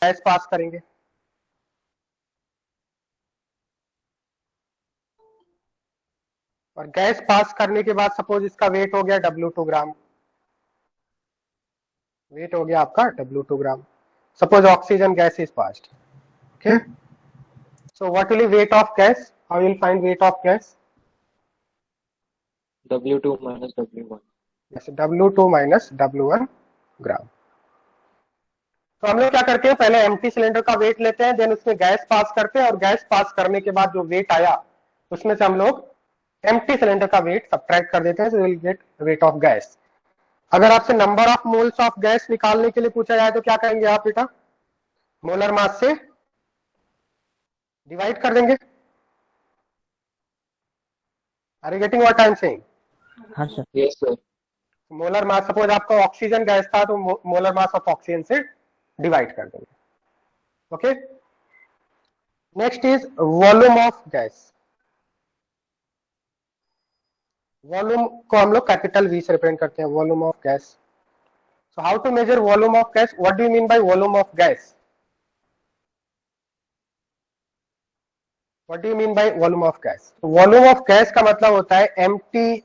Gas pass करेंगे, और gas pass करने के बाद सपोज इसका वेट हो गया W2 ग्राम, वेट हो गया आपका W2 gram. Suppose oxygen gas is passed, okay. So what will be weight of gas? How will find weight of gas? W2 minus W1. W2 minus W1 ग्राम। तो हम लोग क्या करते हैं, पहले एम्प्टी सिलेंडर का वेट लेते हैं, देन उसमें गैस पास करते हैं, और गैस पास करने के बाद जो वेट आया उसमें से हम लोग एम्प्टी सिलेंडर का वेट सब्ट्रैक्ट कर देते हैं, तो will get weight of gas. अगर आपसे number of moles of gas निकालने के लिए पूछा जाए तो क्या करेंगे आप बेटा? मोलर मास से डिवाइड कर देंगे। Are you getting what I am saying? हाँ sir. Yes, sir. Molar mass, suppose आपका ऑक्सीजन गैस था तो मोलर मास ऑफ ऑक्सीजन से डिवाइड कर देंगे, okay. Next is volume of gas. Volume को हम लोग कैपिटल वी से रिप्रेजेंट करते हैं, volume of gas. So how to measure volume of gas? What do you mean by volume of gas? What do you mean by volume of gas? Volume of gas का मतलब होता है empty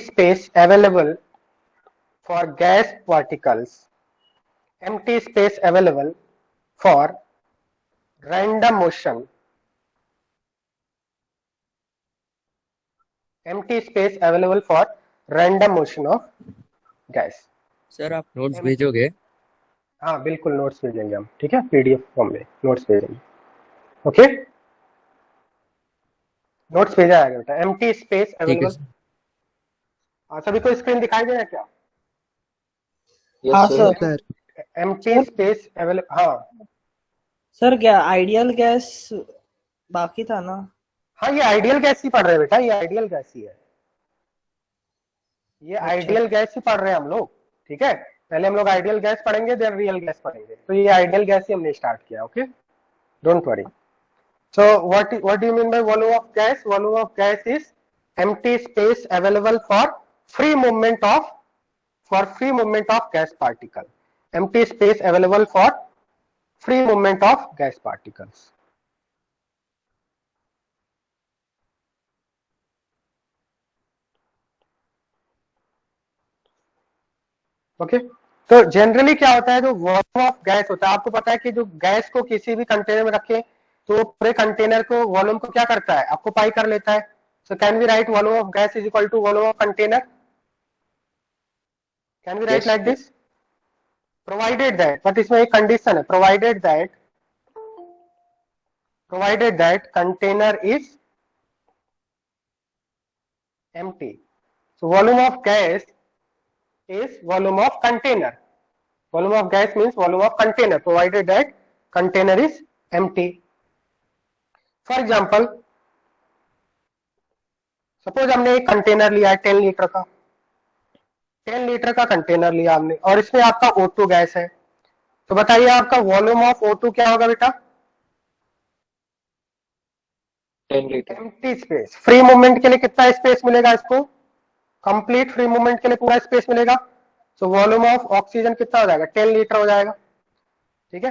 space available for gas particles, empty space available for random motion, empty space available for random motion of gas। Sir आप notes भेजोगे? हाँ बिल्कुल, notes भेजेंगे हम, ठीक है, PDF फॉर्म में नोट्स भेजेंगे, ओके। नोट्स भेजा जाएगा बेटा। empty space ठीक है available। सर। हाँ, सभी को स्क्रीन दिखाई दे रहा है क्या? Yes, हाँ sir. Sir. empty space available, हाँ सर क्या आइडियल गैस बाकी था ना? हाँ, ये आइडियल गैस ही पढ़ रहे हैं बेटा, ये आइडियल गैस ही है, ये अच्छा। आइडियल गैस ही पढ़ रहे हैं हम लोग, ठीक है। पहले हम लोग आइडियल गैस पढ़ेंगे, देन रियल गैस पढ़ेंगे, तो ये आइडियल गैस ही हमने स्टार्ट किया, okay, don't worry. So what do you mean by volume of gas? Volume of gas is empty space available for free movement of gas particle. Empty space available for free movement of gas particles. Okay, तो generally क्या होता है, जो volume of gas होता है, आपको पता है कि जो गैस को किसी भी कंटेनर में रखें तो पूरे कंटेनर को, वॉल्यूम को क्या करता है, ऑक्यूपाई कर लेता है। So can we write volume of gas is equal to volume of container? Can we write Yes. Like this? Provided that, but इसमें एक कंडीशन है, provided that container is empty. So volume of gas is volume of container. Volume of gas means volume of container, provided that container is empty. For example, suppose हमने एक container लिया है 10 litre का, 10 litre का container लिया हमने, और इसमें आपका O2 गैस है, तो बताइए आपका वॉल्यूम ऑफ O2 क्या होगा बेटा? 10 liter. Empty space. Free movement के लिए कितना स्पेस मिलेगा इसको? कंप्लीट फ्री मूवमेंट के लिए पूरा स्पेस मिलेगा। सो वॉल्यूम ऑफ ऑक्सीजन कितना हो जाएगा? 10 लीटर हो जाएगा, ठीक है।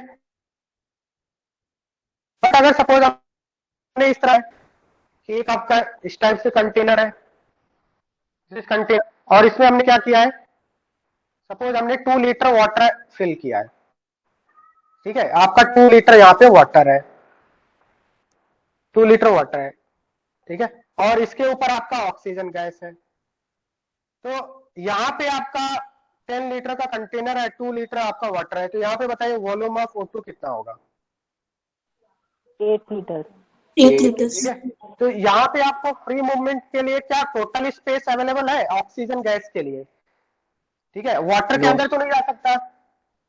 बट अगर सपोज आपने इस तरह कि एक आपका इस टाइप से कंटेनर है, इस कंटेनर, और इसमें हमने क्या किया है, सपोज हमने 2 लीटर वाटर फिल किया है, ठीक है, आपका 2 लीटर यहाँ पे वाटर है, 2 लीटर वाटर है, ठीक है, और इसके ऊपर आपका ऑक्सीजन गैस है। तो यहाँ पे आपका 10 लीटर का कंटेनर है, 2 लीटर आपका वाटर है, तो यहाँ पे बताइए वॉल्यूम ऑफ O2 कितना होगा? 8 लीटर। 8 लीटर। ठीक है, तो यहाँ पे आपको फ्री मूवमेंट के लिए क्या टोटल स्पेस अवेलेबल है ऑक्सीजन गैस के लिए? ठीक है, वाटर के अंदर तो नहीं जा सकता,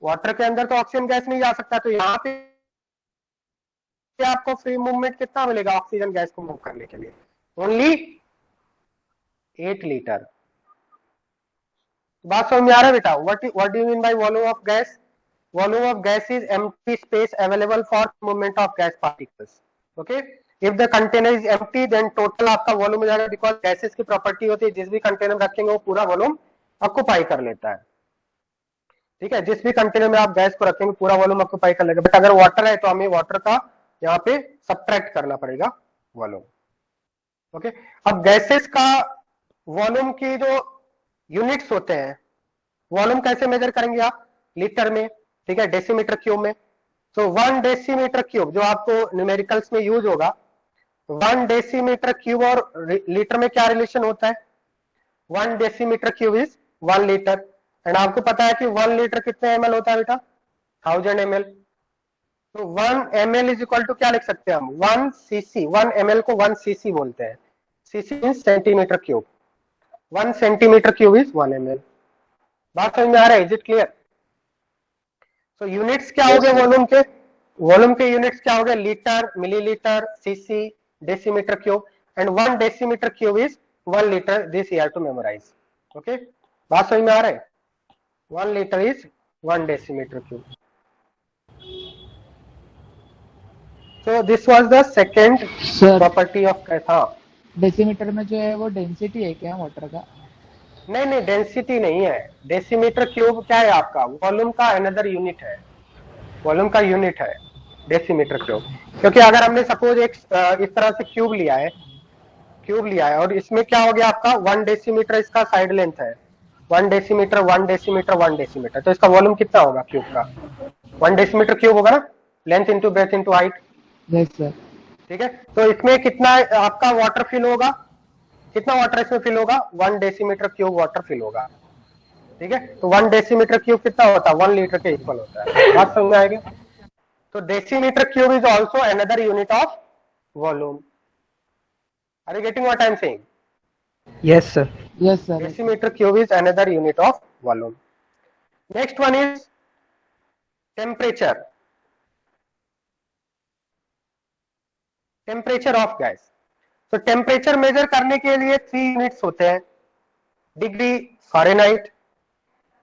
वाटर के अंदर तो ऑक्सीजन गैस नहीं जा सकता, तो यहाँ पे आपको फ्री मूवमेंट कितना मिलेगा ऑक्सीजन गैस को मूव करने के लिए? Only 8 litre. बात समझ में आ रहा है बेटा? What do you mean by volume of gas? Volume of gas is empty space available for movement of gas particles, okay. If the container is empty then total आपका वॉल्यूम हो जाएगा, बिकॉज गैसेस की property होती है जिस भी container में रखेंगे वो पूरा वॉल्यूम ऑक्यूपाई कर लेता है। ठीक है, जिस भी कंटेनर में आप गैस को रखेंगे पूरा वॉल्यूम ऑक्यूपाई कर लेगा, बट अगर वाटर है तो हमें वाटर का यहाँ पे सब्ट्रैक्ट करना पड़ेगा वॉल्यूम। ओके, अब गैसेस का वॉल्यूम की जो यूनिट्स होते हैं, वॉल्यूम कैसे मेजर करेंगे आप? लीटर में, ठीक है, डेसीमीटर क्यूब में। तो 1 डेसीमीटर क्यूब जो आपको न्यूमेरिकल्स में यूज होगा, 1 डेसीमीटर क्यूब और लीटर में क्या रिलेशन होता है? 1 decimetre cube is 1 litre, and आपको पता है कि 1 लीटर कितने ml होता है बेटा? 1000 ml। तो 1 ml इज इक्वल टू क्या लिख सकते हैं हम? 1 cc। 1 ml को 1 cc बोलते हैं। cc means centimetre cube. 1 centimetre cube is 1 ml। बात समझ में आ रहा है? Is it clear? तो यूनिट्स क्या हो गए वॉल्यूम के? वॉल्यूम के यूनिट्स क्या हो गए? Litre, millilitre, CC, decimetre cube, and 1 decimetre cube is 1 litre. This you have to memorise. Okay, बात समझ में आ रहा है? 1 litre is 1 decimetre cube. So this was the second sir property of gas. हाँ, डेसीमीटर में जो है वो डेंसिटी है क्या वाटर का? नहीं नहीं, डेंसिटी नहीं है। डेसीमीटर क्यूब क्या है आपका? वॉल्यूम का अनदर यूनिट है, वॉल्यूम का यूनिट है डेसीमीटर क्यूब। क्योंकि अगर हमने सपोज एक इस तरह से क्यूब लिया है और इसमें क्या हो गया आपका? 1 डेसीमीटर इसका साइड लेंथ है, 1 डेसीमीटर 1 डेसीमीटर 1 डेसीमीटर, तो इसका वॉल्यूम कितना होगा क्यूब का? 1 डेसीमीटर क्यूब होगा ना, length into breadth into height. Yes sir. ठीक है, तो इसमें कितना आपका वाटर फिल होगा? कितना वाटर इसमें फिल होगा? 1 डेसीमीटर क्यूब वाटर फिल होगा। ठीक है, तो 1 डेसीमीटर क्यूब कितना होता है? 1 लीटर के इक्वल होता है। बात समझ में आएगी? तो decimetre cube is also another unit of volume. Are you getting what I am saying? Yes, sir. Yes sir. Decimetre cube is another unit of volume. Next one is temperature. Temperature of gas. तो temperature measure करने के लिए 3 units होते हैं, degree Fahrenheit,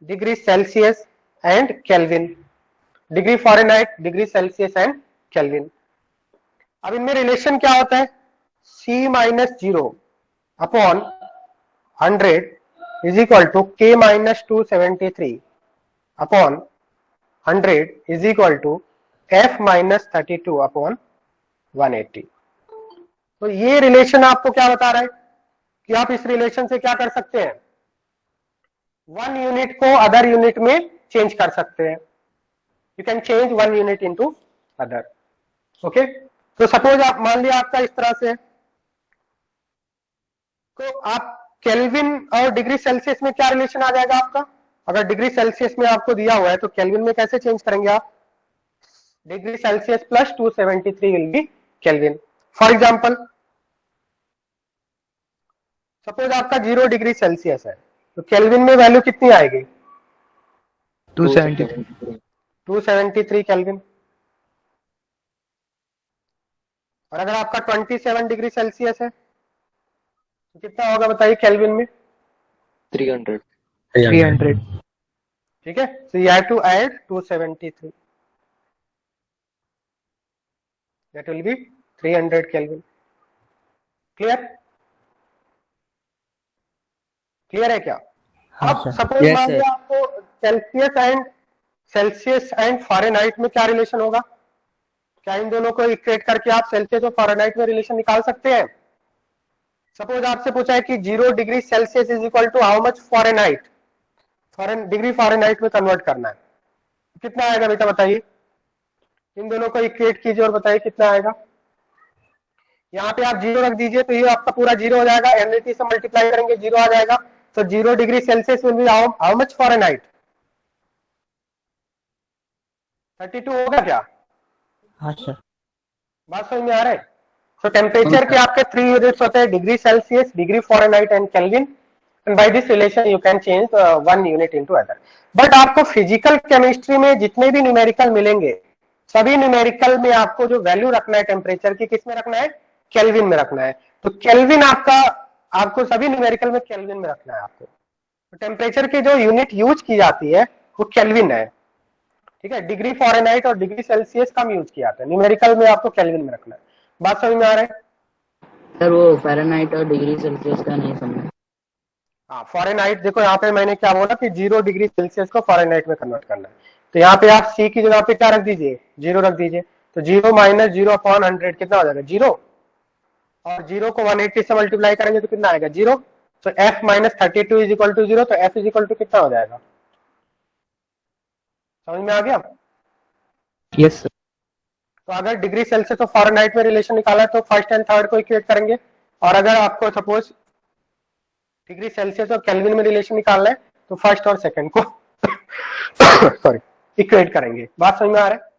degree Celsius and kelvin. Degree Fahrenheit, degree Celsius and kelvin. अब इनमें relation क्या होता है? C-0 upon 100 is equal to K-273 upon 100 is equal to F-32 upon 180। तो ये रिलेशन आपको क्या बता रहा है कि आप इस रिलेशन से क्या कर सकते हैं? 1 यूनिट को अदर यूनिट में चेंज कर सकते हैं। You can change 1 unit into other. Okay, तो सपोज आप मान लिया आपका इस तरह से, तो आप केल्विन और डिग्री सेल्सियस में क्या रिलेशन आ जाएगा आपका? अगर डिग्री सेल्सियस में आपको दिया हुआ है तो केल्विन में कैसे चेंज करेंगे आप? Degree Celsius plus 273 will be kelvin. For example, suppose आपका 0 डिग्री सेल्सियस है तो केल्विन में वैल्यू कितनी आएगी? 273. 273 केल्विन। और अगर आपका 27 डिग्री सेल्सियस है तो कितना होगा बताइए केल्विन में? 300. 300. ठीक है, so you have to add 273, that will be 300 Kelvin। Clear है क्या? हाँ अब सर। सपोज Yes, मान sir. लिया आपको सेल्सियस एंड फ़ारेनहाइट में क्या रिलेशन होगा? क्या इन दोनों को इक्वेट करके आप सेल्सियस और फ़ारेनहाइट में रिलेशन निकाल सकते हैं? सपोज आपसे पूछा है कि 0 degree Celsius is equal to how much Fahrenheit, degree Fahrenheit में कन्वर्ट करना है, कितना आएगा बेटा बताइए? इन दोनों को इक्वेट कीजिए और बताइए कितना आएगा। यहाँ पे आप 0 रख दीजिए तो ये आपका पूरा 0 हो जाएगा, एनएटी से मल्टीप्लाई करेंगे 0 आ जाएगा। तो 0 degree Celsius will be how much Fahrenheit? 32 होगा क्या? हाँ सर। बात समझ में आ रहा है? तो टेम्परेचर के आपके 3 यूनिट्स होते हैं, degree Celsius, degree Fahrenheit and kelvin, and by this relation you can change 1 unit into other. But आपको फिजिकल केमिस्ट्री में जितने भी न्यूमेरिकल मिलेंगे, सभी न्यूमेरिकल में आपको जो वैल्यू रखना है टेम्परेचर की, किस में रखना है? केल्विन में रखना है। तो केल्विन आपको सभी न्यूमेरिकल में केल्विन में रखना है आपको। तो टेम्परेचर की जो यूनिट यूज की जाती है वो केल्विन है। ठीक है, डिग्री फ़ारेनहाइट और डिग्री सेल्सियस कम यूज किया जाता है, न्यूमेरिकल में आपको केल्विन में रखना है। बात समझ में आ रहा है? सर वो फ़ारेनहाइट और डिग्री सेल्सियस का नहीं समझा। हाँ फॉरेनहाइट, देखो यहाँ पे मैंने क्या बोला कि 0 डिग्री सेल्सियस को फॉरेनहाइट में कन्वर्ट करना है। तो यहाँ पे आप सी की जगह पे क्या रख दीजिए, 0 रख दीजिए। तो 0 माइनस 0/100 कितना हो जाएगा, 0। और 0 को 180 से मल्टीप्लाई करेंगे तो कितना आएगा, 0। तो f minus 32 is equal to 0। तो f इज इक्वल टू कितना हो जाएगा, समझ में आ गया। Yes sir. तो अगर डिग्री सेल्सियस तो फॉरेनहाइट में रिलेशन निकाला है तो फर्स्ट एंड थर्ड को इक्वेट करेंगे। और अगर आपको सपोज डिग्री सेल्सियस और केल्विन में रिलेशन निकालना है तो फर्स्ट और सेकंड को सॉरी इक्वेट करेंगे। बात समझ में आ रहा है।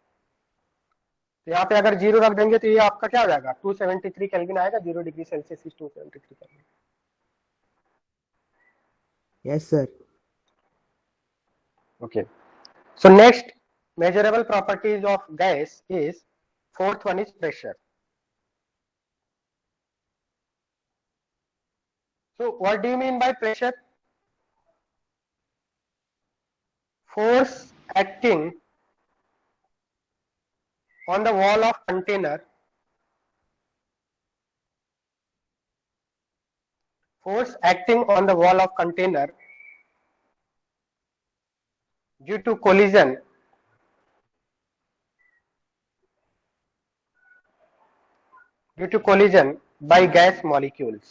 तो यहाँ पे अगर 0 रख देंगे तो ये आपका क्या हो जाएगा, 273 केल्विन आएगा। 0 degree Celsius is 273 kelvin. Yes sir. Okay. So next measurable properties of gas is, fourth one is pressure. So what do you mean by pressure? Force acting on the wall of container. Force acting on the wall of container due to collision by gas molecules.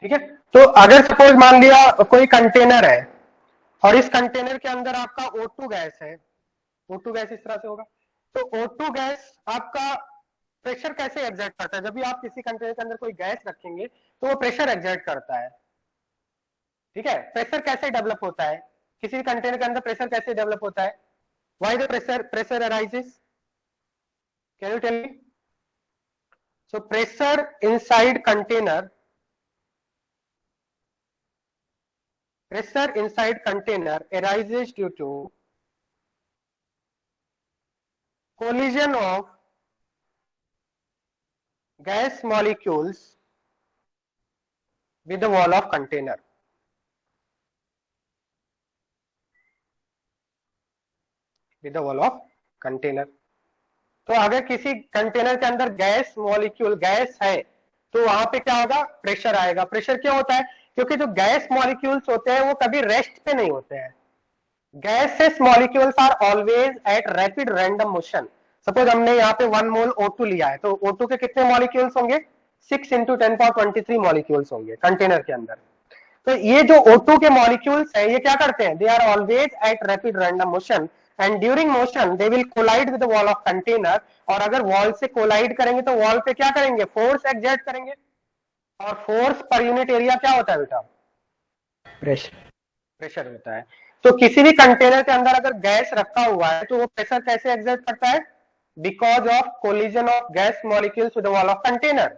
ठीक है। तो अगर suppose मान लिया कोई container है और इस कंटेनर के अंदर आपका O2 गैस है। O2 गैस इस तरह से होगा। तो O2 गैस आपका प्रेशर कैसे एग्जर्ट करता है, जब भी आप किसी कंटेनर के अंदर कोई गैस रखेंगे तो वो प्रेशर एग्जर्ट करता है। ठीक है। प्रेशर कैसे डेवलप होता है, किसी भी कंटेनर के अंदर प्रेशर कैसे डेवलप होता है, why the pressure arises, can you tell me. So pressure inside container, pressure inside container arises due to collision of gas molecules with the wall of container. With the wall of container. तो अगर किसी container के अंदर gas molecule gas है तो वहां पे क्या होगा, प्रेशर आएगा। प्रेशर क्यों होता है, क्योंकि जो गैस मॉलिक्यूल्स होते हैं वो कभी रेस्ट पे नहीं होते हैं। Gases molecules are always at rapid random motion. Suppose हमने यहाँ पे 1 मोल O2 लिया है तो O2 के कितने मॉलिक्यूल्स होंगे, 6 × 10⁻23 मॉलिक्यूल्स होंगे कंटेनर के अंदर। तो ये जो O2 के मॉलिक्यूल्स है ये क्या करते हैं, they are always at rapid random motion and during motion they will collide with the wall of container. और अगर वॉल से कोलाइड करेंगे तो वॉल पे क्या करेंगे, फोर्स एक्सर्ट करेंगे। और फोर्स पर यूनिट एरिया क्या होता है बेटा, प्रेशर होता है। तो किसी भी कंटेनर के अंदर अगर गैस रखा हुआ है तो वो प्रेशर कैसे एक्सर्ट करता है, because of collision of gas molecules with the wall of container.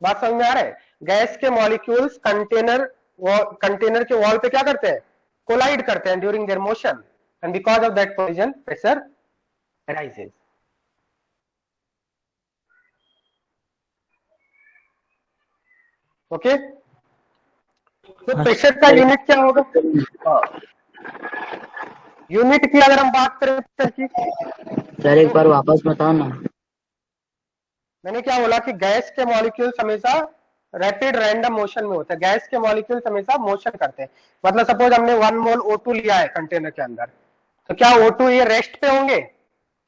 बात समझ में आ रहा है। गैस के मॉलिक्यूल्स कंटेनर के वॉल पे क्या करते हैं, कोलाइड करते हैं during their motion and because of that collision pressure arises. Okay. तो प्रेशर का यूनिट क्या होगा, यूनिट की अगर हम बात करें प्रेशर की, सर एक बार वापस बताओ ना। मैंने क्या बोला कि गैस के मॉलिक्यूल्स हमेशा रैपिड रैंडम मोशन में होते हैं। गैस के मॉलिक्यूल्स हमेशा मोशन करते हैं। मतलब सपोज हमने 1 मोल O2 लिया है कंटेनर के अंदर, तो क्या O2 ये रेस्ट पे होंगे,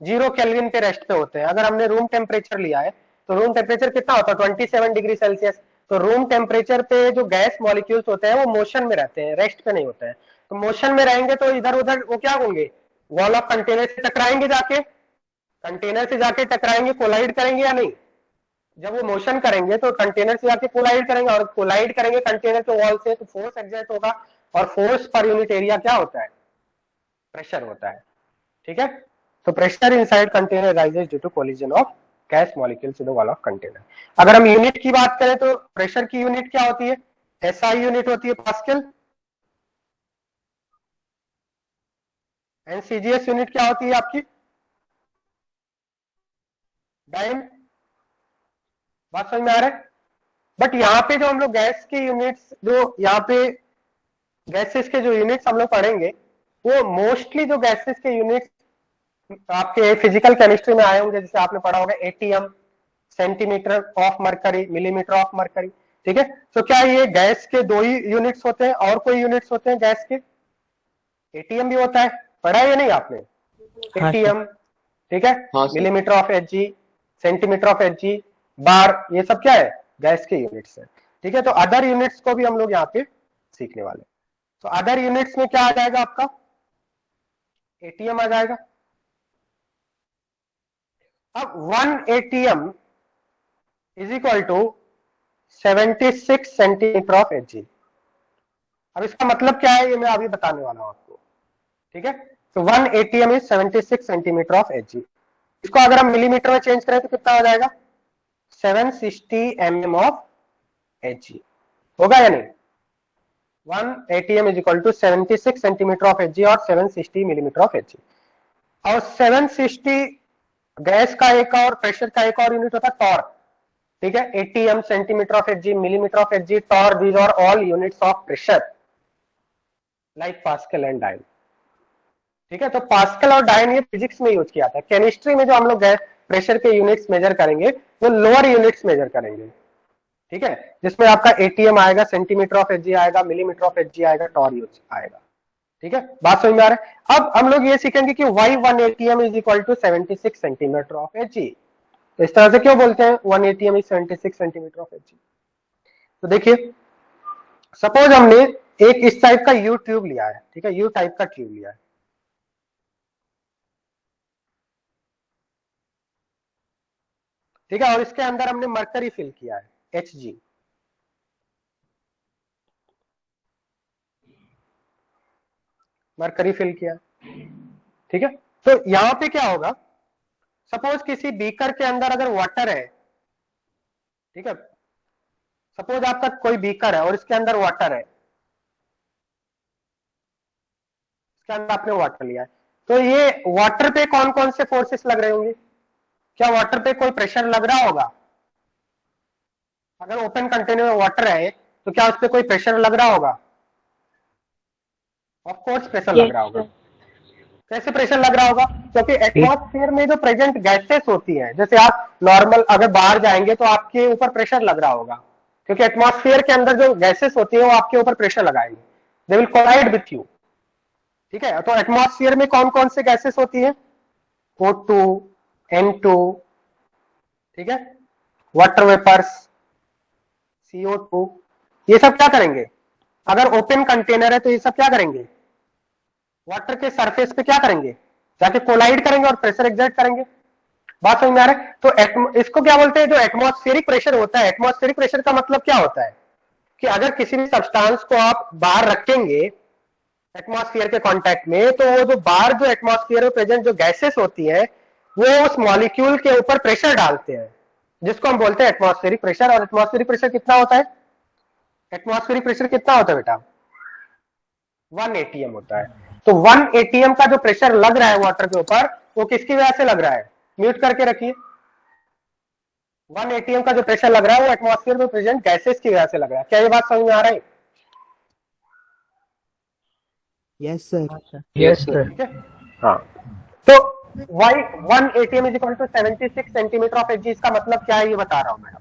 0 केल्विन पे रेस्ट पे होते हैं। अगर हमने रूम टेम्परेचर लिया है तो रूम टेम्परेचर कितना होता है, 27 डिग्री सेल्सियस। तो रूम टेम्परेचर पे जो गैस मॉलिक्यूल्स होते हैं वो मोशन में रहते हैं, रेस्ट पे नहीं होते हैं। तो मोशन में रहेंगे तो इधर उधर वो क्या होंगे, वॉल ऑफ कंटेनर से टकराएंगे, जाके कंटेनर से जाके टकराएंगे, कोलाइड करेंगे या नहीं। जब वो मोशन करेंगे तो कंटेनर से जाके कोलाइड करेंगे और कोलाइड करेंगे कंटेनर के वॉल से तो फोर्स एक्सर्ट होगा। और फोर्स पर यूनिट एरिया क्या होता है, प्रेशर होता है। ठीक है। तो pressure inside container rises due to collision of gas molecules with the wall of container. अगर हम यूनिट की बात करें तो प्रेशर की यूनिट क्या होती है, SI यूनिट होती है पास्कल, एंड CGS यूनिट क्या होती है आपकी, डाइन। बात समझ में आ रहा है। बट यहाँ पे जो हम लोग गैस के यूनिट्स, जो यहाँ पे गैसेस के जो यूनिट्स हम लोग पढ़ेंगे वो मोस्टली जो गैसेस के यूनिट्स आपके फिजिकल केमिस्ट्री में आए होंगे। जैसे आपने पढ़ा होगा ATM, centimetre of mercury, millimetre of mercury. ठीक है। तो क्या ये गैस के दो ही यूनिट्स होते हैं और कोई यूनिट्स होते हैं गैस के? एटीएम भी होता है, पढ़ा है या नहीं आपने? हाँ सर। एटीएम, ठीक है, हाँ sir. Millimetre of Hg, centimetre of Hg, bar, ये सब क्या है? गैस के यूनिट्स है। ठीक है, तो अदर यूनिट्स को भी हम लोग यहाँ पे सीखने वाले। तो अदर यूनिट्स में क्या आ जाएगा आपका? एटीएम आ जाएगा। अब 1 ATM is equal to 76 centimetre of Hg. अब इसका मतलब क्या है ये मैं अभी बताने वाला हूं आपको। ठीक है, तो 1 ATM is 76 centimetre of Hg. इसको अगर हम मिलीमीटर में चेंज करें तो कितना हो जाएगा? 760 mm ऑफ एचजी होगा या नहीं? 1 ATM is equal to 76 centimetre of Hg और 760 मिलीमीटर ऑफ एचजी। और 760 गैस का एक और प्रेशर का एक और यूनिट होता है टॉर्क। ठीक है, ATM, centimetre of Hg, millimetre of Hg, torr, these are all units of pressure like pascal and dyne. ठीक है, तो पास्कल और डाइन ये फिजिक्स में यूज किया था। केमिस्ट्री में जो हम लोग गैस प्रेशर के यूनिट्स मेजर करेंगे वो लोअर यूनिट्स मेजर करेंगे। ठीक है, जिसमें आपका एटीएम आएगा, सेंटीमीटर ऑफ एचजी आएगा, मिलीमीटर ऑफ एचजी आएगा, टॉर्क आएगा। ठीक है, बात समझ में आ रहा है? अब हम लोग ये सीखेंगे कि why 1 ATM is equal to 76 centimetre of Hg. तो इस तरह से क्यों बोलते हैं 1 ATM is 76 centimetre of Hg? तो देखिए, सपोज हमने एक इस टाइप का यू ट्यूब लिया है। ठीक है, यू टाइप का ट्यूब लिया है। ठीक है, और इसके अंदर हमने मरकरी फिल किया है, Hg। मरकरी फिल किया। ठीक है, तो यहां पे क्या होगा? सपोज किसी बीकर के अंदर अगर वाटर है, ठीक है, सपोज आपका कोई बीकर है और इसके अंदर वाटर है, इसके अंदर आपने वाटर लिया है, तो ये वाटर पे कौन कौन से फोर्सेस लग रहे होंगे? क्या वाटर पे कोई प्रेशर लग रहा होगा? अगर ओपन कंटेनर में वाटर है तो क्या उस पर कोई प्रेशर लग रहा होगा? ऑफ कोर्स प्रेशर लग रहा होगा। कैसे प्रेशर लग रहा होगा? क्योंकि एटमॉस्फेयर में जो प्रेजेंट गैसेस होती हैं, जैसे आप नॉर्मल अगर बाहर जाएंगे तो आपके ऊपर प्रेशर लग रहा होगा, क्योंकि एटमॉस्फेयर के अंदर जो गैसेस होती है वो आपके ऊपर प्रेशर लगाएंगे, they will collide with you. ठीक है, तो एटमॉस्फेयर में कौन कौन से गैसेस होती है? O2, N2, ठीक है, वाटर वेपर्स, CO2, ये सब क्या करेंगे? अगर ओपन कंटेनर है तो ये सब क्या करेंगे? वाटर के सरफेस पे क्या करेंगे? जाके कोलाइड करेंगे और प्रेशर एग्जर्ट करेंगे। बात समझ में आ रहा है? तो इसको क्या बोलते हैं? जो एटमॉस्फेरिक प्रेशर होता है, एटमॉस्फेरिक प्रेशर का मतलब क्या होता है कि अगर किसी भी सब्सटेंस को आप बाहर रखेंगे एटमॉस्फेयर के कांटेक्ट में, तो वो जो बाहर जो एटमॉस्फेयर में प्रेजेंट जो गैसेस होती है वो उस मॉलिक्यूल के ऊपर प्रेशर डालते हैं, जिसको हम बोलते हैं एटमॉस्फेरिक प्रेशर। और एटमॉस्फेरिक प्रेशर कितना होता है? एटमॉस्फेरिक प्रेशर कितना होता है बेटा? 1 एटीएम होता है। तो 1 एटीएम का जो प्रेशर लग रहा है वाटर के ऊपर, वो किसकी वजह से लग रहा है? म्यूट करके रखिए। 1 एटीएम का जो प्रेशर लग रहा है वो एटमॉस्फेयर में प्रेजेंट गैसेस की वजह से लग रहा है। क्या ये बात समझ में आ रहा है? Yes sir. Yes sir. ठीक है, हाँ। तो why 1 ATM is equal to 76 centimetre of Hg, इसका मतलब क्या है ये बता रहा हूं मैं।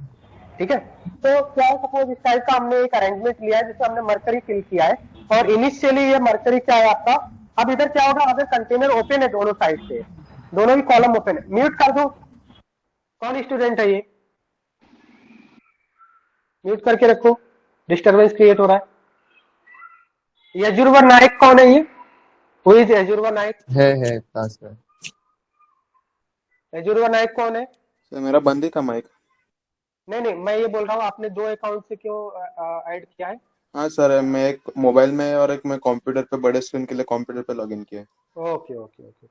ठीक है, तो क्या है, सपोज इस टाइप का हमने एक अरेंजमेंट लिया है जिसमें हमने मरकरी फिल किया है, और इनिशियली ये मरकरी क्या है आपका? अब इधर क्या होगा? अगर कंटेनर ओपन है दोनों साइड से, दोनों ही कॉलम ओपन है, म्यूट कर दो। कौन स्टूडेंट है ये? म्यूट करके रखो, डिस्टर्बेंस क्रिएट हो रहा है। यजुर्वर नायक कौन है ये? हु इज यजुर्वर नायक? है पास में। यजुर्वर नायक कौन है? सर मेरा बंद ही का माइक। नहीं नहीं, मैं ये बोल रहा हूँ आपने 2 अकाउंट से क्यों ऐड किया है? हाँ सर, मैं एक मोबाइल में और एक मैं कंप्यूटर पे, बड़े स्क्रीन के लिए कंप्यूटर पे लॉगिन किया। Okay okay okay.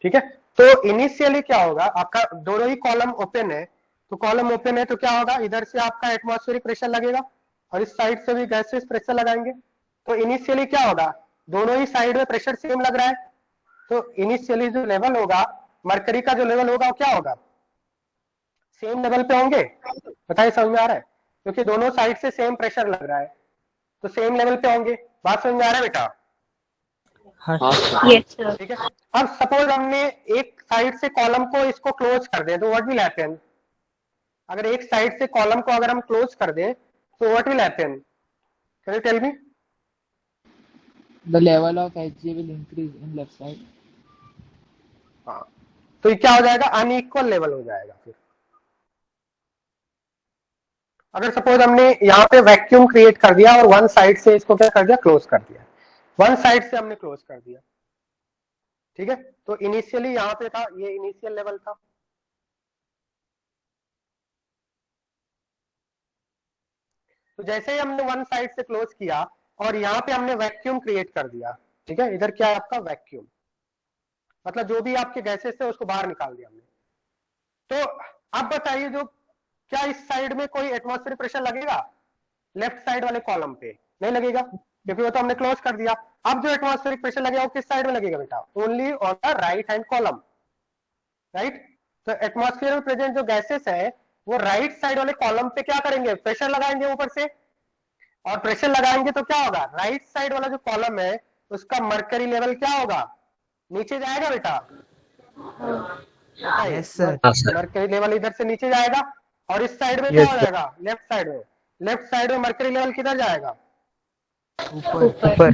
ठीक है, तो इनिशियली क्या होगा? आपका दोनों ही कॉलम ओपन है, तो कॉलम ओपन है तो क्या होगा? इधर से आपका एटमॉस्फेरिक प्रेशर लगेगा और इस साइड से भी गैसेस प्रेशर लगाएंगे। तो इनिशियली क्या होगा? दोनों ही साइड में प्रेशर सेम लग रहा है, तो इनिशियली जो लेवल होगा मरकरी का, जो लेवल होगा वो क्या होगा? सेम लेवल पे होंगे। बताइए, समझ में आ रहा है? क्योंकि दोनों साइड से सेम प्रेशर लग रहा है तो सेम लेवल पे होंगे। बात समझ में आ रहा है बेटा? हाँ सर। Yes sir. ठीक है, अब सपोज हमने एक साइड से कॉलम को इसको क्लोज कर दें तो व्हाट विल हैपन? अगर एक साइड से कॉलम को अगर हम क्लोज कर दें तो what will happen? Can you tell me? The level of HG will increase in left side. हाँ, तो ये क्या हो जाएगा? अनइक्वल लेवल हो जाएगा। फिर अगर सपोज हमने यहाँ पे वैक्यूम क्रिएट कर दिया और वन साइड से इसको क्या कर दिया? क्लोज कर दिया। वन साइड से हमने क्लोज कर दिया, ठीक है। तो इनिशियली यहाँ पे था, ये इनिशियल लेवल था। तो जैसे ही हमने वन साइड से क्लोज किया और यहाँ पे हमने वैक्यूम क्रिएट कर दिया, ठीक है। इधर क्या है आपका? वैक्यूम, मतलब जो भी आपके गैसेस थे उसको बाहर निकाल दिया हमने। तो अब बताइए, जो क्या इस साइड में कोई एटमॉस्फेरिक प्रेशर लगेगा? लेफ्ट साइड वाले कॉलम पे नहीं लगेगा, क्योंकि वो तो हमने क्लोज कर दिया। अब जो एटमॉस्फेरिक प्रेशर लगेगा वो किस साइड में लगेगा बेटा? Only on the right hand column, right. तो एटमॉस्फेयर में प्रेजेंट जो गैसेस है वो राइट साइड वाले कॉलम पे क्या करेंगे? प्रेशर लगाएंगे ऊपर से, और प्रेशर लगाएंगे तो क्या होगा? राइट साइड वाला जो कॉलम है उसका मर्करी लेवल क्या होगा? नीचे जाएगा बेटा। Yes sir. मर्करी लेवल इधर से नीचे जाएगा, और इस साइड में क्या हो जाएगा? लेफ्ट साइड में, लेफ्ट साइड में मर्करी लेवल किधर जाएगा? ऊपर।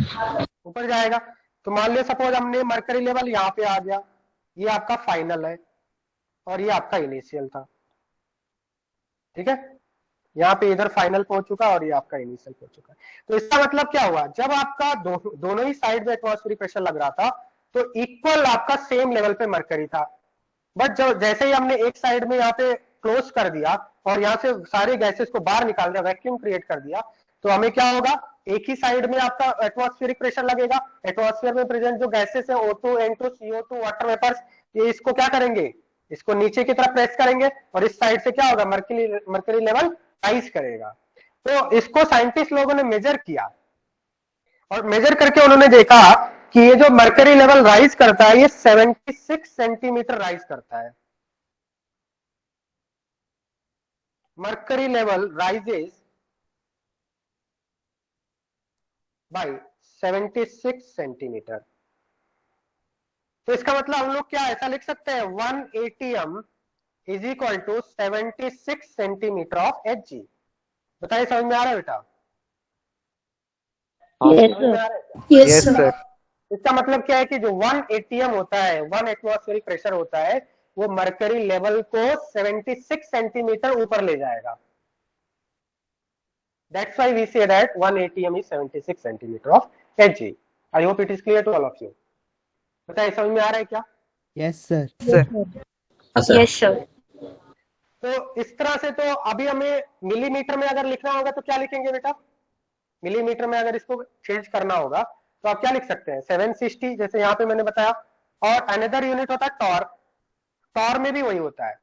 ऊपर जाएगा। तो मान लिया सपोज हमने मर्करी लेवल यहाँ पे आ गया, ये आपका फाइनल है और ये आपका इनिशियल था, ठीक है। यहाँ पे इधर फाइनल पहुंच चुका और ये आपका इनिशियल पहुंच चुका। तो इसका मतलब क्या हुआ? जब आपका दोनों ही साइड में एटमॉस्फेरिक प्रेशर लग रहा था तो इक्वल आपका सेम लेवल पे मरकरी था। बट जो जैसे ही हमने एक साइड में यहाँ पे क्लोज कर दिया और यहाँ से सारे गैसेस को बाहर निकाल दिया, वैक्यूम क्रिएट कर दिया, तो हमें क्या होगा? एक ही साइड में आपका एटमॉस्फेरिक प्रेशर लगेगा। एटमॉस्फेयर में प्रेजेंट जो गैसेस है O2, N2, CO2, water vapours, ये इसको क्या करेंगे? इसको नीचे की तरफ प्रेस करेंगे और इस साइड से क्या होगा? मर्करी लेवल राइज करेगा। तो इसको साइंटिस्ट लोगों ने मेजर किया और मेजर करके उन्होंने देखा कि ये जो मर्करी लेवल राइज करता है ये 76 सेंटीमीटर राइज करता है। Mercury level rises by 76 centimetre. तो इसका मतलब हम लोग क्या ऐसा लिख सकते हैं? 1 ATM is equal to 76 centimetre of Hg। बताइए, समझ में आ रहा है बेटा? Yes sir. इसका मतलब क्या है कि जो 1 ATM होता है, 1 एटमॉस्फेरिक प्रेशर होता है, वो मर्करी लेवल को 76 सेंटीमीटर ऊपर ले जाएगा। That's why we say that 1 ATM is 76 centimeter of Hg. I hope it is clear to all of you. बताइए, समझ में आ रहा है क्या? Yes sir. Sir. Yes sir. तो इस तरह से, तो अभी हमें मिलीमीटर में अगर लिखना होगा तो क्या लिखेंगे बेटा? मिलीमीटर में अगर इसको चेंज करना होगा तो आप क्या लिख सकते हैं? 760, जैसे यहाँ पे मैंने बताया। और अनदर यूनिट होता है टॉर्क। टॉर्क में भी वही होता है,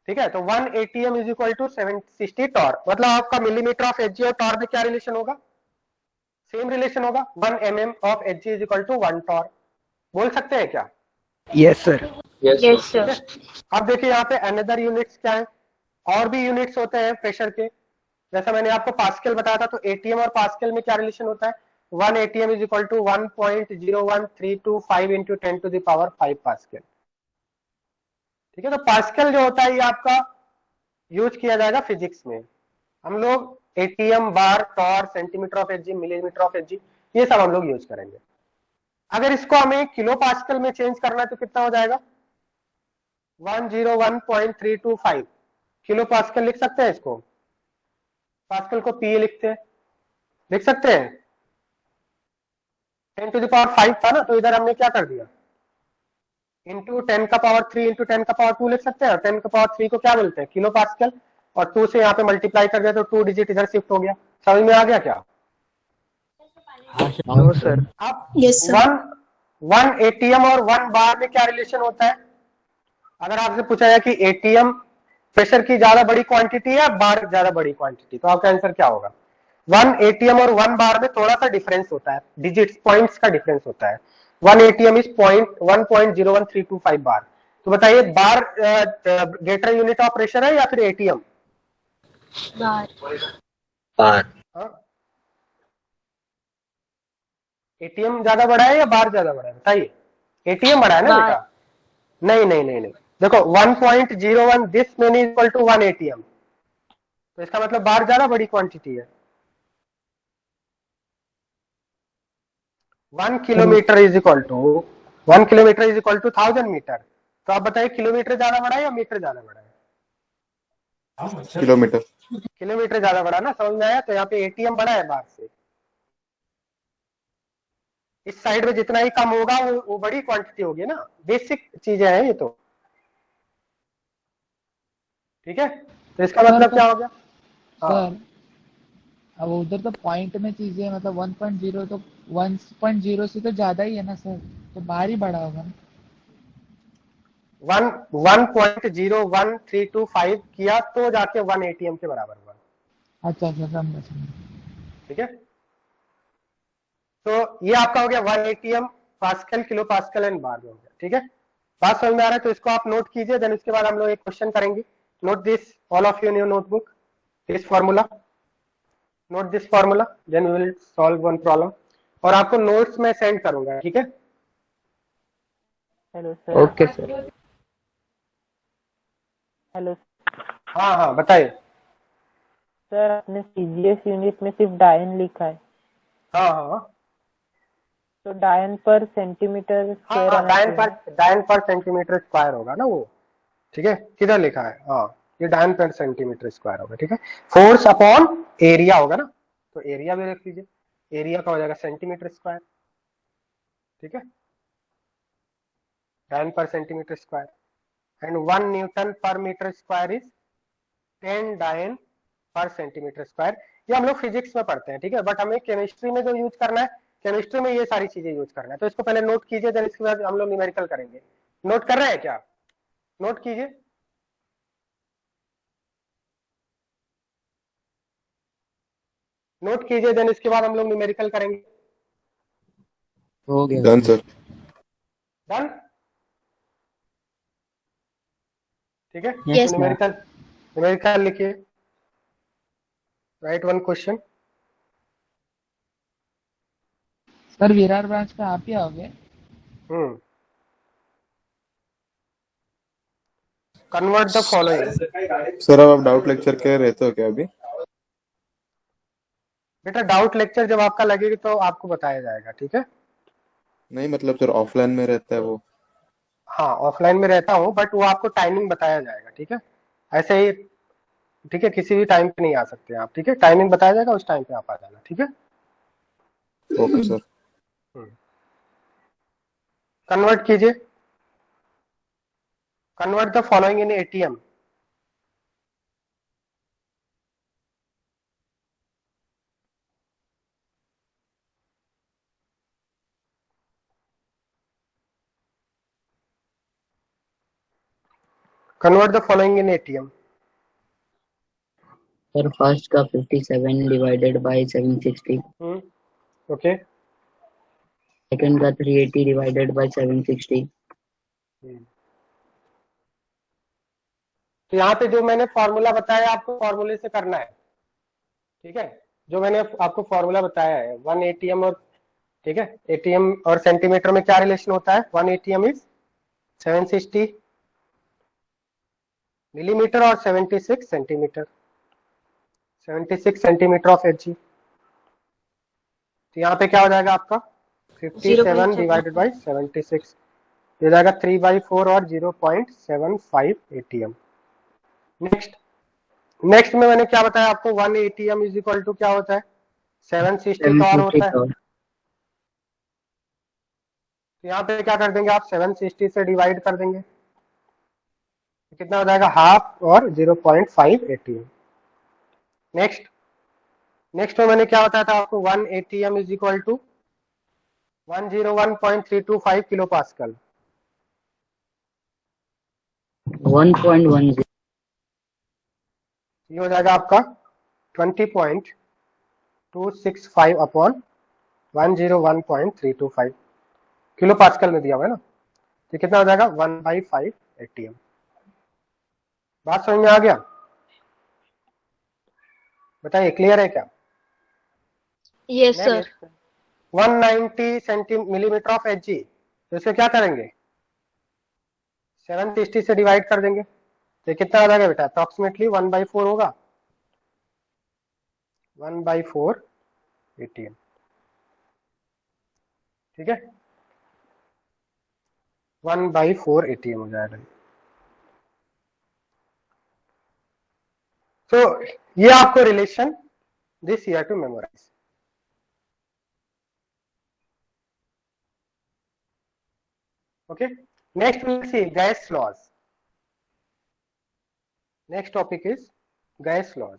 ठीक है। तो 1 ATM is equal to 760 torr. मतलब आपका मिलीमीटर ऑफ Hg और टॉर्क में क्या रिलेशन होगा? सेम रिलेशन होगा। 1 mm of Hg is equal to 1 torr. बोल सकते हैं क्या? Yes sir. Yes sir. अब देखिए यहाँ पे अनदर यूनिट्स क्या है? और भी यूनिट्स होते हैं प्रेशर के। जैसा मैंने आपको पास्कल बताया था, तो ATM और पास्कल में क्या रिलेशन होता है? 1 ATM is equal to 1.01325 into 10 to the power 5 pascal, ठीक है। तो पास्कल जो होता है ये आपका यूज किया जाएगा फिजिक्स में। हम लोग ATM, bar, torr, centimetre of Hg, millimetre of Hg, ये सब हम लोग यूज करेंगे। अगर इसको हमें किलो पास्कल में चेंज करना है तो कितना हो जाएगा? 101.325 किलो पास्कल लिख सकते हैं इसको। पास्कल को PA लिखते हैं, लिख सकते हैं। 10 टू द पावर 5 था ना, तो इधर हमने क्या कर दिया? इंटू 10 का पावर 3 इंटू 10 का पावर 2 लिख सकते हैं। और 10 का पावर 3 को क्या मिलते हैं? Kilo pascal. और 2 से यहाँ पे मल्टीप्लाई कर दिया तो 2 डिजिट इधर शिफ्ट हो गया। समझ में आ गया क्या? No sir. अब यस सर। 1 ATM और 1 बार में क्या रिलेशन होता है? अगर आपसे पूछा जाए कि ATM प्रेशर की ज्यादा बड़ी क्वांटिटी है, बार ज्यादा बड़ी क्वांटिटी, तो आपका आंसर क्या होगा? 1 ATM और 1 बार में थोड़ा सा डिफरेंस होता है, डिजिट्स, पॉइंट्स का डिफरेंस होता है। 1 ATM इज 1.01325 बार। तो बताइए, बार ग्रेटर यूनिट ऑफ प्रेशर है या फिर ATM? बार। ATM ज्यादा बड़ा है या बार ज्यादा बड़ा है? बताइए। ATM बड़ा है ना बेटा? नहीं नहीं नहीं नहीं, देखो 1.01 this many equal to 1 ATM, तो इसका मतलब बार ज्यादा बड़ी क्वांटिटी है। 1 kilometre is equal to 1000 metre. तो आप बताइए किलोमीटर ज्यादा बड़ा है या मीटर ज्यादा बड़ा है? किलोमीटर। किलोमीटर ज्यादा बड़ा ना, समझ में आया? तो यहाँ पे एटीएम बड़ा है बाहर से, इस साइड में जितना ही कम होगा वो बड़ी क्वांटिटी होगी ना, बेसिक चीजें हैं ये तो, ठीक है। तो इसका मतलब क्या हो गया? हाँ, सर अब उधर तो पॉइंट में चीजें मतलब 1.0 तो 1.0 से तो ज्यादा ही है ना सर, तो बाहर ही बड़ा होगा ना। 1.01325 किया तो जाके 1 एटीएम के बराबर हुआ, अच्छा अच्छा, समझा समझा। ठीक है। तो ये आपका हो गया 1 atm pascal, kilo pascal and bar में हो गया, ठीक है। बात समझ में आ रहा है? तो इसको आप नोट कीजिए, देन उसके बाद हम लोग एक क्वेश्चन करेंगे। Note this, all of you in your notebook, this formula, note this formula, then we will solve one problem, और आपको नोट्स में सेंड करूंगा, ठीक है। Hello sir. Okay sir. Hello हाँ हाँ बताइए। सर, आपने सीजीएस यूनिट में सिर्फ डायन लिखा है, हाँ हाँ तो डायन पर सेंटीमीटर हाँ स्क्वायर हाँ, आना चाहिए। डायन पर सेंटीमीटर स्क्वायर होगा ना वो, ठीक है। किधर लिखा है? हाँ, ये डायन पर सेंटीमीटर स्क्वायर होगा, ठीक है। फोर्स अपॉन एरिया होगा ना, तो एरिया भी रख लीजिए, एरिया का हो जाएगा सेंटीमीटर स्क्वायर, ठीक है। डायन पर सेंटीमीटर स्क्वायर एंड 1 न्यूटन पर मीटर स्क्वायर इज 10 डायन पर सेंटीमीटर स्क्वायर। ये हम लोग फिजिक्स में पढ़ते हैं, ठीक है, बट हमें केमिस्ट्री में जो यूज करना है, केमिस्ट्री में ये सारी चीजें यूज करना है। तो इसको पहले नोट कीजिए, देन इसके बाद हम लोग न्यूमेरिकल करेंगे। नोट कर रहे हैं क्या? नोट कीजिए। नोट कीजिए, देन इसके बाद हम लोग न्यूमेरिकल करेंगे। हो गया डन सर। सर। डन, ठीक है। यस तो सर। न्यूमेरिकल लिखिए, right one question. Sir Virar branch पे आप ही आओगे? Convert the following. सर अब आप डाउट लेक्चर के रहते हो क्या अभी? बेटा डाउट लेक्चर जब आपका लगेगा तो आपको बताया जाएगा, ठीक है। नहीं मतलब सर ऑफलाइन में रहता है वो। हाँ ऑफलाइन में रहता हूँ, बट वो आपको टाइमिंग बताया जाएगा, ठीक है। ऐसे ही, ठीक है, किसी भी टाइम पे नहीं आ सकते आप, ठीक है। टाइमिंग बताया जाएगा, उस टाइम पे आप आ जाना, ठीक है। Okay sir. कन्वर्ट कीजिए, convert the following in ATM. Convert the following in ATM. Sir first का 57 डिवाइडेड बाय 760। ओके। सेकंड का 380 डिवाइडेड बाय 760। तो यहाँ पे जो मैंने फॉर्मूला बताया आपको फॉर्मूले से करना है, ठीक है। जो मैंने आपको फॉर्मूला बताया है 1 एटीएम और, ठीक है, एटीएम और सेंटीमीटर में क्या रिलेशन होता है? 1 एटीएम इज 760 मिलीमीटर और 76 centimetre, 76 centimetre of H G. तो यहाँ पे क्या हो जाएगा आपका 57 डिवाइडेड बाई 76, ये जाएगा 3/4 और 0.75 एटीएम। नेक्स्ट में मैंने क्या बताया आपको? 1 एटीएम इज इक्वल टू क्या होता है? 760 का और होता है। तो यहाँ पे क्या कर देंगे आप? 760 से डिवाइड कर देंगे, तो कितना हो जाएगा? हाफ और 0.5 एटीएम। नेक्स्ट में मैंने क्या बताया था आपको? 1 ATM is equal to 101.325 kilo pascal. 1.10। ये हो जाएगा आपका 20.265 अपॉन 101.325 किलो पास्कल में दिया हुआ है ना, तो कितना हो जाएगा? 1/5 एटीएम। बात समझ में आ गया? बताइए, क्लियर है क्या? Yes sir. 190 millimetre of H G, तो इसे क्या करेंगे? 760 से डिवाइड कर देंगे तो ये कितना आ जाएगा बेटा, अप्रोक्सीमेटली 1/4 होगा, 1/4 ATM। ठीक है, 1/4 ATM हो जाएगा। तो ये आपको relation this year to memorise. Okay, next we'll see gas laws. Next topic is gas laws.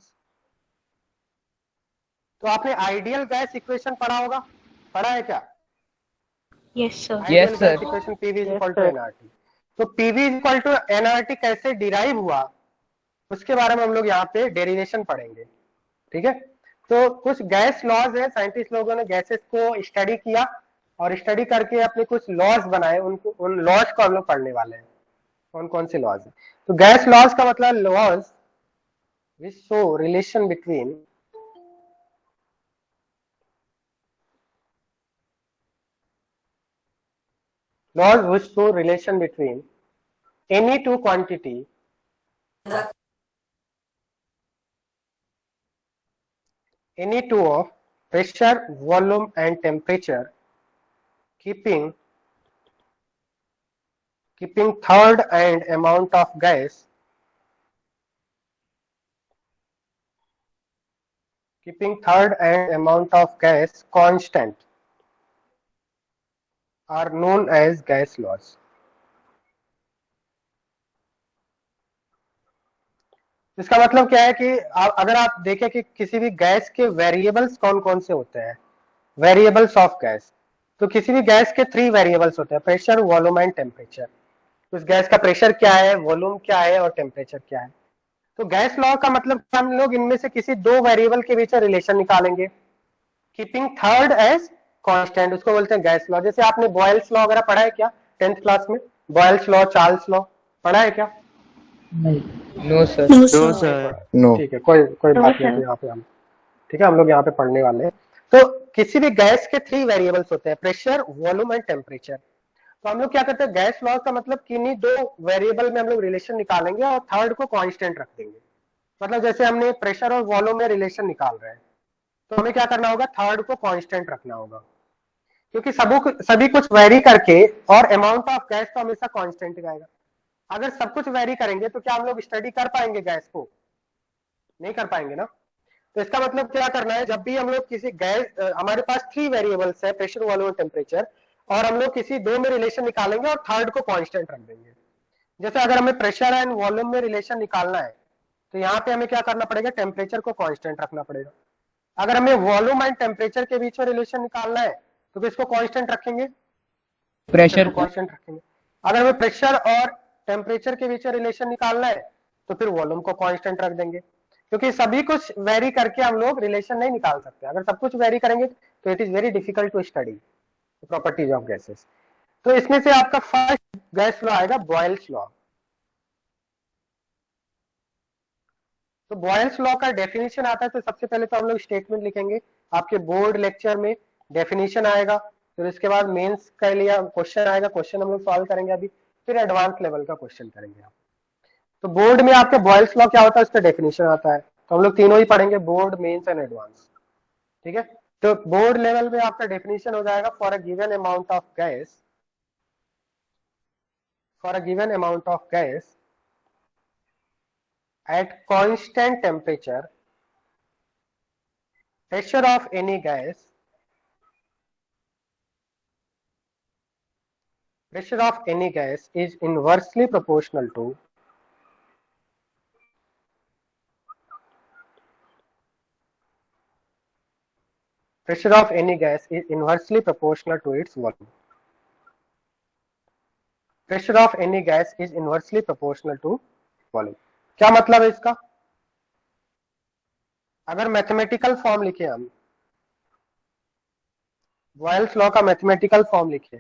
तो आपने आइडियल गैस इक्वेशन पढ़ा होगा, पढ़ा है क्या? Yes, sir. Ideal Yes, sir. Gas equation PV is equal to nRT. तो PV is equal to nRT कैसे derive हुआ उसके बारे में हम लोग यहाँ पे डेरिवेशन पढ़ेंगे। ठीक है, तो कुछ गैस लॉज है, साइंटिस्ट लोगों ने गैसेस को स्टडी किया और स्टडी करके अपने कुछ लॉज बनाए, उनको उन लॉज को हम लोग पढ़ने वाले हैं। कौन कौन से लॉज है? तो गैस लॉज का मतलब laws which show relation between laws which show relation between any two quantity any two of pressure, volume and temperature keeping third and amount of gas constant are known as gas laws. इसका मतलब क्या है कि अगर आप देखें कि किसी भी गैस के वेरिएबल्स कौन कौन से होते हैं, वेरिएबल्स ऑफ गैस, तो किसी भी गैस के 3 वेरिएबल्स होते हैं, प्रेशर, वॉल्यूम एंड टेम्परेचर। उस गैस का प्रेशर क्या है, वॉल्यूम क्या है और टेम्परेचर क्या है। तो गैस लॉ का मतलब हम लोग इनमें से किसी 2 वेरिएबल के बीच रिलेशन निकालेंगे, कीपिंग थर्ड एज कांस्टेंट, उसको बोलते हैं गैस लॉ। जैसे आपने बॉयल्स लॉ वगैरह पढ़ा है क्या 10th क्लास में? बॉयल्स लॉ, चार्ल्स लॉ पढ़ा है क्या? नहीं। No sir. No, no sir. Sir. No. ठीक है, कोई बात नहीं, यहाँ पे हम ठीक है, हम लोग यहाँ पे पढ़ने वाले हैं। तो किसी भी गैस के 3 वेरिएबल्स होते हैं, प्रेशर, वॉल्यूम एंड टेम्परेचर। तो हम लोग क्या करते हैं, गैस लॉ का मतलब किन्हीं 2 वेरिएबल में हम लोग रिलेशन निकालेंगे और थर्ड को कांस्टेंट रख देंगे। मतलब जैसे हमने प्रेशर और वॉल्यूम में रिलेशन निकाल रहे हैं तो हमें क्या करना होगा, थर्ड को कांस्टेंट रखना होगा, क्योंकि सभी कुछ वेरी करके और अमाउंट ऑफ गैस तो हमेशा कांस्टेंट रहेगा। अगर सब कुछ वेरी करेंगे तो क्या हम लोग स्टडी कर पाएंगे गैस को? नहीं कर पाएंगे ना। तो इसका मतलब क्या करना है, जब भी हम लोग किसी गैस, हमारे पास 3 वेरिएबल्स है, प्रेशर, वॉल्यूम और टेम्परेचर, और हम लोग किसी 2 में रिलेशन निकालेंगे और थर्ड को कांस्टेंट रख देंगे। जैसे अगर हमें प्रेशर एंड वॉल्यूम में रिलेशन निकालना है तो यहाँ पे हमें क्या करना पड़ेगा, टेम्परेचर को कांस्टेंट रखना पड़ेगा। अगर हमें वॉल्यूम एंड टेम्परेचर के बीच में रिलेशन निकालना है तो किसको कांस्टेंट रखेंगे, प्रेशर को कांस्टेंट रखेंगे। अगर हमें प्रेशर और टेम्परेचर के बीच में रिलेशन निकालना है तो फिर वॉल्यूम को कांस्टेंट रख देंगे, क्योंकि सभी कुछ वेरी करके हम लोग रिलेशन नहीं निकाल सकते। अगर सब कुछ वेरी करेंगे तो it is very difficult to study properties of gases. तो इसमें से आपका फर्स्ट गैस लॉ आएगा बॉयल्स लॉ। तो बॉयल्स लॉ का डेफिनेशन आता है, तो सबसे पहले तो हम लोग स्टेटमेंट लिखेंगे, आपके बोर्ड लेक्चर में डेफिनेशन आएगा, फिर इसके बाद मेंस का लिए क्वेश्चन आएगा, क्वेश्चन हम लोग सॉल्व करेंगे अभी, फिर एडवांस लेवल का क्वेश्चन करेंगे आप। तो बोर्ड में आपके बॉयल्स लॉ क्या होता है, उसका डेफिनेशन आता है, तो हम लोग तीनों ही पढ़ेंगे, बोर्ड, मेंस एंड एडवांस। ठीक है, तो बोर्ड लेवल में आपका डेफिनेशन हो जाएगा, for a given amount of gas, for a given amount of gas at constant temperature, pressure of any gas, is inversely proportional to its volume. Pressure of any gas is inversely proportional to volume. क्या मतलब है इसका? अगर mathematical form लिखे हम, Boyle's law का mathematical form लिखे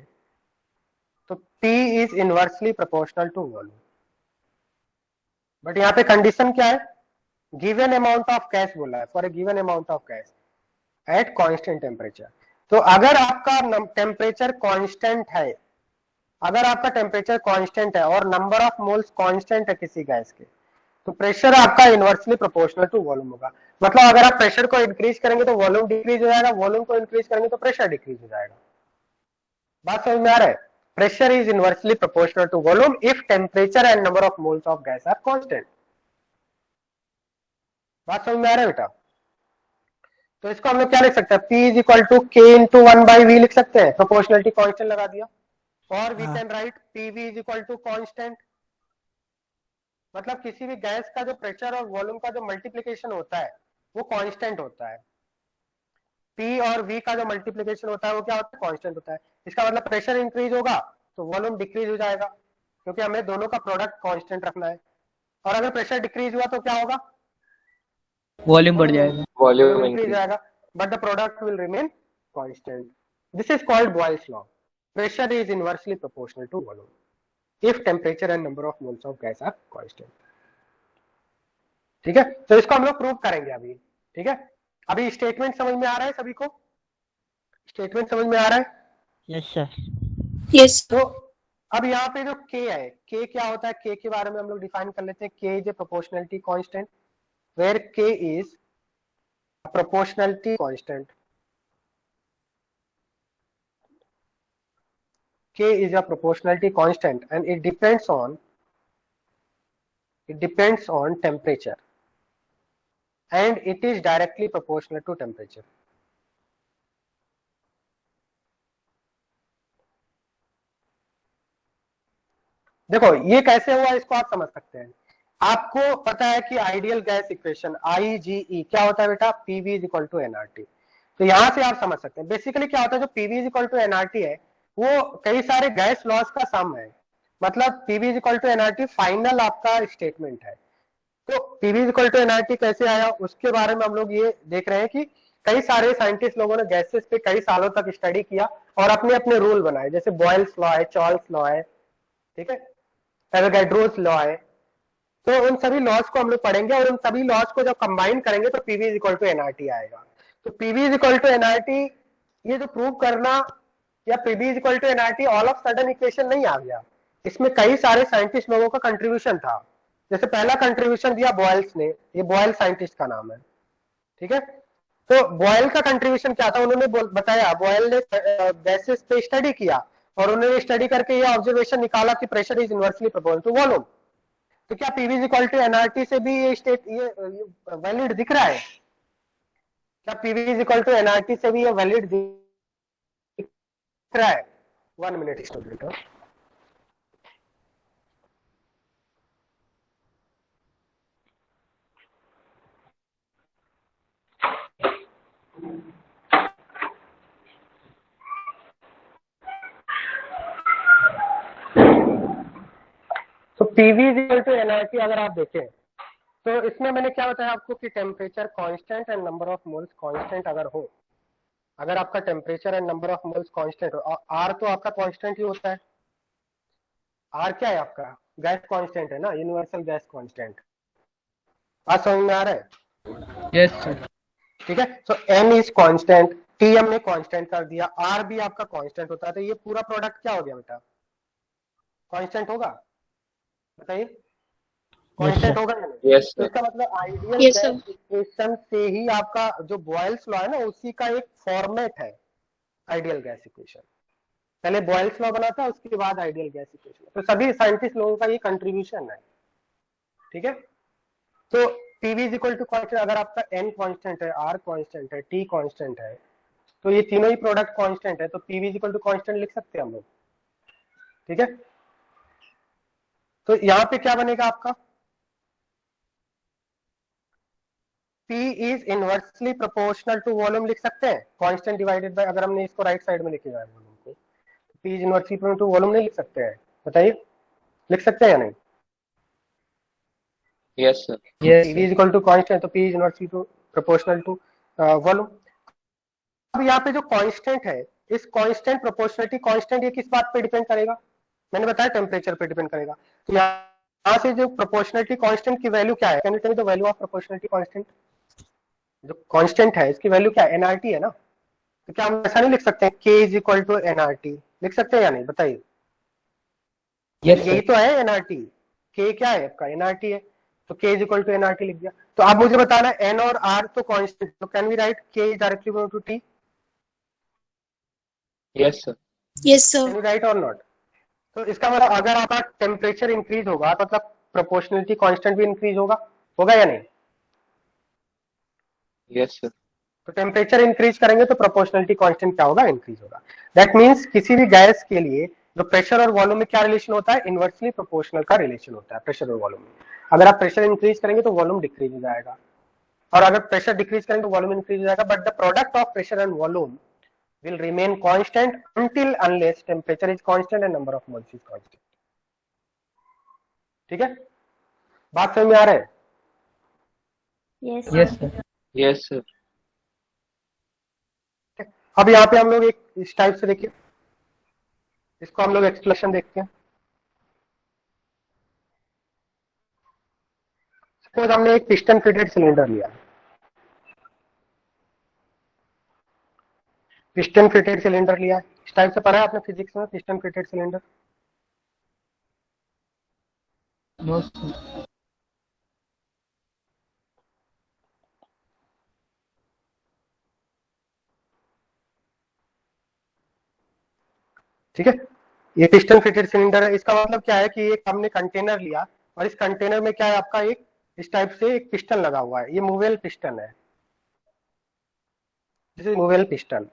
तो P is inversely proportional to volume. But यहाँ पे कंडीशन क्या है, गिवन अमाउंट ऑफ गैस बोला है, for a given amount of gas at constant temperature. तो अगर आपका टेम्परेचर कांस्टेंट है अगर आपका टेम्परेचर कांस्टेंट है और नंबर ऑफ मोल्स कांस्टेंट है किसी गैस के, तो प्रेशर आपका इनवर्सली प्रोपोर्शनल टू वॉल्यूम होगा। मतलब अगर आप प्रेशर को इंक्रीज करेंगे तो वॉल्यूम डिक्रीज हो जाएगा, वॉल्यूम को इंक्रीज करेंगे तो प्रेशर डिक्रीज हो जाएगा। बात समझ में आ रहा है? Pressure is inversely proportional to volume if temperature and number of moles of gas are constant. बात समझ में आ रहा है बेटा? तो इसको हम लोग क्या लिख सकते हैं, P is equal to K into 1/V लिख सकते हैं, प्रोपोर्शनलिटी कांस्टेंट लगा दिया। और we can write PV is equal to constant. मतलब किसी भी गैस का जो प्रेशर और वॉल्यूम का जो मल्टीप्लीकेशन होता है वो कांस्टेंट होता है। P और V का जो मल्टीप्लीकेशन होता है वो क्या होता है, कांस्टेंट होता है। इसका मतलब प्रेशर इंक्रीज होगा तो वॉल्यूम डिक्रीज हो जाएगा, क्योंकि हमें दोनों का प्रोडक्ट कांस्टेंट रखना है। और अगर प्रेशर डिक्रीज हुआ तो क्या होगा, वॉल्यूम बढ़ जाएगा। Volume increase increase. जाएगा, but the product will remain constant. This is called Boyle's law. Pressure is inversely proportional to volume if temperature and number of moles of gas are constant. ठीक है, तो इसको हम लोग prove करेंगे अभी। ठीक है, अभी स्टेटमेंट समझ में आ रहा है सभी को? स्टेटमेंट समझ में आ रहा है? Yes sir. Yes. तो अब यहाँ पे जो K है, K क्या होता है, K के बारे में हम लोग डिफाइन कर लेते हैं। K is a proportionality constant where K is proportionality constant. K is a proportionality constant and it depends on temperature and it is directly proportional to temperature. देखो ये कैसे हुआ इसको आप समझ सकते हैं। आपको पता है कि आइडियल गैस इक्वेशन IGE क्या होता है बेटा, PV is equal to NRT। तो यहां से आप समझ सकते हैं बेसिकली क्या होता है, जो PV is equal to NRT है वो कई सारे गैस लॉस का सम है। मतलब PV is equal to NRT final आपका स्टेटमेंट है। तो PV is equal to NRT कैसे आया उसके बारे में हम लोग ये देख रहे हैं कि कई सारे साइंटिस्ट लोगों ने गैसेस पे कई सालों तक स्टडी किया और अपने अपने रूल बनाए, जैसे बॉयल्स लॉ है, चार्ल्स लॉ है, ठीक है, एवोगैड्रोस लॉ है। तो उन सभी लॉस को हम लोग पढ़ेंगे और उन सभी लॉस को जब कंबाइन करेंगे तो PV is equal to NRT आएगा। तो PV is equal to NRT ये जो प्रूव करना या PV is equal to NRT all of sudden equation नहीं आ गया, इसमें कई सारे साइंटिस्ट लोगों का कंट्रीब्यूशन था। जैसे पहला कंट्रीब्यूशन दिया बॉयल्स ने, ये बॉयल साइंटिस्ट का नाम है, ठीक है। तो बॉयल का कंट्रीब्यूशन क्या था, उन्होंने बताया, बॉयल ने गैसेस पे स्टडी किया और उन्होंने स्टडी करके ये ऑब्जर्वेशन निकाला कि pressure is inversely proportional to volume. तो क्या PV is equal to NRT से भी ये वैलिड दिख रहा है? क्या PV is equal to NRT से भी ये वैलिड दिख रहा है? 1 मिनट स्टूडेंट। तो PV is equal to NRT अगर आप देखें तो इसमें मैंने क्या बताया आपको कि temperature constant and number of moles constant अगर हो, अगर आपका temperature and number of moles constant हो, R तो आपका कांस्टेंट ही होता है। R क्या है आपका, गैस कांस्टेंट है ना, यूनिवर्सल गैस कांस्टेंट। आज समझ में आ रहा है? Yes sir. ठीक है, सो N इज कांस्टेंट, T हमने कांस्टेंट कर दिया, R भी आपका कांस्टेंट होता है। तो ये पूरा प्रोडक्ट क्या हो गया बेटा, कांस्टेंट होगा? बताइए, कांस्टेंट होगा या नहीं? Yes, तो sir. इसका मतलब ideal Yes, gas sir. Equation से ही आपका जो बॉयल्स लॉ है ना उसी का एक फॉर्मेट है आइडियल गैस इक्वेशन। पहले बॉयल्स लॉ बना था, उसके बाद आइडियल गैस इक्वेशन। तो सभी साइंटिस्ट लोगों का ये कंट्रीब्यूशन है, ठीक है। तो PV is equal to constant, अगर आपका N कांस्टेंट है, R कांस्टेंट है, T कांस्टेंट है, तो ये तीनों ही प्रोडक्ट कांस्टेंट है, तो PV is equal to constant लिख सकते हैं हम लोग, ठीक है। तो यहां पे क्या बनेगा आपका, P is inversely proportional to volume लिख सकते हैं, कांस्टेंट डिवाइडेड बाय, अगर हमने इसको राइट साइड में लिखे जाए वॉल्यूम को, तो P is inversely proportional to volume नहीं लिख सकते हैं? बताइए, लिख सकते हैं या नहीं? Yes, sir. PV is equal to constant, तो P is inversely proportional to volume. अब यहाँ पे जो कांस्टेंट है, इस कांस्टेंट प्रोपोर्शनलिटी कांस्टेंट ये किस बात पे डिपेंड करेगा? मैंने बताया टेम्परेचर पे डिपेंड करेगा। तो यहाँ से जो प्रोपोर्शनलिटी कांस्टेंट की वैल्यू क्या है, can you tell me the value of proportionality constant? जो कांस्टेंट है इसकी वैल्यू क्या है, NRT है ना। तो क्या हम ऐसा नहीं लिख सकते हैं K is equal to NRT, लिख सकते हैं या नहीं? बताइए। Yes, यही sir. तो है एनआरटी। के क्या है आपका, एनआरटी है, तो के इज इक्वल टू एनआरटी लिख दिया। तो आप मुझे बताना एन और आर तो कांस्टेंट, तो can we write K is directly equal to T, Yes, sir. Yes, can sir. We write और नॉट? तो इसका मतलब अगर आपका टेम्परेचर इंक्रीज होगा तो मतलब प्रोपोर्शनलिटी कांस्टेंट भी इंक्रीज होगा, होगा या नहीं? Yes, sir. तो टेम्परेचर इंक्रीज करेंगे तो प्रोपोर्शनलिटी कांस्टेंट क्या होगा, इंक्रीज होगा। दैट मींस किसी भी गैस के लिए जो प्रेशर और वॉल्यूम में क्या रिलेशन होता है, इनवर्सली प्रोपोर्शनल का रिलेशन होता है प्रेशर और वॉल्यूम में। अगर आप प्रेशर इंक्रीज करेंगे तो वॉल्यूम डिक्रीज हो जाएगा, और अगर प्रेशर डिक्रीज करेंगे तो वॉल्यूम इंक्रीज हो जाएगा, but the product of pressure and volume will remain constant until unless temperature is constant and number of moles is constant। ठीक है, बात समझ में आ रहा है? Yes, Yes, sir. Yes, sir. अब यहाँ पे हम लोग एक इस टाइप से देखिए, इसको हम लोग एक्सप्लेनेशन देखते हैं। सपोज हमने एक पिस्टन फिटेड सिलेंडर लिया, पिस्टन फिटेड सिलेंडर लिया, इस टाइप से पढ़ा है आपने फिजिक्स में, piston fitted cylinder? No, sir. ठीक है, ये पिस्टन फिटेड सिलेंडर है। इसका मतलब क्या है कि एक हमने कंटेनर लिया और इस कंटेनर में क्या है आपका एक इस टाइप से एक पिस्टन लगा हुआ है, ये मूवेबल पिस्टन है, दिस इज मूवेबल पिस्टन।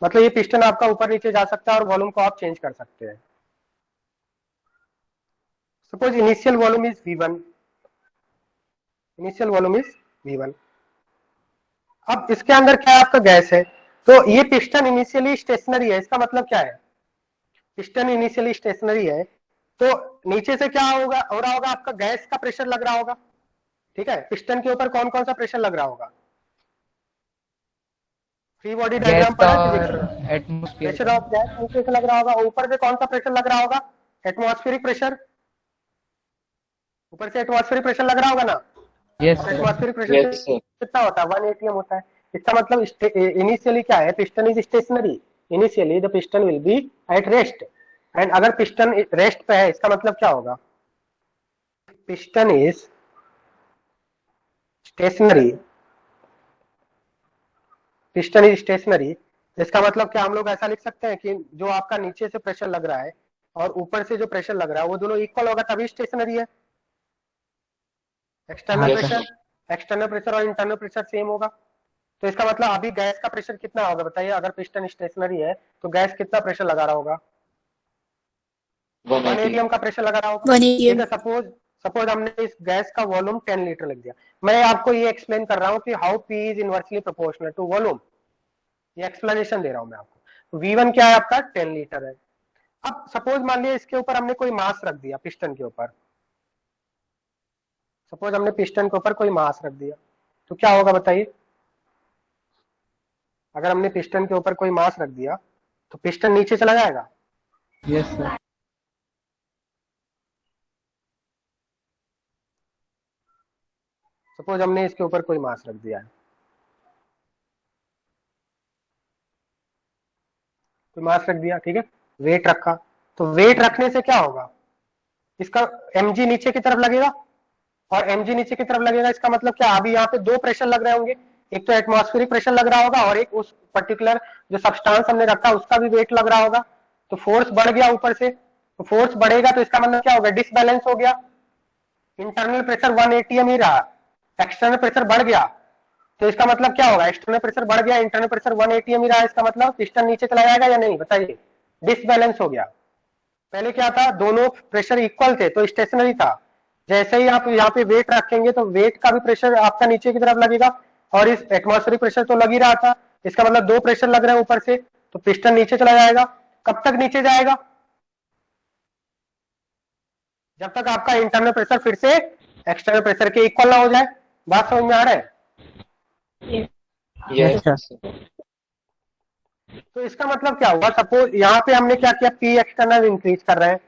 मतलब ये पिस्टन आपका ऊपर नीचे जा सकता है और वॉल्यूम को आप चेंज कर सकते हैं। Suppose initial volume is V1, initial volume is V1। अब इसके अंदर क्या है आपका गैस है, तो ये पिस्टन इनिशियली स्टेशनरी है। इसका मतलब क्या है, पिस्टन इनिशियली स्टेशनरी है, तो नीचे से क्या होगा, हो रहा होगा आपका गैस का प्रेशर लग रहा होगा। ठीक है, पिस्टन के ऊपर कौन कौन सा प्रेशर लग रहा होगा, फ्री बॉडी डायग्राम गैस पर का है और फिजिक्स में, एटमोस्फियर प्रेशर का। ऑफ गैस नीचे से लग रहा होगा, ऊपर से कौन सा प्रेशर लग रहा होगा, एटमॉस्फेरिक प्रेशर, ऊपर से एटमॉस्फेरिक प्रेशर लग रहा होगा ना। Yes, और sir. Atmospheric pressure Yes, sir. कितना होता है, 1 atm होता है। इसका मतलब इनिशियली क्या है, piston is stationary, initially the piston will be at rest, and अगर पिस्टन रेस्ट पे है इसका मतलब क्या होगा, piston is stationary, piston is stationary, इसका मतलब क्या हम लोग ऐसा लिख सकते हैं कि जो आपका नीचे से प्रेशर लग रहा है और ऊपर से जो प्रेशर लग रहा है वो दोनों इक्वल होगा तभी स्टेशनरी है। एक्सटर्नल हाँ, प्रेशर, एक्सटर्नल प्रेशर और इंटरनल प्रेशर सेम होगा। तो इसका मतलब अभी गैस का प्रेशर कितना होगा बताइए, अगर पिस्टन स्टेशनरी है तो गैस कितना प्रेशर लगा रहा होगा, 1 180. atm का प्रेशर लगा रहा होगा। 1 ठीक है, atm. सपोज हमने इस गैस का वॉल्यूम 10 लीटर लिख दिया। मैं आपको ये एक्सप्लेन कर रहा हूँ कि how P is inversely proportional to volume, ये एक्सप्लेनेशन दे रहा हूँ मैं आपको। V1 क्या है आपका, 10 लीटर है। अब सपोज मान लिया इसके ऊपर हमने कोई मास रख दिया, पिस्टन के ऊपर, सपोज हमने पिस्टन के ऊपर कोई मास रख दिया, तो क्या होगा बताइए, अगर हमने पिस्टन के ऊपर कोई मास रख दिया तो पिस्टन नीचे चला जाएगा। Yes, sir. सपोज हमने इसके ऊपर कोई मास रख दिया है, कोई मास रख दिया, ठीक है, वेट रखा, तो वेट रखने से क्या होगा, इसका mg नीचे की तरफ लगेगा, और mg नीचे की तरफ लगेगा, इसका मतलब क्या, अभी यहाँ पे दो प्रेशर लग रहे होंगे, एक तो एटमॉस्फेरिक प्रेशर लग रहा होगा और एक उस पर्टिकुलर जो सब्सटेंस हमने रखा उसका भी वेट लग रहा होगा, तो फोर्स बढ़ गया ऊपर से, तो फोर्स बढ़ेगा तो इसका मतलब क्या होगा, डिसबैलेंस हो गया। इंटरनल प्रेशर 1 atm ही रहा, एक्सटर्नल प्रेशर बढ़ गया, तो इसका मतलब क्या होगा, एक्सटर्नल प्रेशर बढ़ गया, इंटरनल प्रेशर 1 atm ही रहा, इसका मतलब पिस्टन नीचे चला जाएगा या नहीं बताइए, डिसबैलेंस हो गया। पहले क्या था, दोनों प्रेशर इक्वल थे तो स्टेशनरी था, जैसे ही आप यहाँ पे वेट रखेंगे तो वेट का भी प्रेशर आपका नीचे की तरफ लगेगा, और इस एटमॉस्फेरिक प्रेशर तो लग ही रहा था, इसका मतलब दो प्रेशर लग रहे हैं ऊपर से, तो पिस्टन नीचे चला जाएगा। कब तक नीचे जाएगा, जब तक आपका इंटरनल प्रेशर फिर से एक्सटर्नल प्रेशर के इक्वल ना हो जाए। बात समझ में आ रहा है? Yes, sir. sir. तो इसका मतलब क्या हुआ, सपोज यहाँ पे हमने क्या किया, पी एक्सटर्नल इंक्रीज कर रहे हैं,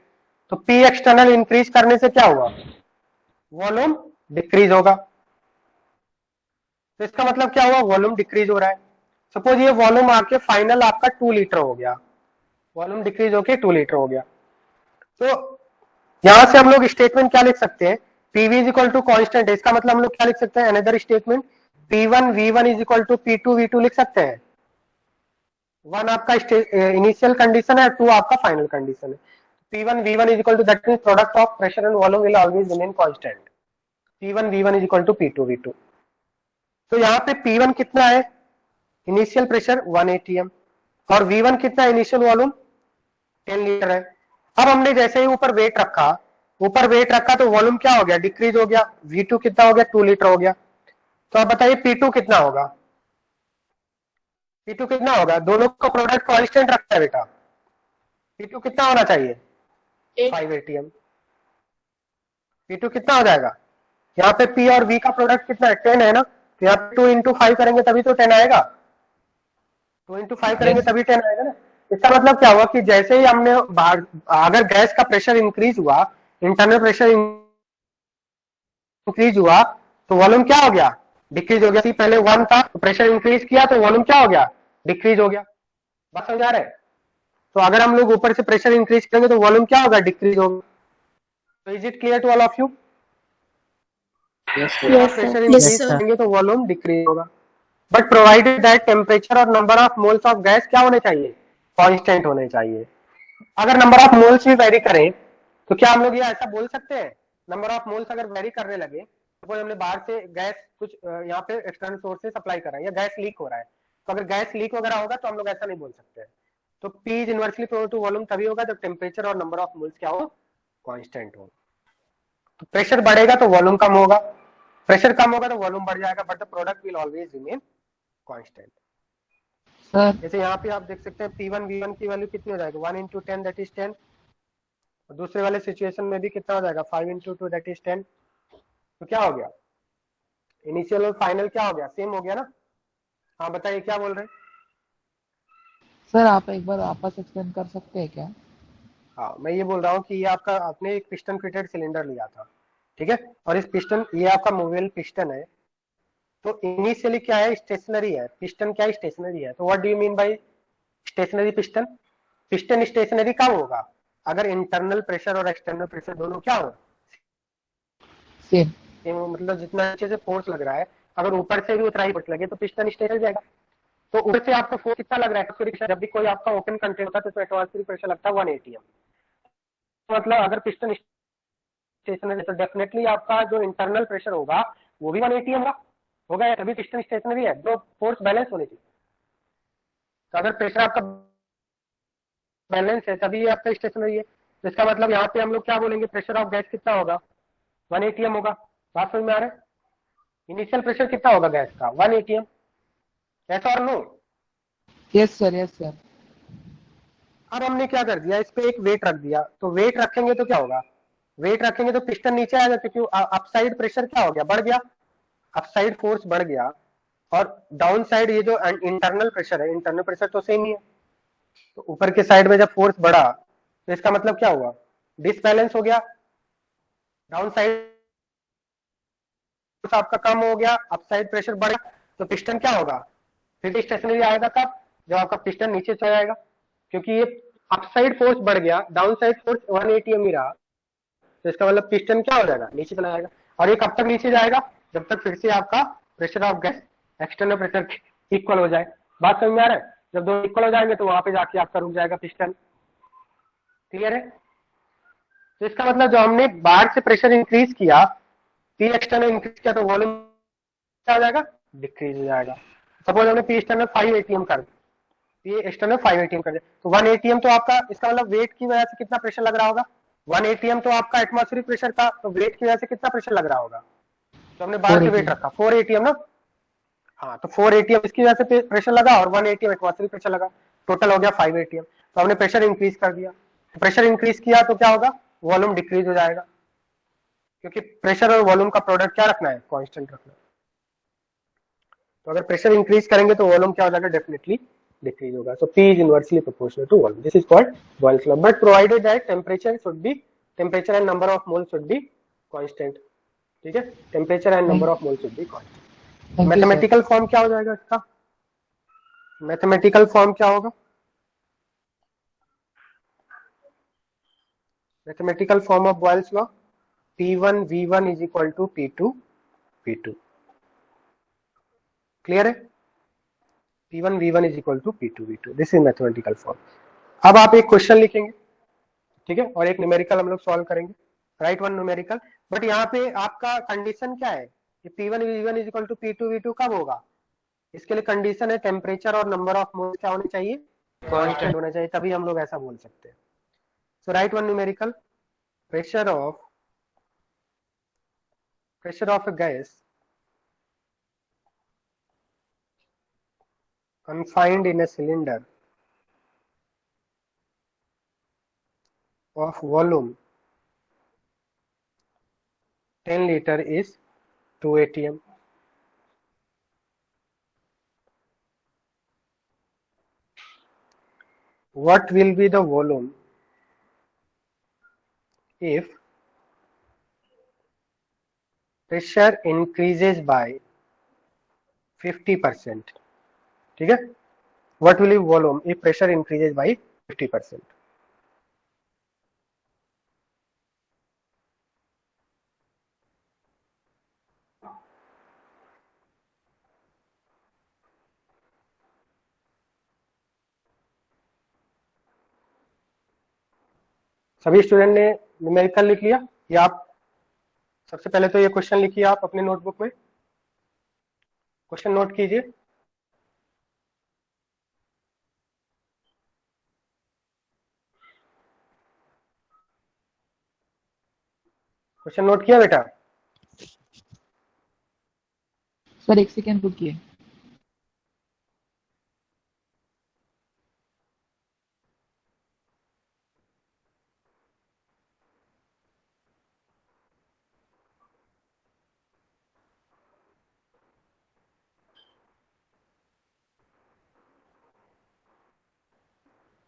तो पी एक्सटर्नल इंक्रीज करने से क्या हुआ, वॉल्यूम डिक्रीज होगा, तो इसका मतलब क्या हुआ, वॉल्यूम डिक्रीज हो रहा है। सपोज ये वॉल्यूम आके फाइनल आपका 2 लीटर हो गया, वॉल्यूम डिक्रीज होके 2 लीटर हो गया, तो यहां से हम लोग स्टेटमेंट क्या लिख सकते हैं, PV is equal to constant है, इसका मतलब हम लोग क्या लिख सकते हैं, another statement P1 V1 is equal to P2 V2 लिख सकते हैं। 1 आपका इनिशियल कंडीशन है, 2 आपका फाइनल कंडीशन है। P1 V1 is equal to that means product of pressure and volume will always remain constant. P1 V1 is equal to P2 V2। तो यहाँ पे P1 कितना है, इनिशियल प्रेशर 1 atm और V1 कितना है, इनिशियल वॉल्यूम 10 लीटर है। अब हमने जैसे ही ऊपर वेट रखा तो वॉल्यूम क्या हो गया, डिक्रीज हो गया। V2 कितना हो गया, 2 लीटर हो गया। तो आप बताइए P2 कितना होगा, P2 कितना होगा, दोनों का प्रोडक्ट कांस्टेंट रखता है बेटा, P2 कितना होना चाहिए 5 atm। P2 कितना हो जाएगा, यहाँ पे P और V का प्रोडक्ट कितना है 10 है ना, तो यहाँ पे 2 इंटू 5 करेंगे तभी तो 10 आएगा, 2 इंटू 5 करेंगे तभी 10 आएगा ना। इसका मतलब क्या हुआ कि जैसे ही हमने अगर गैस का प्रेशर इंक्रीज हुआ, इंटरनल प्रेशर इंक्रीज हुआ तो वॉल्यूम क्या हो गया, डिक्रीज हो गया। पहले 1 था तो प्रेशर इंक्रीज किया तो वॉल्यूम क्या हो गया, डिक्रीज हो गया। बात समझ आ रहा है। तो अगर हम लोग ऊपर से प्रेशर इंक्रीज करेंगे तो वॉल्यूम क्या होगा, डिक्रीज होगा। तो is it clear to all of you. Yes, sir. Yes, pressure sir. Increase करेंगे तो वॉल्यूम डिक्रीज होगा, बट प्रोवाइडेड दैट टेम्परेचर और number of moles of gas क्या होने चाहिए, कांस्टेंट होने चाहिए। अगर नंबर ऑफ मोल्स भी वेरी करें तो क्या हम लोग ये ऐसा बोल सकते हैं, नंबर ऑफ मोल्स अगर वेरी करने लगे, सपोज हमने बाहर से गैस कुछ यहाँ पे एक्सटर्नल सोर्स से सप्लाई कर रहा है या गैस लीक हो रहा है, तो अगर गैस लीक वगैरह होगा तो हम लोग ऐसा नहीं बोल सकते। तो P is inversely proportional to volume तभी होगा जब टेम्परेचर और नंबर ऑफ मोल्स क्या हो, कांस्टेंट हो। तो प्रेशर बढ़ेगा तो वॉल्यूम कम होगा, प्रेशर कम होगा तो वॉल्यूम बढ़ जाएगा, but the product will always remain constant. Sir जैसे यहाँ पे आप देख सकते हैं P1 V1 की वैल्यू कितनी हो जाएगी, 1 इंटू 10 दैट इज 10। और दूसरे वाले सिचुएशन में भी कितना हो जाएगा, 5 इंटू 2 दैट इज 10। तो क्या हो गया, इनिशियल और फाइनल क्या हो गया, सेम हो गया ना। हाँ बताइए क्या बोल रहे हैं। सर आप एक बार वापस एक्सप्लेन कर सकते हैं क्या। हाँ मैं ये बोल रहा हूँ कि ये आपका आपने एक पिस्टन फिटेड सिलेंडर लिया था, ठीक है, और इस पिस्टन, ये आपका मूवेबल पिस्टन है। तो इनिशियली क्या है, स्टेशनरी है, पिस्टन क्या है, स्टेशनरी है। तो what do you mean by stationary piston. Piston stationary कब होगा, अगर इंटरनल प्रेशर और एक्सटर्नल प्रेशर दोनों क्या हो, सेम। मतलब जितना नीचे से फोर्स लग रहा है, अगर ऊपर से भी उतना ही फोर्स लगे तो पिस्टन स्टेशनरी जाएगा। तो ऊपर से आपको फोर्स कितना लग रहा है, जब भी कोई आपका ओपन कंटेनर होता है तो एटमॉस्फेरिक प्रेशर लगता है 1 atm। मतलब अगर पिस्टन स्टेशनरी तो डेफिनेटली आपका जो इंटरनल प्रेशर होगा वो भी 1 atm होगा, या तभी पिस्टन स्टेशनरी है, जो फोर्स बैलेंस होनी चाहिए। तो अगर प्रेशर आपका बैलेंस है तभी ये आपका स्टेशनरी है। तो इसका मतलब यहाँ पे हम लोग क्या बोलेंगे, प्रेशर ऑफ गैस कितना होगा, 1 atm होगा। बात समझ में आ रहा है। इनिशियल प्रेशर कितना होगा गैस का, 1 atm, yes और no. Yes sir, yes sir. अब हमने क्या कर दिया, इस पे एक वेट रख दिया, तो वेट रखेंगे तो क्या होगा, वेट रखेंगे तो पिस्टन नीचे आ जाता है, क्यों, अपसाइड प्रेशर क्या हो गया, बढ़ गया, अपसाइड फोर्स बढ़ गया। और डाउन साइड ये जो इंटरनल प्रेशर है, इंटरनल प्रेशर तो सेम ही है। तो ऊपर के साइड में जब फोर्स बढ़ा तो इसका मतलब क्या हुआ, डिसबैलेंस हो गया, डाउन साइड आपका कम हो गया, अपसाइड प्रेशर बढ़ा, तो पिस्टन क्या होगा, फिर स्टेशनरी आएगा कब, जब आपका पिस्टन नीचे चला जाएगा, क्योंकि ये अपसाइड फोर्स बढ़ गया, डाउन साइड फोर्स 1 atm ही रहा। तो इसका मतलब पिस्टन क्या हो जाएगा, नीचे चला जाएगा। और ये कब तक नीचे जाएगा, जब तक फिर से आपका pressure of gas external pressure equal हो जाए। बात समझ में आ रहा है। जब दोनों इक्वल हो जाएंगे तो वहां पे जाके आपका रुक जाएगा पिस्टन। क्लियर है। तो इसका मतलब जो हमने बाहर से प्रेशर इंक्रीज किया, पी एक्सटर्नल इंक्रीज किया, तो वॉल्यूम क्या हो जाएगा, डिक्रीज हो जाएगा। सपोज हमने पी एक्सटर्नल 5 atm कर दिया, ये एक्सटर्नल 5 atm कर दिया, तो 1 atm तो आपका, इसका मतलब वेट की वजह से कितना प्रेशर लग रहा होगा, 1 atm तो आपका एटमॉस्फेरिक प्रेशर था, तो वेट की वजह से कितना प्रेशर लग रहा होगा, तो हमने बाहर से वेट रखा 4 atm ना। हाँ तो 4 atm इसकी वजह से प्रेशर लगा और 1 atm एटमॉस्फेरिक प्रेशर लगा, टोटल हो गया 5 atm। तो हमने प्रेशर इंक्रीज कर दिया, प्रेशर इंक्रीज किया तो क्या होगा, वॉल्यूम डिक्रीज हो जाएगा, क्योंकि प्रेशर और वॉल्यूम का प्रोडक्ट क्या रखना है, कांस्टेंट रखना है। तो अगर प्रेशर इंक्रीज करेंगे तो वॉल्यूम क्या हो जाएगा, डेफिनेटली डिक्रीज होगा। So P is inversely proportional to volume. This is called Boyle's law. But provided that temperature and number of moles should be constant. ठीक है, temperature and number of moles should be constant. Mathematical form क्या हो जाएगा इसका, mathematical form क्या होगा, mathematical form of Boyle's law, P1 V1 is equal to P2 P2। Clear है? P1 V1 is equal to P2 V2, this is mathematical form. अब आप एक क्वेश्चन लिखेंगे, ठीक है, और एक न्यूमेरिकल हम लोग सॉल्व करेंगे, राइट वन न्यूमेरिकल। बट यहाँ पे आपका कंडीशन क्या है कि P1 V1 is equal to P2 V2 कब होगा? इसके लिए कंडीशन है टेम्परेचर और नंबर ऑफ मोल्स क्या होने चाहिए? कांस्टेंट होना चाहिए, तभी हम लोग ऐसा बोल सकते हैं। So write one numerical, pressure of a gas confined in a cylinder of volume 10 liter is 2 atm. What will be the volume if pressure increases by 50%? ठीक है, what will be volume if pressure increases by 50%? सभी student ने numerical लिख लिया? या आप सबसे पहले तो ये क्वेश्चन लिखिए आप अपने नोटबुक में, क्वेश्चन नोट कीजिए। क्वेश्चन नोट किया बेटा? सर एक सेकेंड रुकिए।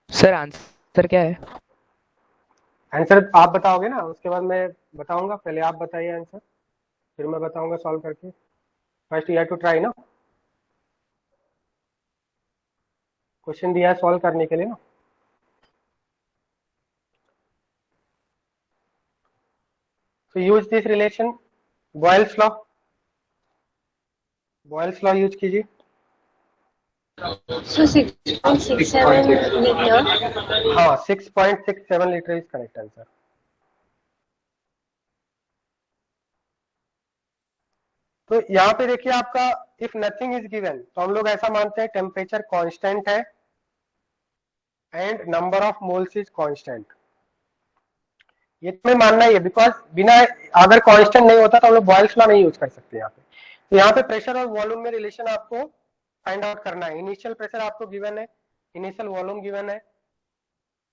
सर आंसर क्या है? आंसर आप बताओगे ना, उसके बाद मैं बताऊंगा। पहले आप बताइए आंसर, फिर मैं बताऊंगा सॉल्व करके। First you have to try ना, क्वेश्चन दिया है सॉल्व करने के लिए ना। तो use this relation, Boyle's law, Boyle's law use कीजिए। So 6.67 liter. हाँ, 6.67 लीटर इज करेक्ट आंसर। तो यहाँ पे देखिए आपका इफ नथिंग इज गिवन, तो हम लोग ऐसा मानते हैं टेम्परेचर कांस्टेंट है and number of moles is constant. ये तुम्हें मानना ही है, बिकॉज बिना, अगर कांस्टेंट नहीं होता तो हम लोग बॉयल्स लॉ नहीं यूज कर सकते यहाँ पे। तो यहाँ पे प्रेशर और वॉल्यूम में रिलेशन आपको फाइंड आउट करना है। इनिशियल प्रेशर आपको गिवन है, इनिशियल वॉल्यूम गिवन है,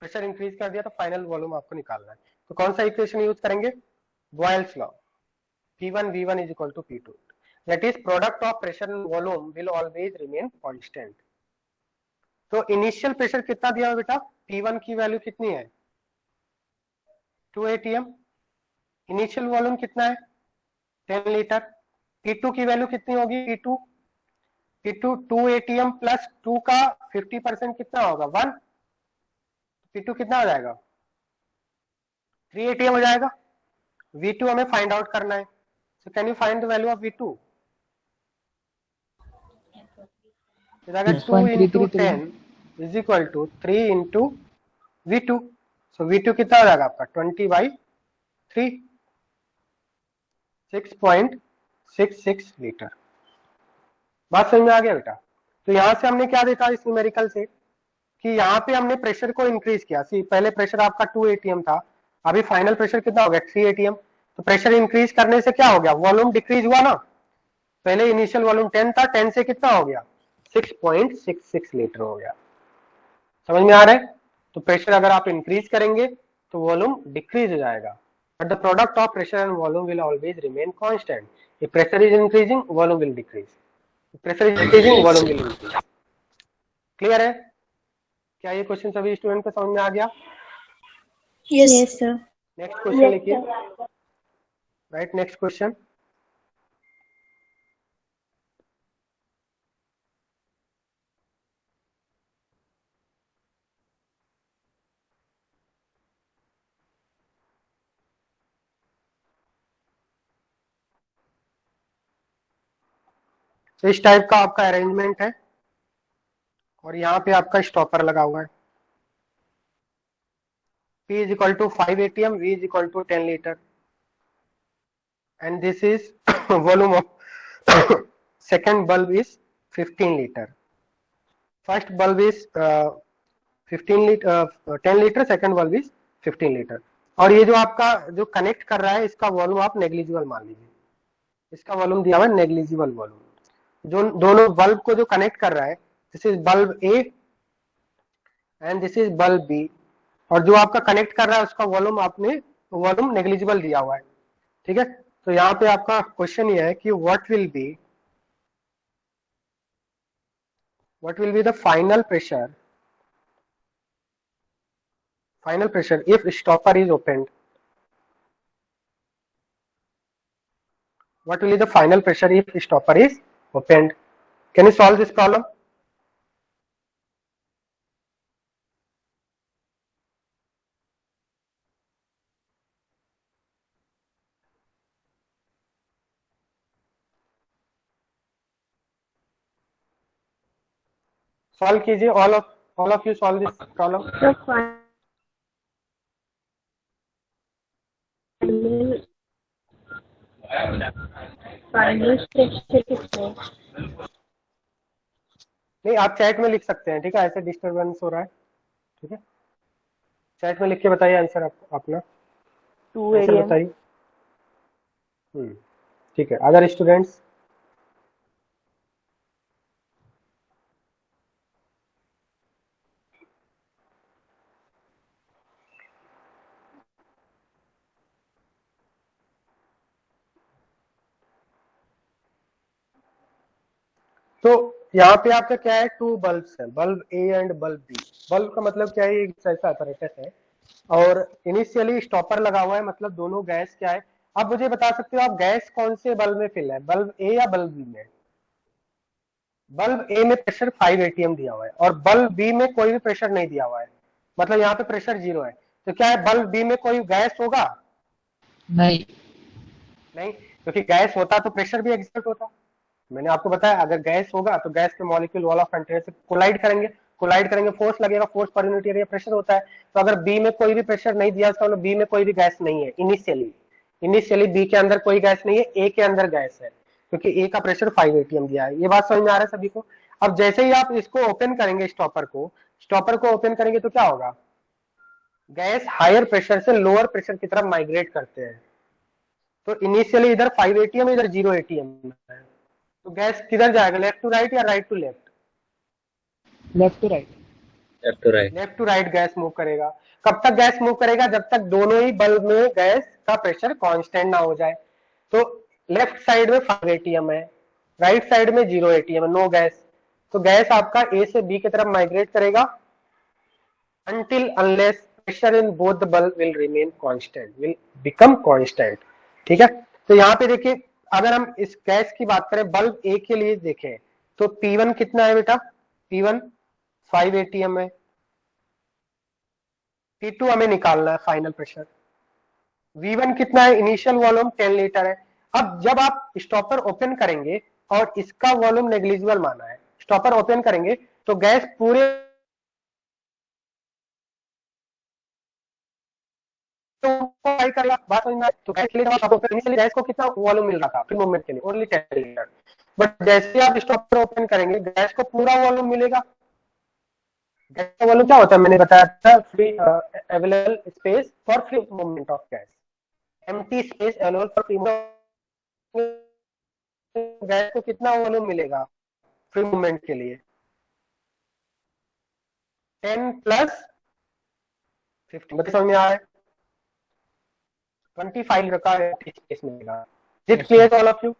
प्रेशर इंक्रीज कर दिया तो फाइनल वॉल्यूम आपको निकालना है। तो कौन सा इक्वेशन यूज करेंगे? Boils law, P1 V1 is equal to P2, that is product of pressure and volume will always remain constant। तो इनिशियल प्रेशर कितना दिया है बेटा? P1 की वैल्यू कितनी है? 2 atm। इनिशियल वॉल्यूम कितना है? 10 लीटर। P2 की वैल्यू कितनी होगी? P2 2 atm प्लस 2 का 50% कितना होगा? 1। P2 कितना हो जाएगा? 3 atm हो जाएगा। V2 हमें फाइंड आउट करना है, so can you find the value of V2? अगर 2 into 10 is equal to 3 into V2, so V2 कितना हो जाएगा आपका? 20/3, 6.66 लीटर। बात समझ में आ गया बेटा? तो यहां से हमने क्या देखा इस न्यूमेरिकल से कि यहाँ पे हमने प्रेशर को इंक्रीज किया। सी पहले प्रेशर आपका 2 atm था, अभी फाइनल प्रेशर कितना हो गया? 3 atm। तो प्रेशर इंक्रीज करने से क्या हो गया? वॉल्यूम डिक्रीज हुआ ना। पहले इनिशियल वॉल्यूम 10 था, 10 से कितना हो गया? 6.66 लीटर हो गया। समझ में आ रहा है? तो प्रेशर अगर आप इंक्रीज करेंगे तो वॉल्यूम डिक्रीज हो जाएगा, but the product of pressure and volume will always remain constant. If pressure is increasing volume will decrease, pressure is increasing volume will increase. Clear है? क्या ये क्वेश्चन सभी स्टूडेंट को समझ में आ गया? Yes, sir. नेक्स्ट क्वेश्चन लिखिए। Right, next question. तो इस टाइप का आपका अरेंजमेंट है और यहाँ पे आपका स्टॉपर लगा हुआ है। P is equal to 5 ATM, V is equal to 10 liter, and this is volume of second bulb is 15 liter. First bulb is 15 liter, 10 liter, second bulb is 15 liter. और ये जो आपका जो कनेक्ट कर रहा है इसका वॉल्यूम आप नेग्लिजिबल मान लीजिए, इसका वॉल्यूम दिया हुआ है नेग्लिजिबल वॉल्यूम। जो दोनों बल्ब को जो कनेक्ट कर रहा है, this is bulb A and this is bulb B, और जो आपका कनेक्ट कर रहा है उसका वॉल्यूम आपने वॉल्यूम नेग्लिजिबल दिया हुआ है। ठीक है, तो यहाँ पे आपका क्वेश्चन ये है कि what will be the final pressure if stopper is opened. What will be the final pressure if stopper is opened? Can you solve this problem? Solve कीजिए, all of you solve this problem. So final pressure कितना है? नहीं, आप chat में लिख सकते हैं, ठीक है, ऐसे डिस्टरबेंस हो रहा है, ठीक है, चैट में लिख के बताइए आंसर अपना 2 आंसर ATM. बताइए। ठीक है, अदर स्टूडेंट्स? तो यहाँ पे आपका क्या है, 2 बल्ब्स है, bulb A and bulb B. Bulb का मतलब क्या है, एक ऐसा apparatus है और इनिशियली स्टॉपर लगा हुआ है, मतलब दोनों गैस क्या है। आप मुझे बता सकते हो आप गैस कौन से बल्ब में फिल है, बल्ब ए या बल्ब बी में? बल्ब ए में प्रेशर 5 ATM दिया हुआ है और बल्ब बी में कोई भी प्रेशर नहीं दिया हुआ है, मतलब यहाँ पे प्रेशर 0 है। तो क्या है, बल्ब बी में कोई गैस होगा? नहीं, नहीं, क्योंकि गैस होता तो प्रेशर भी एग्जर्ट होता। मैंने आपको बताया अगर गैस होगा तो गैस के मॉलिक्यूल वॉल ऑफ कंटेनर से कोलाइड करेंगे, फोर्स लगेगा, force per unit area pressure होता है। तो अगर बी में कोई भी प्रेशर नहीं दिया, इसका मतलब बी में कोई भी गैस नहीं है इनिशियली बी के अंदर कोई गैस नहीं है, ए के अंदर गैस है, क्योंकि ए का प्रेशर 5 ATM दिया है। ये बात समझ में आ रहा है सभी को? अब जैसे ही आप इसको ओपन करेंगे, स्टॉपर को ओपन करेंगे तो क्या होगा, गैस हायर प्रेशर से लोअर प्रेशर की तरफ माइग्रेट करते हैं। तो इनिशियली इधर 5 ATM, इधर 0 ATM है, तो गैस किधर जाएगा, लेफ्ट टू राइट या right to left? Left to right. Left to right gas move करेगा। कब तक गैस मूव करेगा, जब तक दोनों ही बल्ब में गैस का प्रेशर कांस्टेंट ना हो जाए। तो लेफ्ट साइड में 5 ATM है, राइट साइड में 0 ATM है, नो गैस। तो गैस आपका ए से बी की तरफ माइग्रेट करेगा until unless pressure in both the bulb will remain constant, will become constant। ठीक है, तो यहाँ पे देखिए, अगर हम इस गैस की बात करें बल्ब ए के लिए देखें तो P1 कितना है बेटा, P1 5 ATM है, P2 हमें निकालना है फाइनल प्रेशर, V1 कितना है, इनिशियल वॉल्यूम 10 लीटर है। अब जब आप स्टॉपर ओपन करेंगे और इसका वॉल्यूम नेग्लिजिबल माना है, स्टॉपर ओपन करेंगे तो गैस पूरे बात समझ में, तो गैस को कितना वॉल्यूम मिल रहा था फ्री मूवमेंट के लिए, ओनली 10 लीटर। बट जैसे आप स्टॉपर ओपन करेंगे गैस को पूरा वॉल्यूम मिलेगा। गैस का वॉल्यूम क्या होता है, मैंने बताया था, free available space for free movement of gas, empty space available for free movement. Gas को कितना वॉल्यूम मिलेगा फ्री मूवमेंट के लिए, 10 प्लस 15, मतलब समझ में आ रहा है, 25 लीटर का स्पेस मिलेगा। It clear all of you?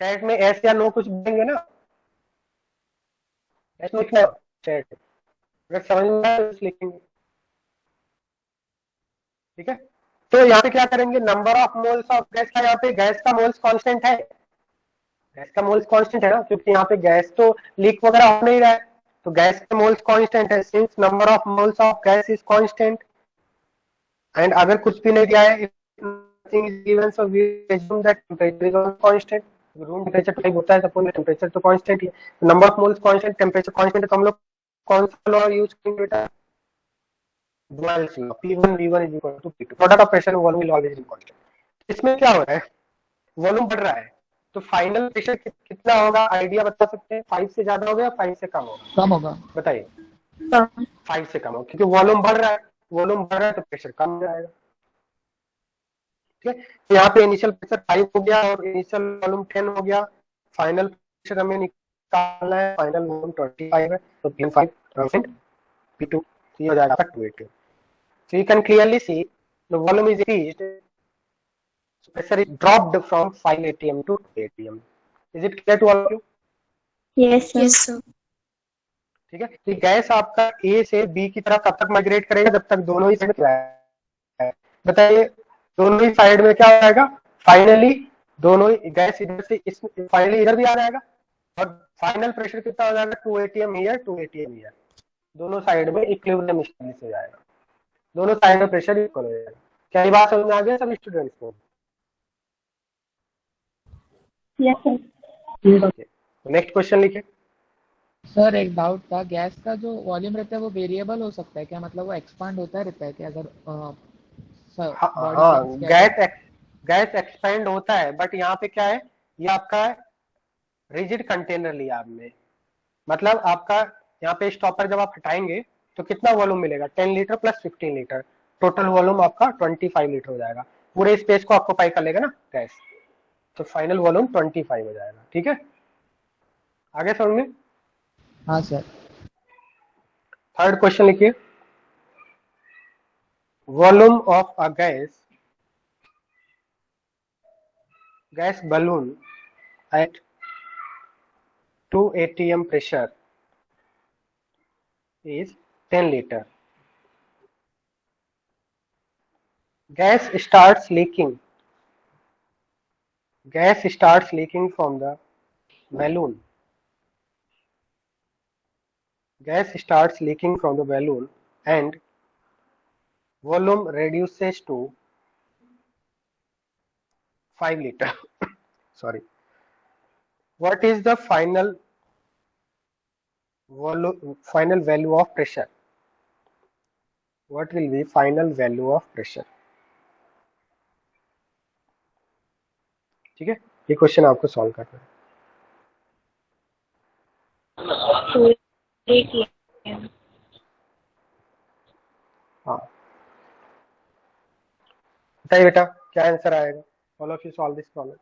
Chat में एस या नो कुछ बोलेंगे ना, एस लिखना चैट, अगर समझ में आए तो लिखेंगे। ठीक है, तो यहाँ पे क्या करेंगे, number of moles of gas का, यहाँ पे गैस का मोल्स कांस्टेंट है, गैस का मोल्स कांस्टेंट है ना, क्योंकि यहाँ पे गैस तो लीक वगैरह हो नहीं रहा है, तो गैस का मोल्स कांस्टेंट है, since number of moles of gas is constant. And अगर कुछ भी नहीं दिया है, nothing is given, so we assume that temperature is also constant। Room temperature type होता है, सपोज टेम्परेचर तो कांस्टेंट ही है, number of moles constant, temperature constant, तो हम लोग कौन सा लॉ यूज करेंगे बेटा? Dual's law, P1 V1 is equal to P2, product of pressure volume will always be constant. इसमें क्या हो रहा है, वॉल्यूम बढ़ रहा है, तो फाइनल प्रेशर कितना होगा, आइडिया बता सकते हैं? 5 से ज्यादा होगा या 5 से कम होगा? कम होगा। बताइए। 5 से कम होगा, क्योंकि वॉल्यूम बढ़ रहा है, वॉल्यूम बढ़ रहा है तो प्रेशर कम जाएगा। ठीक है, तो यहाँ पे इनिशियल प्रेशर 5 हो गया और इनिशियल वॉल्यूम 10 हो गया, फाइनल प्रेशर हमें निकालना है, फाइनल वॉल्यूम 25 है, तो P5 P2 ये हो जाएगा 280। So you can clearly see the volume is increased, pressure is dropped from 5 atm to 2 atm. Is it clear to all of you? Yes, sir. ठीक है, तो गैस आपका ए से बी की तरफ कब तक माइग्रेट करेगा, जब तक दोनों ही साइड है। बताइए, दोनों ही साइड में क्या हो जाएगा, फाइनली दोनों ही गैस इधर से इस फाइनली इधर भी आ जाएगा, और फाइनल प्रेशर कितना हो जाएगा, 2 atm हियर 2 atm हियर, दोनों साइड में इक्विलिब्रियम एस्टैब्लिश हो जाएगा, दोनों साइड में प्रेशर इक्वल हो जाएगा। क्या ये बात समझ में आ गया सभी स्टूडेंट्स को? Yes, sir. नेक्स्ट क्वेश्चन लिखे। सर एक डाउट था, गैस का जो वॉल्यूम रहता है वो वेरिएबल हो सकता है क्या, मतलब वो एक्सपांड होता रहता है क्या अगर हाँ, गैस एक्सपेंड होता है, बट यहाँ पे क्या है, ये आपका रिजिड कंटेनर लिया आपने, मतलब आपका यहाँ पे स्टॉपर जब आप हटाएंगे तो कितना वॉल्यूम मिलेगा, 10 litre plus 15 litre, total volume आपका 25 लीटर हो जाएगा, पूरे स्पेस को ऑक्यूपाई कर लेगा ना गैस, तो फाइनल वॉल्यूम 25 हो जाएगा। ठीक है, आगे समझ में? हाँ सर। थर्ड क्वेश्चन लिखिए, volume of a gas balloon at 2 atm pressure is 10 liter. Gas starts leaking from the balloon. Gas starts leaking from the balloon and volume reduces to 5 liter. Sorry. What is the final value of pressure? What will be final value of pressure? ठीक है, ये question आपको solve करना है। 2 atm. हाँ, बताइए बेटा क्या आंसर आएगा? All of you solve this problem.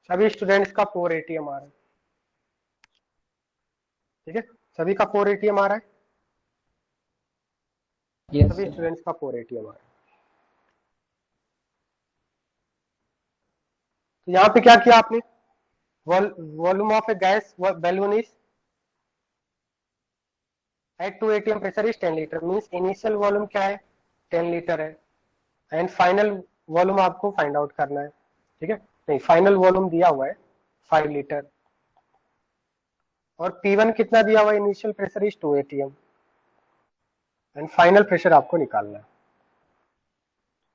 सभी स्टूडेंट्स का 4 atm आ रहा है। ठीक है, सभी का 4 atm आ रहा है। Yes, सभी sir. स्टूडेंट्स का 4 atm आ रहा है। तो यहाँ पे क्या किया आपने, volume of a gas balloon is at 2 atm pressure is 10 litre, means initial volume क्या है, 10 लीटर है, एंड फाइनल वॉल्यूम आपको फाइंड आउट करना है। ठीक है, नहीं, फाइनल वॉल्यूम दिया हुआ है 5 लीटर, और P1 कितना दिया हुआ है, initial pressure is 2 atm, and final pressure आपको निकालना है।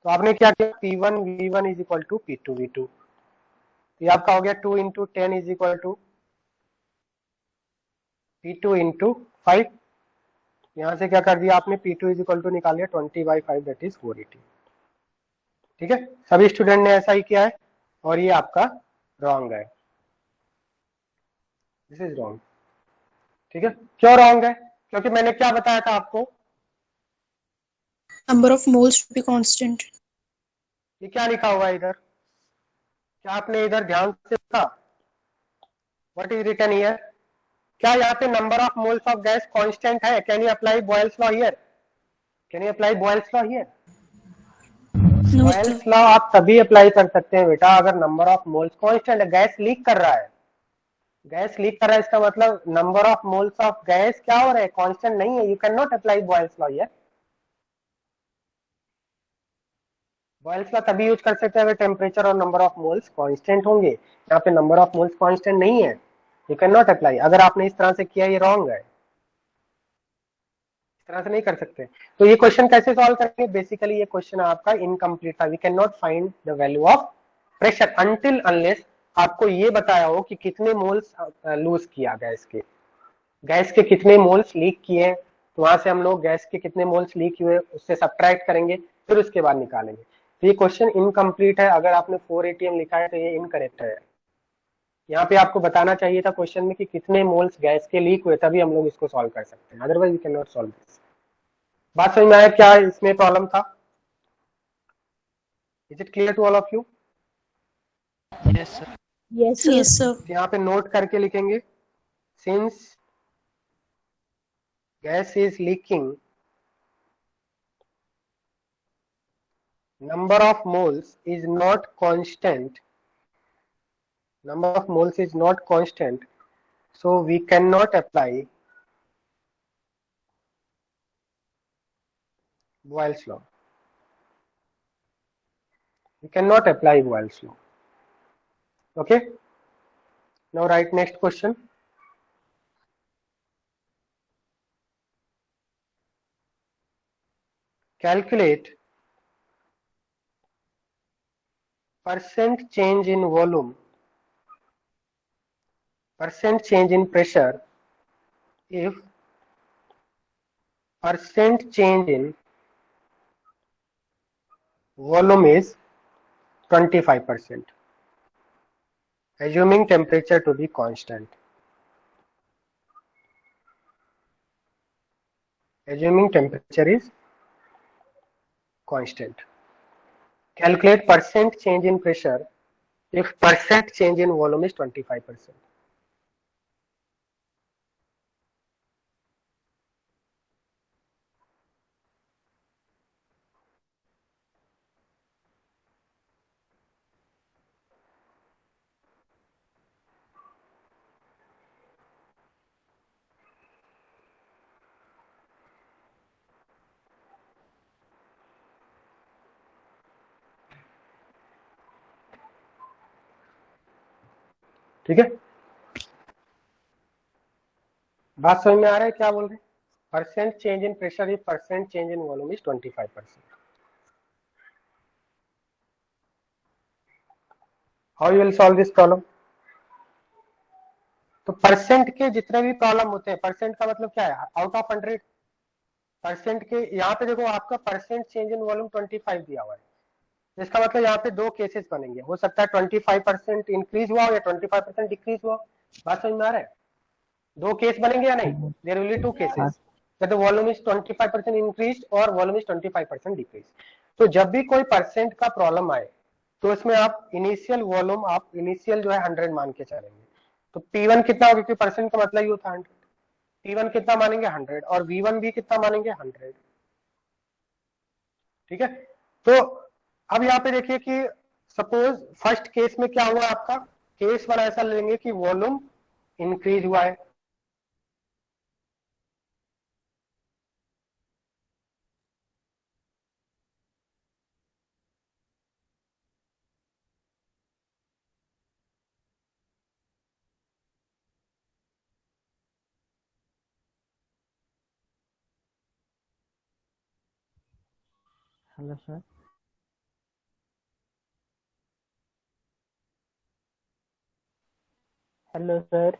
तो आपने क्या किया, P1 V1 is equal to P2 V2, ये आपका हो गया 2 into 10 is equal to P2 into 5, यहां से क्या कर दिया आपने, P2 इज इक्वल टू निकाल लिया 20/5, दैट इज 480। ठीक है, सभी स्टूडेंट ने ऐसा ही किया है, और ये आपका रॉन्ग है, दिस इज रॉन्ग। ठीक है, क्यों रॉन्ग है, क्योंकि मैंने क्या बताया था आपको, number of moles to be constant. ये क्या लिखा हुआ है इधर, क्या आपने इधर ध्यान से देखा, व्हाट इज रिटन हियर, क्या यहाँ पे number of moles of gas constant है? Can you apply Boyle's law here, can you apply Boyle's law here? No, Boyle's sir. Law आप तभी अप्लाई कर सकते हैं बेटा अगर नंबर ऑफ मोल्स कांस्टेंट है, गैस लीक कर रहा है, गैस लीक कर रहा है, इसका मतलब number of moles of gas क्या हो रहा है, कांस्टेंट नहीं है, you can not apply Boyle's law here. Boyle's law तभी यूज कर सकते हैं अगर टेम्परेचर और नंबर ऑफ मोल्स कांस्टेंट होंगे, यहाँ पे नंबर ऑफ मोल्स कांस्टेंट नहीं है, यू कैन नॉट अप्लाई। अगर आपने इस तरह से किया, ये रॉन्ग है, इस तरह से नहीं कर सकते। तो ये क्वेश्चन कैसे सॉल्व करेंगे? बेसिकली ये क्वेश्चन आपका इनकम्प्लीट था। We can not find the value of pressure until unless आपको ये बताया हो कि कितने मोल्स लूज किया गैस के कितने मोल्स लीक किए, तो वहां से हम लोग गैस के कितने मोल्स लीक हुए उससे सब्ट्रैक्ट करेंगे, फिर उसके बाद निकालेंगे। तो ये क्वेश्चन इनकम्प्लीट है। अगर आपने 4 ATM लिखा है तो ये इनकरेक्ट है। यहाँ पे आपको बताना चाहिए था क्वेश्चन में कि कितने मोल्स गैस के लीक हुए, तभी हम लोग इसको सॉल्व कर सकते हैं, otherwise we can not solve this. बात समझ में आया क्या इसमें प्रॉब्लम था? Is it clear to all of you? Yes sir. Yes, Yes, sir. यहाँ पे नोट करके लिखेंगे, since gas is leaking, number of moles is not constant, number of moles is not constant, so we cannot apply Boyle's law. We cannot apply Boyle's law. Okay, now write next question. Calculate percent change in volume, percent change in pressure if percent change in volume is 25%, assuming temperature to be constant. Assuming temperature is constant. Calculate percent change in pressure if percent change in volume is 25%. ठीक है, बात समझ में आ रहा है क्या बोल रहे हैं? Percent change in pressure if percent change in volume is 25%. How you will solve this problem? तो परसेंट के जितने भी प्रॉब्लम होते हैं, परसेंट का मतलब क्या है? आउट ऑफ 100 परसेंट के। यहाँ पे देखो आपका परसेंट चेंज इन वॉल्यूम 25 दिया हुआ है, इसका मतलब यहाँ पे दो केसेस बनेंगे, हो सकता है 25% इंक्रीज हुआ हो या 25% डिक्रीज हुआ। बात समझ में आ रहा है? दो केस बनेंगे या नहीं? There will be two cases, that the volume is 25% increase और वॉल्यूम इज 25% डिक्रीज। तो जब भी कोई परसेंट का प्रॉब्लम आए तो इसमें आप इनिशियल वॉल्यूम, आप इनिशियल जो है 100 मान के चलेंगे। तो P1 कितना होगा, क्योंकि परसेंट का मतलब ही होता है 100। P1 कितना मानेंगे? 100, और V1 भी कितना मानेंगे? 100। ठीक है, तो अब यहाँ पे देखिए कि सपोज फर्स्ट केस में क्या हुआ आपका, केस वन ऐसा लेंगे कि वॉल्यूम इंक्रीज हुआ है, hello sir. Hello sir.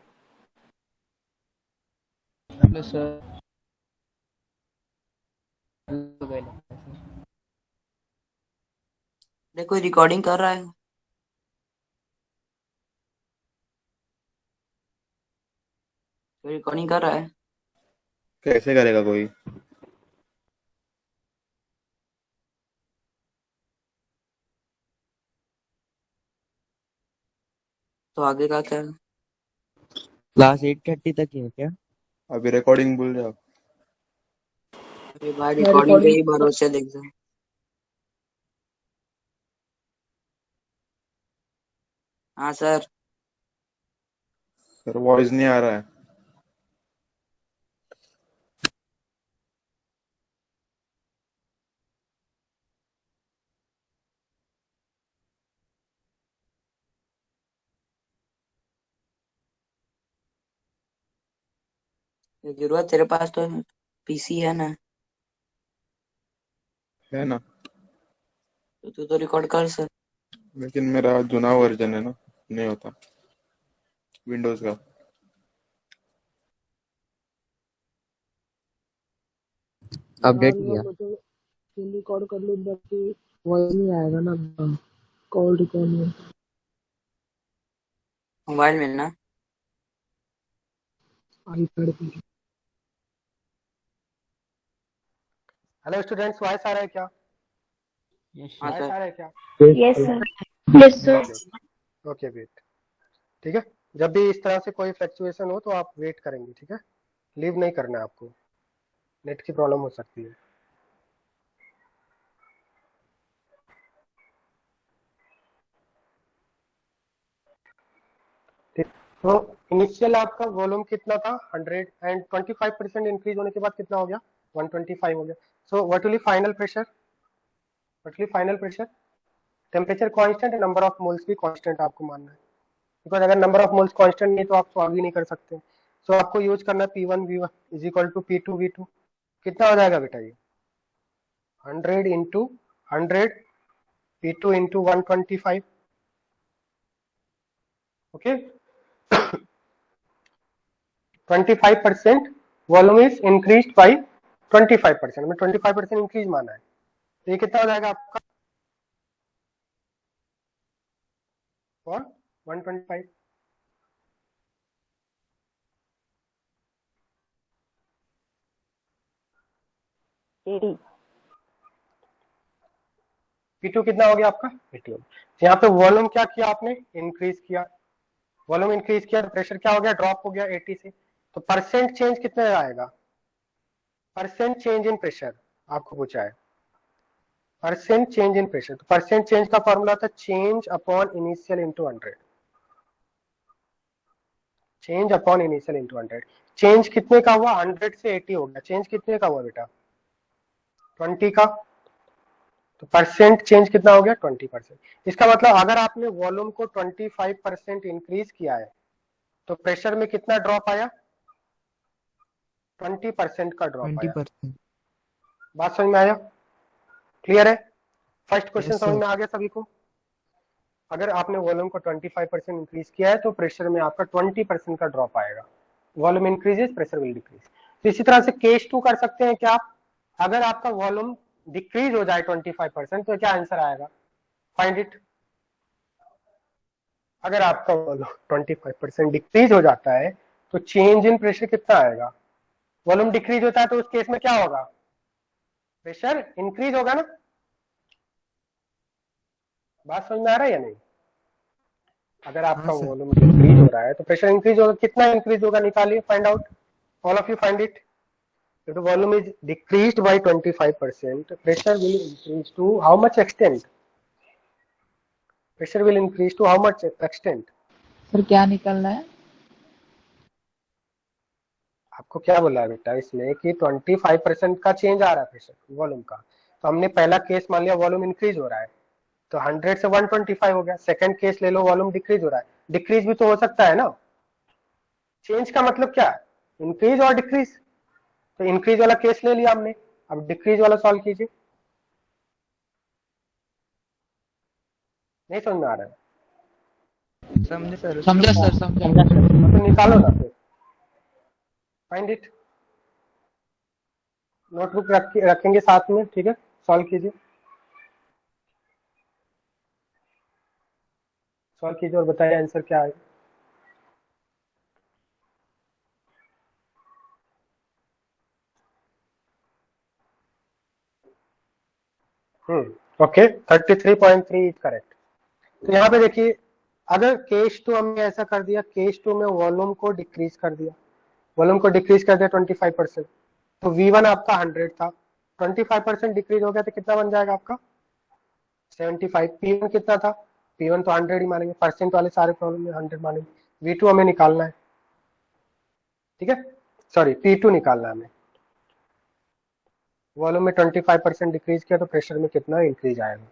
Hello sir. देखो रिकॉर्डिंग कर रहा है। कोई रिकॉर्डिंग कर रहा है। कैसे करेगा कोई? तो आगे का क्या? क्लास 8:30 तक ही है क्या? अभी रिकॉर्डिंग भूल जाओ। अरे भाई रिकॉर्डिंग पे ही भरोसे देख जाओ। हाँ सर। सर वॉइस नहीं आ रहा है। ये जरूरत तेरे पास तो पीसी है ना? है ना, तो तू तो रिकॉर्ड कर सर। लेकिन मेरा जुना वर्जन है ना, नहीं होता विंडोज का। अपडेट किया। रिकॉर्ड कर लो, बाकी वॉइस नहीं आएगा ना, कॉल रिकॉर्ड में मोबाइल में ना? आईपैड पे। हेलो स्टूडेंट्स, वॉइस आ रहा है क्या? हाँ वॉइस सर। आ रहा है क्या? Yes, sir. Yes, sir. Okay wait. ठीक है, जब भी इस तरह से कोई फ्लक्चुएशन हो तो आप वेट करेंगे, ठीक है, लीव नहीं करना है आपको, नेट की प्रॉब्लम हो सकती है। ठीक, तो इनिशियल आपका वॉल्यूम कितना था 100 एंड 25% इंक्रीज होने के बाद कितना हो गया 125 हो गया। So what will be final pressure? What will be final pressure? Temperature constant है, नंबर ऑफ मोल्स भी कांस्टेंट आपको मानना है, बिकॉज अगर नंबर ऑफ मोल्स कांस्टेंट नहीं तो आप सॉल्व ही नहीं कर सकते। सो आपको यूज करना है P1 V1 is equal to P2 V2। कितना हो जाएगा बेटा ये 100 into 100 P2 into 125। Okay 25% volume is increase by 25%, में 25% इंक्रीज माना है, तो ये कितना हो जाएगा आपका और 125। P2 कितना हो गया आपका 80। यहाँ पे वॉल्यूम क्या किया आपने, इंक्रीज किया, वॉल्यूम इंक्रीज किया तो प्रेशर क्या हो गया, ड्रॉप हो गया 80 से। तो परसेंट चेंज कितने आएगा, परसेंट चेंज इन प्रेशर आपको पूछा है, परसेंट चेंज इन प्रेशर। तो परसेंट चेंज का फॉर्मूला था change upon initial into 100, change upon initial into 100। Change कितने का हुआ 100 से 80 हो गया, चेंज कितने का हुआ बेटा 20 का, तो परसेंट चेंज कितना हो गया 20%। इसका मतलब अगर आपने वॉल्यूम को 25% इंक्रीज किया है तो प्रेशर में कितना ड्रॉप आया 20% का ड्रॉप आया। 20%। बात समझ में आया, क्लियर है? फर्स्ट क्वेश्चन Yes, समझ sir. में आ गया सभी को? अगर आपने वॉल्यूम को 25% इंक्रीज किया है तो प्रेशर में आपका 20% का ड्रॉप आएगा, volume increases pressure will decrease. तो इसी तरह से केस 2 कर सकते हैं क्या आप, अगर आपका वॉल्यूम डिक्रीज हो जाए 25% तो क्या आंसर आएगा, फाइंड इट। अगर आपका वॉल्यूम 25% डिक्रीज हो जाता है तो चेंज इन प्रेशर कितना आएगा, वॉल्यूम डिक्रीज होता है तो उस केस में क्या होगा, प्रेशर इंक्रीज होगा ना। बात समझ में आ रहा है या नहीं? अगर आपका हाँ सर। वॉल्यूम इंक्रीज हो रहा है तो प्रेशर इंक्रीज होगा, कितना इंक्रीज होगा निकालिए, find out, all of you find it. If the volume is decreased by 25%, pressure will increase to how much extent? Pressure will increase to how much extent? Sir क्या निकलना है? आपको क्या बोला है बेटा इसमें कि 25% का चेंज आ रहा है प्रेशर वॉल्यूम का, तो हमने पहला केस मान लिया वॉल्यूम इंक्रीज हो रहा है तो 100 से 125 हो गया। सेकंड केस ले लो वॉल्यूम डिक्रीज हो रहा है, डिक्रीज भी तो हो सकता है ना, चेंज का मतलब क्या है इंक्रीज और डिक्रीज, तो इंक्रीज वाला केस ले लिया हमने, अब डिक्रीज वाला सॉल्व कीजिए। नहीं समझ में आ रहा है? समझे सर। समझा सर, समझा। तो निकालो ना फिर, फाइंड इट, नोटबुक रखेंगे साथ में, ठीक है, सॉल्व कीजिए, सॉल्व कीजिए और बताइए आंसर क्या है। Okay 33.3 is correct. तो यहाँ पे देखिए, अगर केस 2 हमने ऐसा कर दिया, केस 2 में वॉल्यूम को डिक्रीज कर दिया, वॉल्यूम को डिक्रीज कर दिया 25%, तो V1 आपका 100 था, 25% डिक्रीज हो गया तो कितना बन जाएगा आपका 75। P1 कितना था, P1 तो 100 ही मानेंगे, परसेंट वाले सारे प्रॉब्लम में 100 मानेंगे। V2 हमें निकालना है, ठीक है, सॉरी P2 निकालना है हमें। वॉल्यूम में 25% डिक्रीज किया तो प्रेशर में कितना इंक्रीज आएगा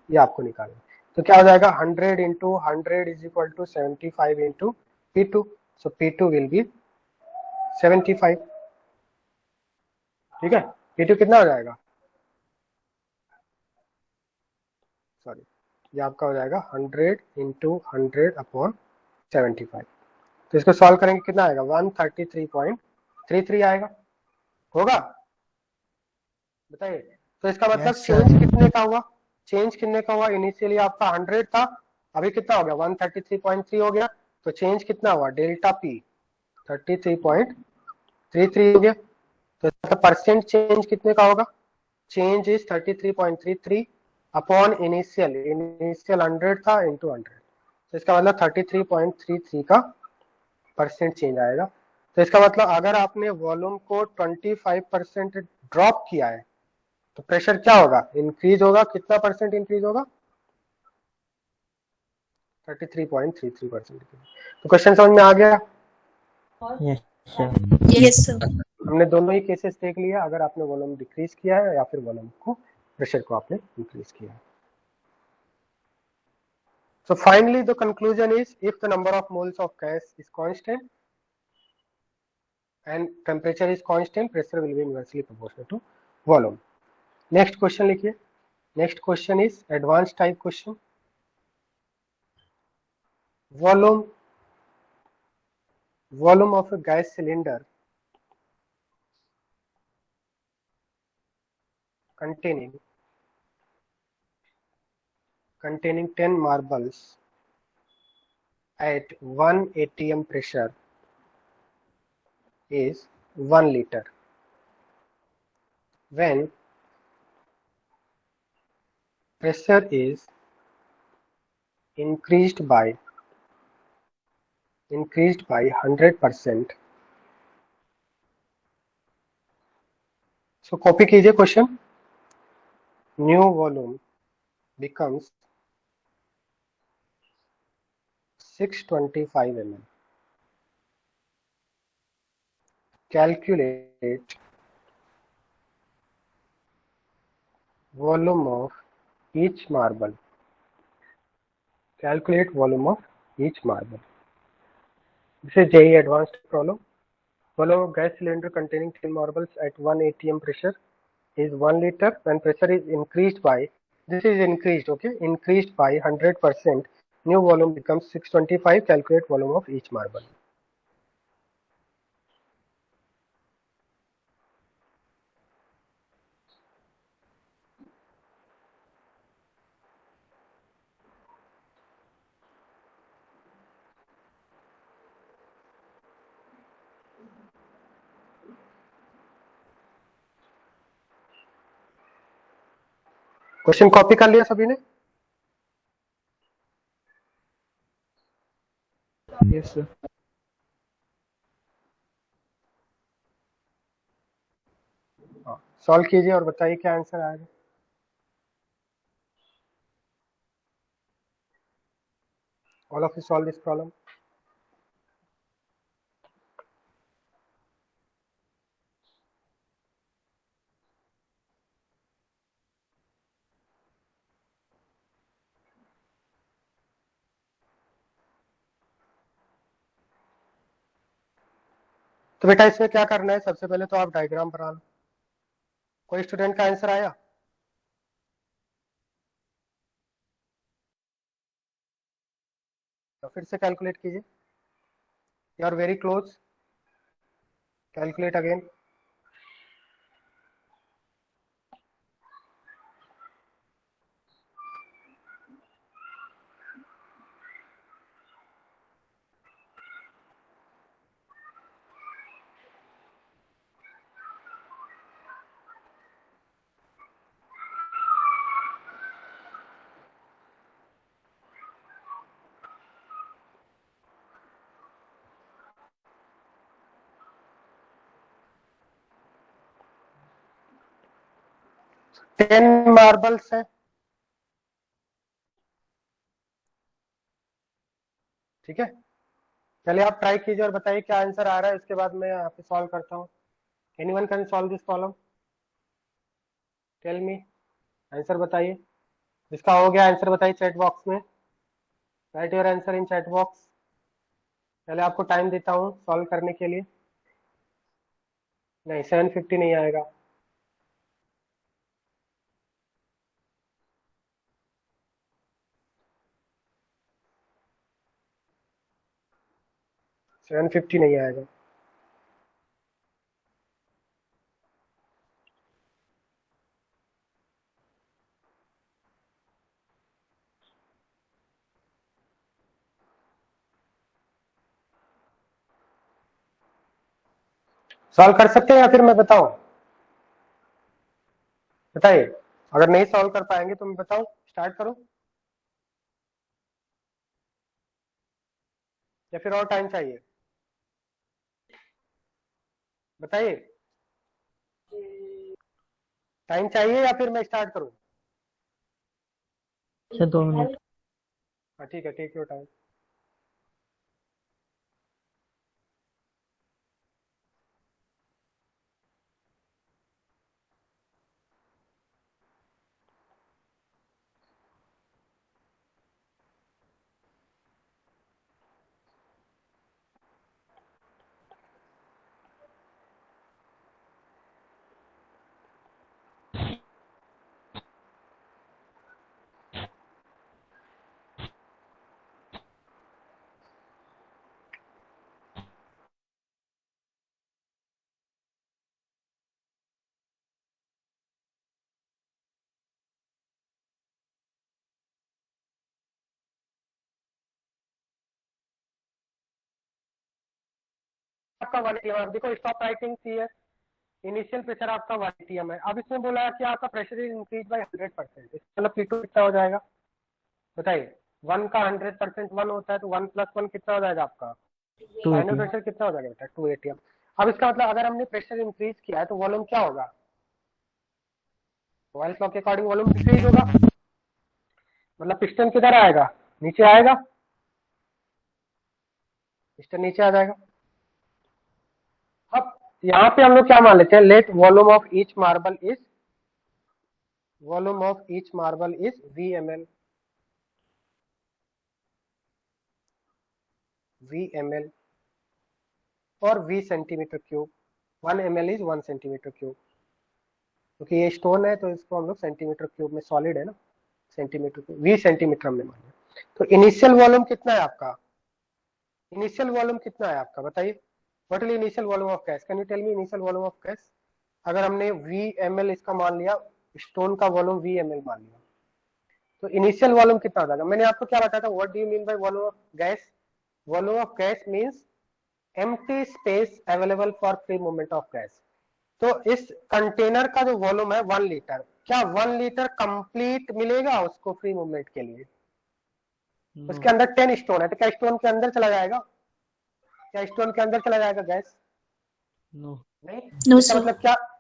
ये आपको निकालना है। तो क्या हो जाएगा 100 into 100 is equal to 75 into P2, so P2 will be 75। ठीक है, P2 कितना हो जाएगा, सॉरी ये आपका हो जाएगा 100 इंटू 100/75। तो इसको सॉल्व करेंगे कितना आएगा 133.33 आएगा, होगा, बताइए। तो इसका मतलब Yes, sir. चेंज कितने का हुआ, चेंज कितने का हुआ, इनिशियली आपका 100 था, अभी कितना हो गया 133.3 हो गया, तो चेंज कितना हुआ डेल्टा पी 33.33 हो गया। तो इसका परसेंट चेंज कितने का होगा, चेंज इज 33.33 अपॉन इनिशियल 100 था इंटू 100, तो इसका मतलब 33.33 का परसेंट चेंज आएगा। तो इसका मतलब अगर आपने वॉल्यूम को 25% ड्रॉप किया है तो प्रेशर क्या होगा, इंक्रीज होगा, कितना परसेंट इंक्रीज होगा, 33.33%। तो क्वेश्चन समझ में आ गया, Yes, sir. Yes, sir. हमने दोनों ही केसेस देख लिया, अगर आपने वॉल्यूम डिक्रीज किया है या फिर वॉल्यूम को प्रेशर को आपने इंक्रीज किया है। So finally the conclusion is if the number of moles of gas is constant and temperature is constant, pressure will be inversely proportional to volume. Next question लिखिए, next question is advanced type question. Volume of a gas cylinder containing 10 marbles at 1 atm pressure is 1 liter. When pressure is increased by 100%, so copy कीजिए question, new volume becomes 625 ml. Calculate volume of each marble. Calculate volume of each marble. This is JEE advanced problem. Volume of gas cylinder containing 10 marbles at 1 atm pressure is 1 liter. When pressure is increased by, this is increased, okay, increased by 100%, new volume becomes 625. Calculate volume of each marble. Question copy कर लिया सभी ने, Yes, sir. Solve कीजिए और बताइए क्या answer आएगा। All of you solve this problem. तो बेटा इसमें क्या करना है, सबसे पहले तो आप डायग्राम बना लो। कोई स्टूडेंट का आंसर आया, तो फिर से कैलकुलेट कीजिए, you are very close, calculate again. Ten marbles है, ठीक है, चलिए आप ट्राई कीजिए और बताइए क्या आंसर आ रहा है, इसके बाद मैं यहाँ पे सॉल्व करता हूँ। Anyone can solve this problem, tell me, answer बताइए, जिसका हो गया आंसर बताइए चैट बॉक्स में, write your answer in chat box. पहले आपको टाइम देता हूँ सॉल्व करने के लिए, नहीं 750 नहीं आएगा, 750 नहीं आएगा। सॉल्व कर सकते हैं या फिर मैं बताऊं? बताइए, अगर नहीं सॉल्व कर पाएंगे तो मैं बताऊं, स्टार्ट करूं या फिर और टाइम चाहिए? बताइए, टाइम चाहिए या फिर मैं स्टार्ट करूं? अच्छा 2 मिनट। हाँ ठीक है, टेक योर टाइम। आपका 1 atm, आप देखो स्टॉप राइटिंग सी है, इनिशियल प्रेशर आपका 1 atm है। अब इसमें बोला है कि आपका प्रेशर इज इंक्रीज बाय 100%, मतलब P2 कितना हो जाएगा बताइए? 1 का 100% 1 होता है, तो 1 + 1 कितना हो जाएगा आपका? 2 फाइनल atm। प्रेशर कितना हो जाएगा बेटा? 2 atm। अब इसका मतलब अगर हमने प्रेशर इंक्रीज किया है तो वॉल्यूम क्या होगा? बॉयल्स लॉ के अकॉर्डिंग वॉल्यूम डिक्रीज होगा, मतलब पिस्टन किधर आएगा? नीचे आएगा, पिस्टन नीचे आ जाएगा। अब यहाँ पे हम लोग क्या मान लेते हैं? Let volume of each marble is VML, VML और V centimetre cube. 1 ml is 1 centimetre cube, क्योंकि ये स्टोन है तो इसको हम लोग सेंटीमीटर क्यूब में, सॉलिड है ना, सेंटीमीटर क्यूब, V सेंटीमीटर हमने माना। तो इनिशियल वॉल्यूम कितना है आपका? इनिशियल वॉल्यूम कितना है आपका बताइए? What is initial volume of gas? Can you tell me initial volume of gas? अगर हमने VML इसका मान लिया, स्टोन का वॉल्यूम VML मान लिया, तो इनिशियल वॉल्यूम कितना हो जाएगा? मैंने आपको क्या बताया था? What do you mean by volume of gas? Volume of gas means empty space available for free movement of gas. तो इस कंटेनर का जो वॉल्यूम है 1 लीटर, क्या 1 लीटर कंप्लीट मिलेगा उसको फ्री मूवमेंट के लिए? उसके अंदर 10 स्टोन है, तो क्या स्टोन के अंदर चला जाएगा? क्या स्टोन के अंदर चला जाएगा गैस? नो। नहीं। No, इसका sir. मतलब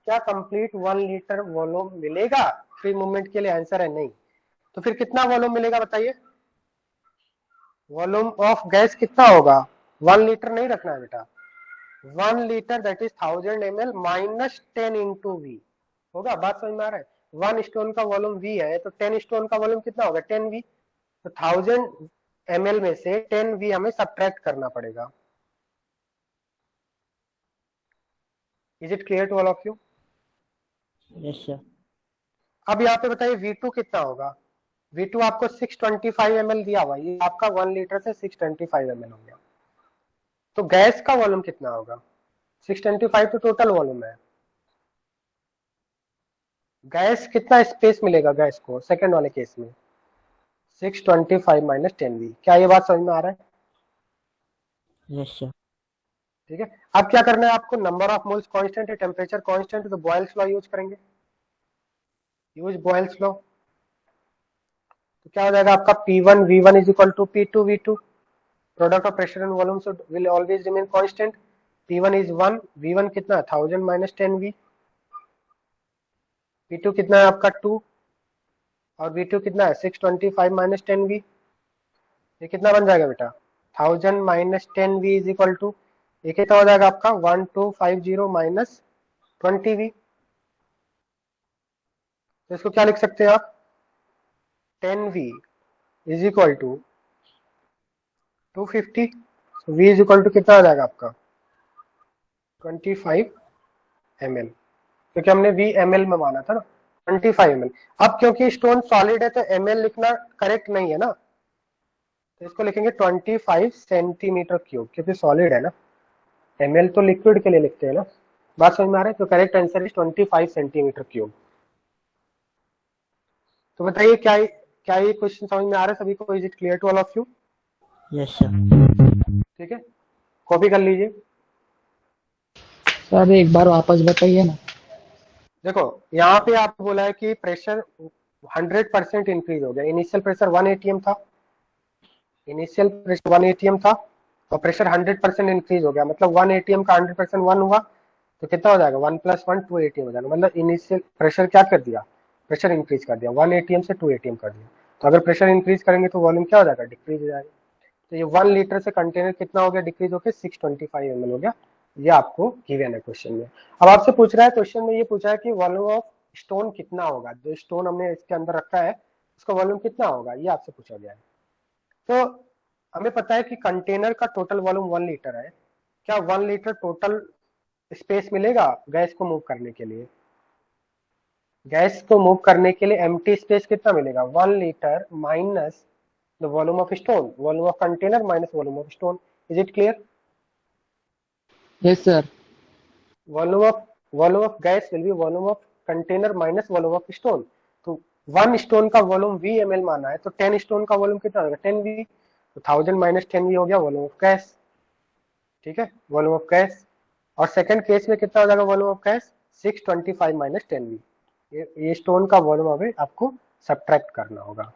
क्या कंप्लीट 1 लीटर वॉल्यूम मिलेगा फ्री मूवमेंट के लिए? आंसर है नहीं। तो फिर कितना वॉल्यूम मिलेगा बताइए? वॉल्यूम ऑफ गैस कितना होगा? 1 लीटर नहीं रखना है बेटा, 1 लीटर that is 1000 ml minus 10 into V होगा। बात समझ में आ रहा है? 1 स्टोन का वॉल्यूम V है, तो 10 स्टोन का वॉल्यूम कितना होगा? 10V। तो 1000 ml में से 10V हमें सब्ट्रैक्ट करना पड़ेगा। Is it clear to all of you? Yes sir. अब यहाँ पे बताइए V2 कितना होगा? V2 आपको 625 ml दिया हुआ, ये आपका 1 लीटर से 625 ml हो गया। तो गैस का वॉल्यूम कितना होगा? 625 तो टोटल वॉल्यूम है। गैस कितना स्पेस मिलेगा गैस को सेकंड वाले केस में? 625 माइनस 10V। क्या ये बात समझ में आ रहा है? Yes sir. ठीक है। अब क्या करना है आपको? नंबर ऑफ मोल्स कांस्टेंट है, टेम्परेचर कांस्टेंट है, तो बॉयल्स लॉ यूज करेंगे। यूज बॉयल्स लॉ, तो क्या हो जाएगा आपका? P1 V1 is equal to P2 V2। Product of pressure and volume will always remain constant. P1 is 1, V1 कितना है? 1000 माइनस 10V। P2 कितना है आपका? 2, और V2 कितना है? 625 माइनस 10V। ये कितना बन जाएगा बेटा? 1000 minus 10V is equal to, ये कितना हो जाएगा आपका? 1250 माइनस 20V। तो इसको क्या लिख सकते हैं आप? 10V is equal to 250। V is equal to कितना आ जाएगा आपका? 25 ml, क्योंकि हमने V ml में माना था ना, 25 ml। अब क्योंकि स्टोन सॉलिड है तो ml लिखना करेक्ट नहीं है ना, तो इसको लिखेंगे 25 सेंटीमीटर क्यूब, क्योंकि सॉलिड है ना, ml तो लिक्विड के लिए लिखते हैं ना। बात समझ में आ रहा है? तो correct answer is 25 centimetre cube. तो बताइए क्या ये क्वेश्चन समझ में आ रहा है सभी को? Is it clear to all of you? Yes, sir. ठीक है, कॉपी कर लीजिए। सर एक बार वापस बताइए ना। देखो यहाँ पे आपको बोला है कि प्रेशर 100% इंक्रीज हो गया। इनिशियल प्रेशर 1 atm था, इनिशियल प्रेशर 1 atm था और प्रेशर 100% इंक्रीज हो गया। मतलब 1 atm का 100% 1 हुआ तो कितना हो जाएगा? 1 + 1 2 atm हो जाएगा। मतलब इनिशियल प्रेशर क्या कर दिया? प्रेशर इंक्रीज कर दिया, 1 atm से 2 atm कर दिया। तो अगर प्रेशर इंक्रीज करेंगे तो वॉल्यूम क्या हो जाएगा? डिक्रीज हो जाएगा। तो ये 1 लीटर से कंटेनर कितना हो गया? डिक्रीज होकर 625 ml हो गया। ये आपको गिवन है क्वेश्चन में। अब आपसे पूछ रहा है, क्वेश्चन में ये पूछा है कि वॉल्यूम ऑफ स्टोन कितना होगा? जो स्टोन हमने इसके अंदर रखा है उसका वॉल्यूम कितना होगा, ये आपसे पूछा गया है। तो हमें पता है कि कंटेनर का टोटल वॉल्यूम 1 लीटर है। क्या 1 लीटर टोटल स्पेस मिलेगा गैस को मूव करने के लिए? गैस को मूव करने के लिए एम्प्टी स्पेस कितना मिलेगा? 1 litre minus the volume of stone, volume of container minus volume of stone. Is it clear? Yes sir. Volume of gas will be volume of container minus volume of stone. तो 1 stone का volume V ml माना है, तो 10 stone का volume कितना होगा? 10V। तो 1000 minus 10V हो गया वॉल्यूम ऑफ गैस। ठीक है, वॉल्यूम ऑफ गैस। और सेकंड केस में कितना हो जाएगा volume of gas? 625 minus 10V। ये स्टोन का वॉल्यूम अभी आपको सब्ट्रैक्ट करना होगा,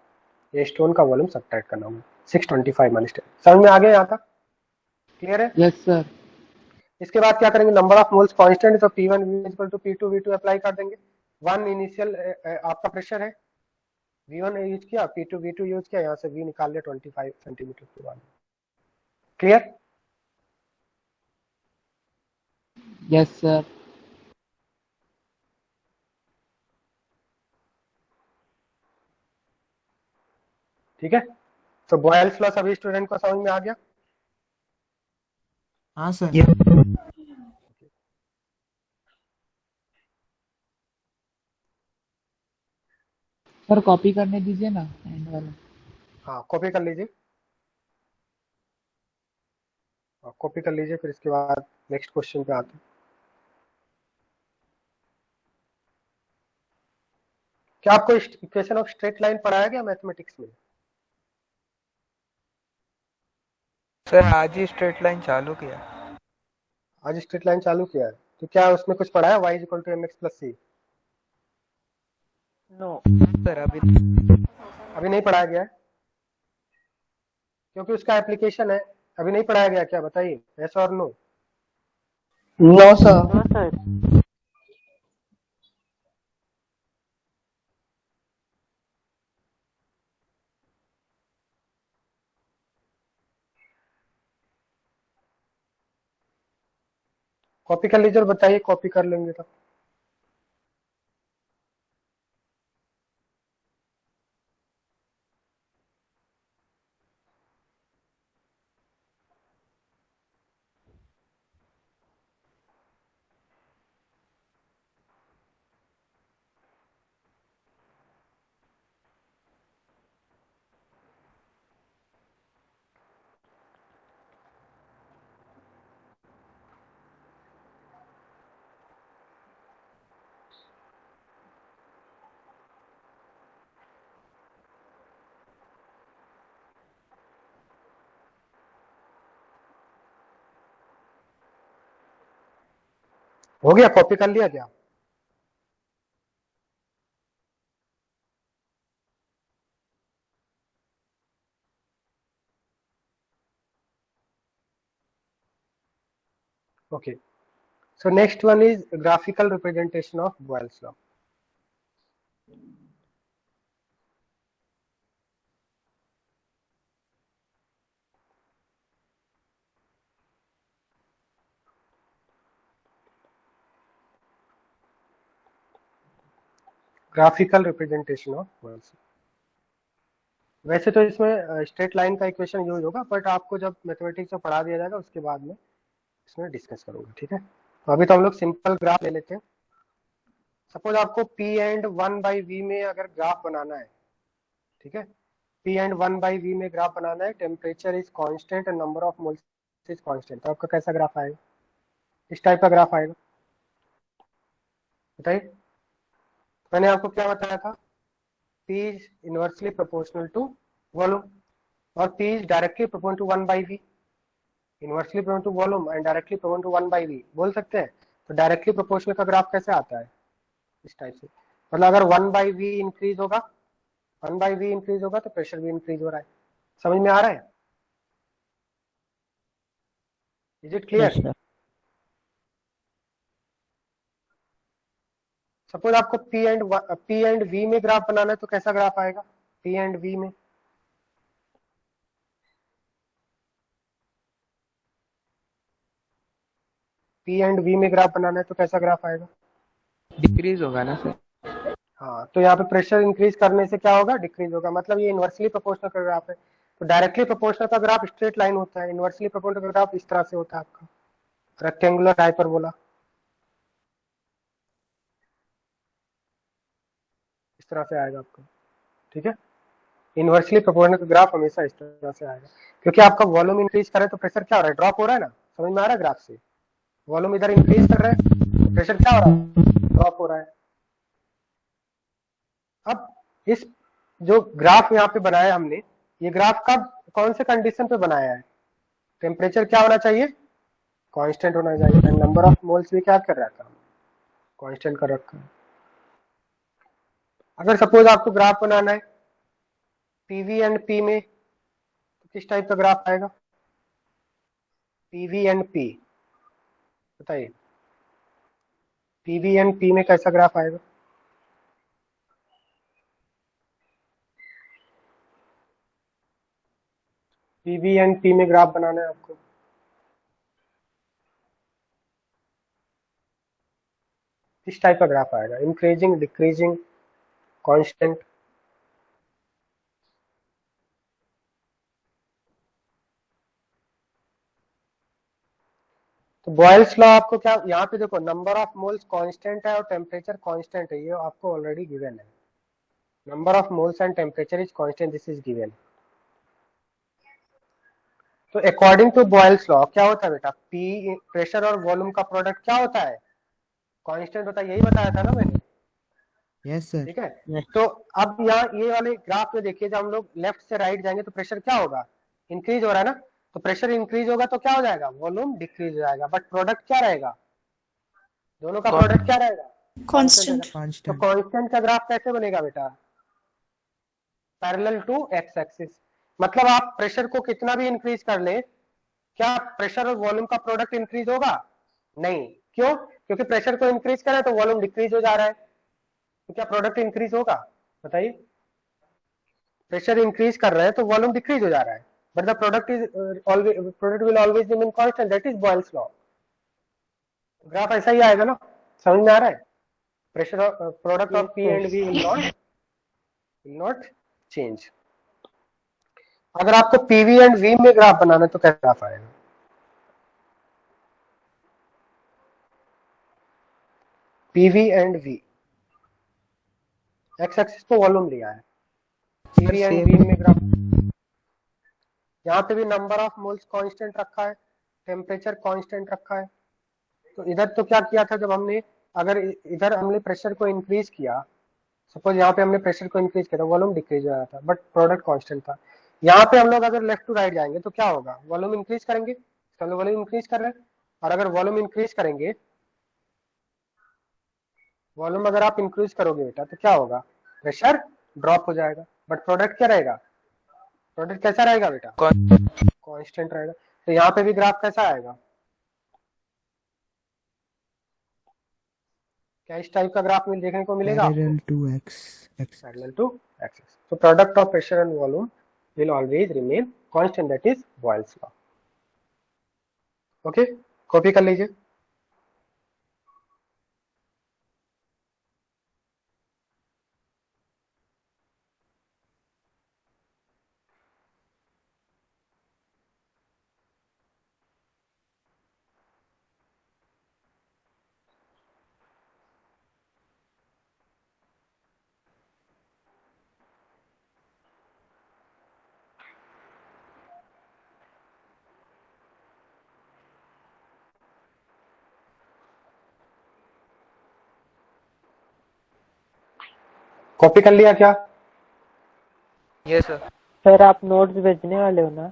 ये स्टोन का वॉल्यूम सब्ट्रैक्ट करना होगा। 625 माइनस 10। समझ में आ गया यहाँ तक? क्लियर है? Yes sir. इसके बाद क्या करेंगे? नंबर ऑफ मोल्स कांस्टेंट, तो P1 equal to P2 V2 apply कर देंगे। 1 इनिशियल आपका प्रेशर है, V1 यूज किया, P2 V2 यूज किया, यहाँ से V निकाल लिया 25 सेंटीमीटर के बाद। क्लियर? Yes sir. ठीक है, तो बॉयल्स लॉ सभी स्टूडेंट को समझ में आ गया? हाँ सर। सर कॉपी करने दीजिए ना एंड वाला। हाँ, कॉपी कर लीजिए, कॉपी कर लीजिए, फिर इसके बाद नेक्स्ट क्वेश्चन पे आते हैं। क्या आपको इक्वेशन ऑफ स्ट्रेट लाइन पढ़ाया गया मैथमेटिक्स में? सर आज ही स्ट्रेट लाइन चालू किया। आज स्ट्रेट लाइन चालू किया है, तो क्या उसमें कुछ पढ़ाया y equal to mx plus c? No sir अभी नहीं पढ़ाया गया है, क्योंकि उसका एप्लीकेशन है। अभी नहीं पढ़ाया गया क्या? बताइए, यस और नो? No sir. कॉपी कर लीजिए और बताइए, कॉपी कर लेंगे तो। हो गया, कॉपी कर लिया क्या? Okay, so next one is graphical representation of Boyle's law. Graphical representation of Boyle's law। वैसे तो इसमें स्ट्रेट लाइन का इक्वेशन यूज होगा, बट आपको जब मैथमेटिक्स में पढ़ा दिया जाएगा उसके बाद में इसमें डिस्कस करूंगा। ठीक है, तो अभी तो हम लोग सिंपल ग्राफ ले लेते हैं। सपोज आपको P एंड 1/V में अगर ग्राफ बनाना है, ठीक है, P एंड 1/V में ग्राफ बनाना है, temperature is constant and number of moles is constant, तो आपका कैसा ग्राफ आएगा? इस टाइप का ग्राफ आएगा, बताइए। मैंने आपको क्या बताया था? P is inversely proportional to volume और P is directly proportional to 1/V, inversely proportional to volume and directly proportional to 1/V बोल सकते हैं। तो डायरेक्टली प्रोपोर्शनल का ग्राफ कैसे आता है? इस टाइप से, मतलब अगर 1/V इंक्रीज होगा, 1/V इंक्रीज होगा तो प्रेशर भी इंक्रीज हो रहा है। समझ में आ रहा है? Is it Yes, clear? sir. Suppose आपको P एंड V में ग्राफ बनाना है तो कैसा ग्राफ आएगा P एंड V में? P एंड V में ग्राफ बनाना है तो कैसा ग्राफ आएगा? डिक्रीज होगा ना सर? हाँ, तो यहाँ पे प्रेशर इंक्रीज करने से क्या होगा? डिक्रीज होगा, मतलब ये इनवर्सली प्रोपोर्शनल का ग्राफ है। तो डायरेक्टली प्रोपोर्शनल का ग्राफ स्ट्रेट लाइन होता है, इनवर्सली प्रोपोर्शनल का ग्राफ इस तरह से होता है आपका, रेक्टेंगुलर हाइपरबोला, इस तरह से आएगा आपका, ठीक है। इनवर्सली प्रोपोर्शनल का ग्राफ हमेशा इस तरह से आएगा, क्योंकि आपका वॉल्यूम इंक्रीज करे तो प्रेशर क्या हो रहा है? ड्रॉप हो रहा है ना। समझ में आ रहा है ग्राफ से? वॉल्यूम इधर इंक्रीज कर रहा है तो प्रेशर क्या हो रहा है? ड्रॉप हो रहा है। अब इस जो ग्राफ यहाँ पे बनाया हमने, ये ग्राफ कब कौन से कंडीशन पे बनाया है? टेम्परेचर क्या होना चाहिए? कांस्टेंट होना चाहिए, एंड नंबर ऑफ मोल्स भी क्या कर रखा है? कांस्टेंट कर रखा है। अगर सपोज आपको ग्राफ बनाना है पीवी एंड पी में, तो किस टाइप का ग्राफ आएगा? पीवी एंड पी, बताइए, पीवी एंड पी में कैसा ग्राफ आएगा? पीवी एंड पी में ग्राफ बनाना है आपको, इस टाइप का ग्राफ आएगा, इंक्रीजिंग, डिक्रीजिंग, कांस्टेंट। तो बॉयल्स लॉ आपको क्या यहाँ पे देखो, नंबर ऑफ मोल्स कांस्टेंट है और टेम्परेचर कांस्टेंट है, ये आपको ऑलरेडी गिवन है। Number of moles and temperature is constant, this is given. तो अकॉर्डिंग टू बॉयल्स लॉ क्या होता है बेटा? पी प्रेशर और वॉल्यूम का प्रोडक्ट क्या होता है? कांस्टेंट होता है, यही बताया था ना मैंने। Yes sir. ठीक है। Yes. तो अब यहाँ ये वाले ग्राफ में देखिए, जब हम लोग लेफ्ट से राइट जाएंगे तो प्रेशर क्या होगा? इंक्रीज हो रहा है ना। तो प्रेशर इंक्रीज होगा तो क्या हो जाएगा? वॉल्यूम डिक्रीज हो जाएगा, बट प्रोडक्ट क्या रहेगा? दोनों का प्रोडक्ट क्या रहेगा? Constant. तो कांस्टेंट का ग्राफ कैसे बनेगा बेटा? पैरेलल टू एक्स एक्सिस, मतलब आप प्रेशर को कितना भी इंक्रीज कर ले, क्या प्रेशर और वॉल्यूम का प्रोडक्ट इंक्रीज होगा? नहीं। क्यों? क्योंकि प्रेशर को इंक्रीज करें तो वॉल्यूम डिक्रीज हो जा रहा है, तो क्या प्रोडक्ट इंक्रीज होगा? बताइए। प्रेशर इंक्रीज कर रहे हैं तो वॉल्यूम डिक्रीज हो जा रहा है, but the product is always, product will always remain constant, that is Boyle's law. Graph ऐसा ही आएगा ना, समझ में आ रहा है? Pressure product of P and V will not change. अगर आपको पीवी एंड वी में ग्राफ बनाना है तो कैसा ग्राफ आएगा? PV and V, X axis पे वॉल्यूम लिया है, पीवी एंड वी में ग्राफ, यहाँ पे भी नंबर ऑफ मोल्स कांस्टेंट रखा है, टेम्परेचर कांस्टेंट रखा है। तो इधर तो क्या किया था, जब हमने अगर इधर हमने प्रेशर को इंक्रीज किया, सपोज यहाँ पे हमने प्रेशर को इंक्रीज किया, वॉल्यूम डिक्रीज हो रहा था, बट प्रोडक्ट कांस्टेंट था। यहाँ पे हम लोग अगर लेफ्ट टू राइट जाएंगे तो क्या होगा? वॉल्यूम इंक्रीज करेंगे, वॉल्यूम इंक्रीज कर रहे हैं, और अगर वॉल्यूम इंक्रीज करेंगे, वॉल्यूम अगर आप इंक्रीज करोगे बेटा तो क्या होगा? प्रेशर ड्रॉप हो जाएगा, बट प्रोडक्ट क्या रहेगा? प्रोडक्ट कैसा रहेगा बेटा? कांस्टेंट रहेगा। तो यहाँ पे भी ग्राफ कैसा आएगा? क्या इस टाइप का ग्राफ में देखने को मिलेगा आपको? Parallel to X parallel to axis. तो product of pressure and volume will always remain constant, that is Boyle's law. Okay, copy कर लीजिए। कॉपी कर लिया क्या? Yes sir. सर आप नोट्स भेजने वाले हो ना?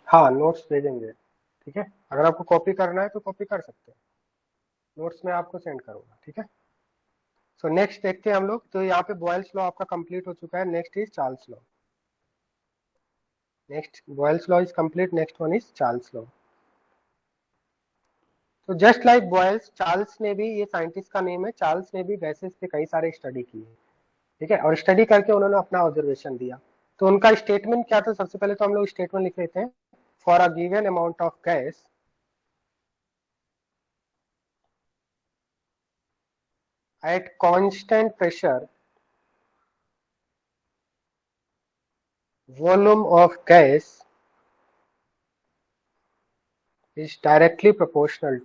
हाँ, नोट्स भेजेंगे, ठीक है। अगर आपको कॉपी करना है तो कॉपी कर सकते हैं, नोट्स में आपको सेंड करूंगा, ठीक है। सो नेक्स्ट देखते हैं हम लोग। तो यहाँ पे बॉयल्स लॉ आपका कंप्लीट हो चुका है। Next is Charles law. Next Boyle's law is complete, next one is Charles law. तो जस्ट लाइक बॉयल्स, चार्ल्स ने भी, ये साइंटिस्ट का नेम है, चार्ल्स ने भी गैसेस पे कई सारे स्टडी किए, ठीक है, और स्टडी करके उन्होंने अपना ऑब्जर्वेशन दिया। तो उनका स्टेटमेंट क्या था? सबसे पहले तो हम लोग स्टेटमेंट लिख लेते हैं। For a given amount of gas at constant pressure, volume of gas is directly proportional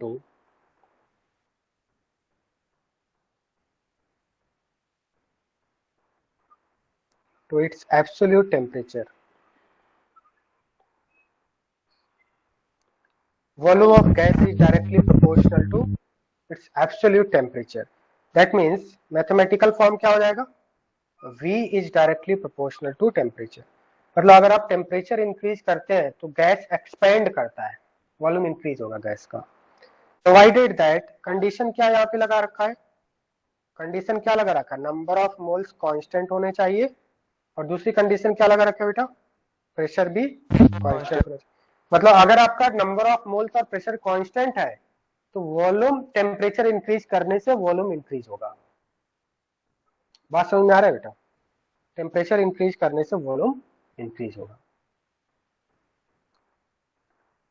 to its absolute temperature. Volume of gas is directly proportional to its absolute temperature. That means mathematical form क्या हो जाएगा? V is directly proportional to temperature. मतलब अगर आप temperature increase करते हैं तो gas expand करता है, वॉल्यूम इंक्रीज होगा गैस का। प्रोवाइडेड दैट, कंडीशन क्या यहाँ पे लगा रखा है? कंडीशन क्या लगा रखा है? नंबर ऑफ मोल्स कांस्टेंट होने चाहिए, और दूसरी कंडीशन क्या लगा रखा है बेटा? प्रेशर भी कांस्टेंट। मतलब अगर आपका नंबर ऑफ मोल्स और प्रेशर कांस्टेंट है तो वॉल्यूम टेम्परेचर इंक्रीज करने से वॉल्यूम इंक्रीज होगा। बात समझ में आ रहा है बेटा? टेम्परेचर इंक्रीज करने से वॉल्यूम इंक्रीज होगा।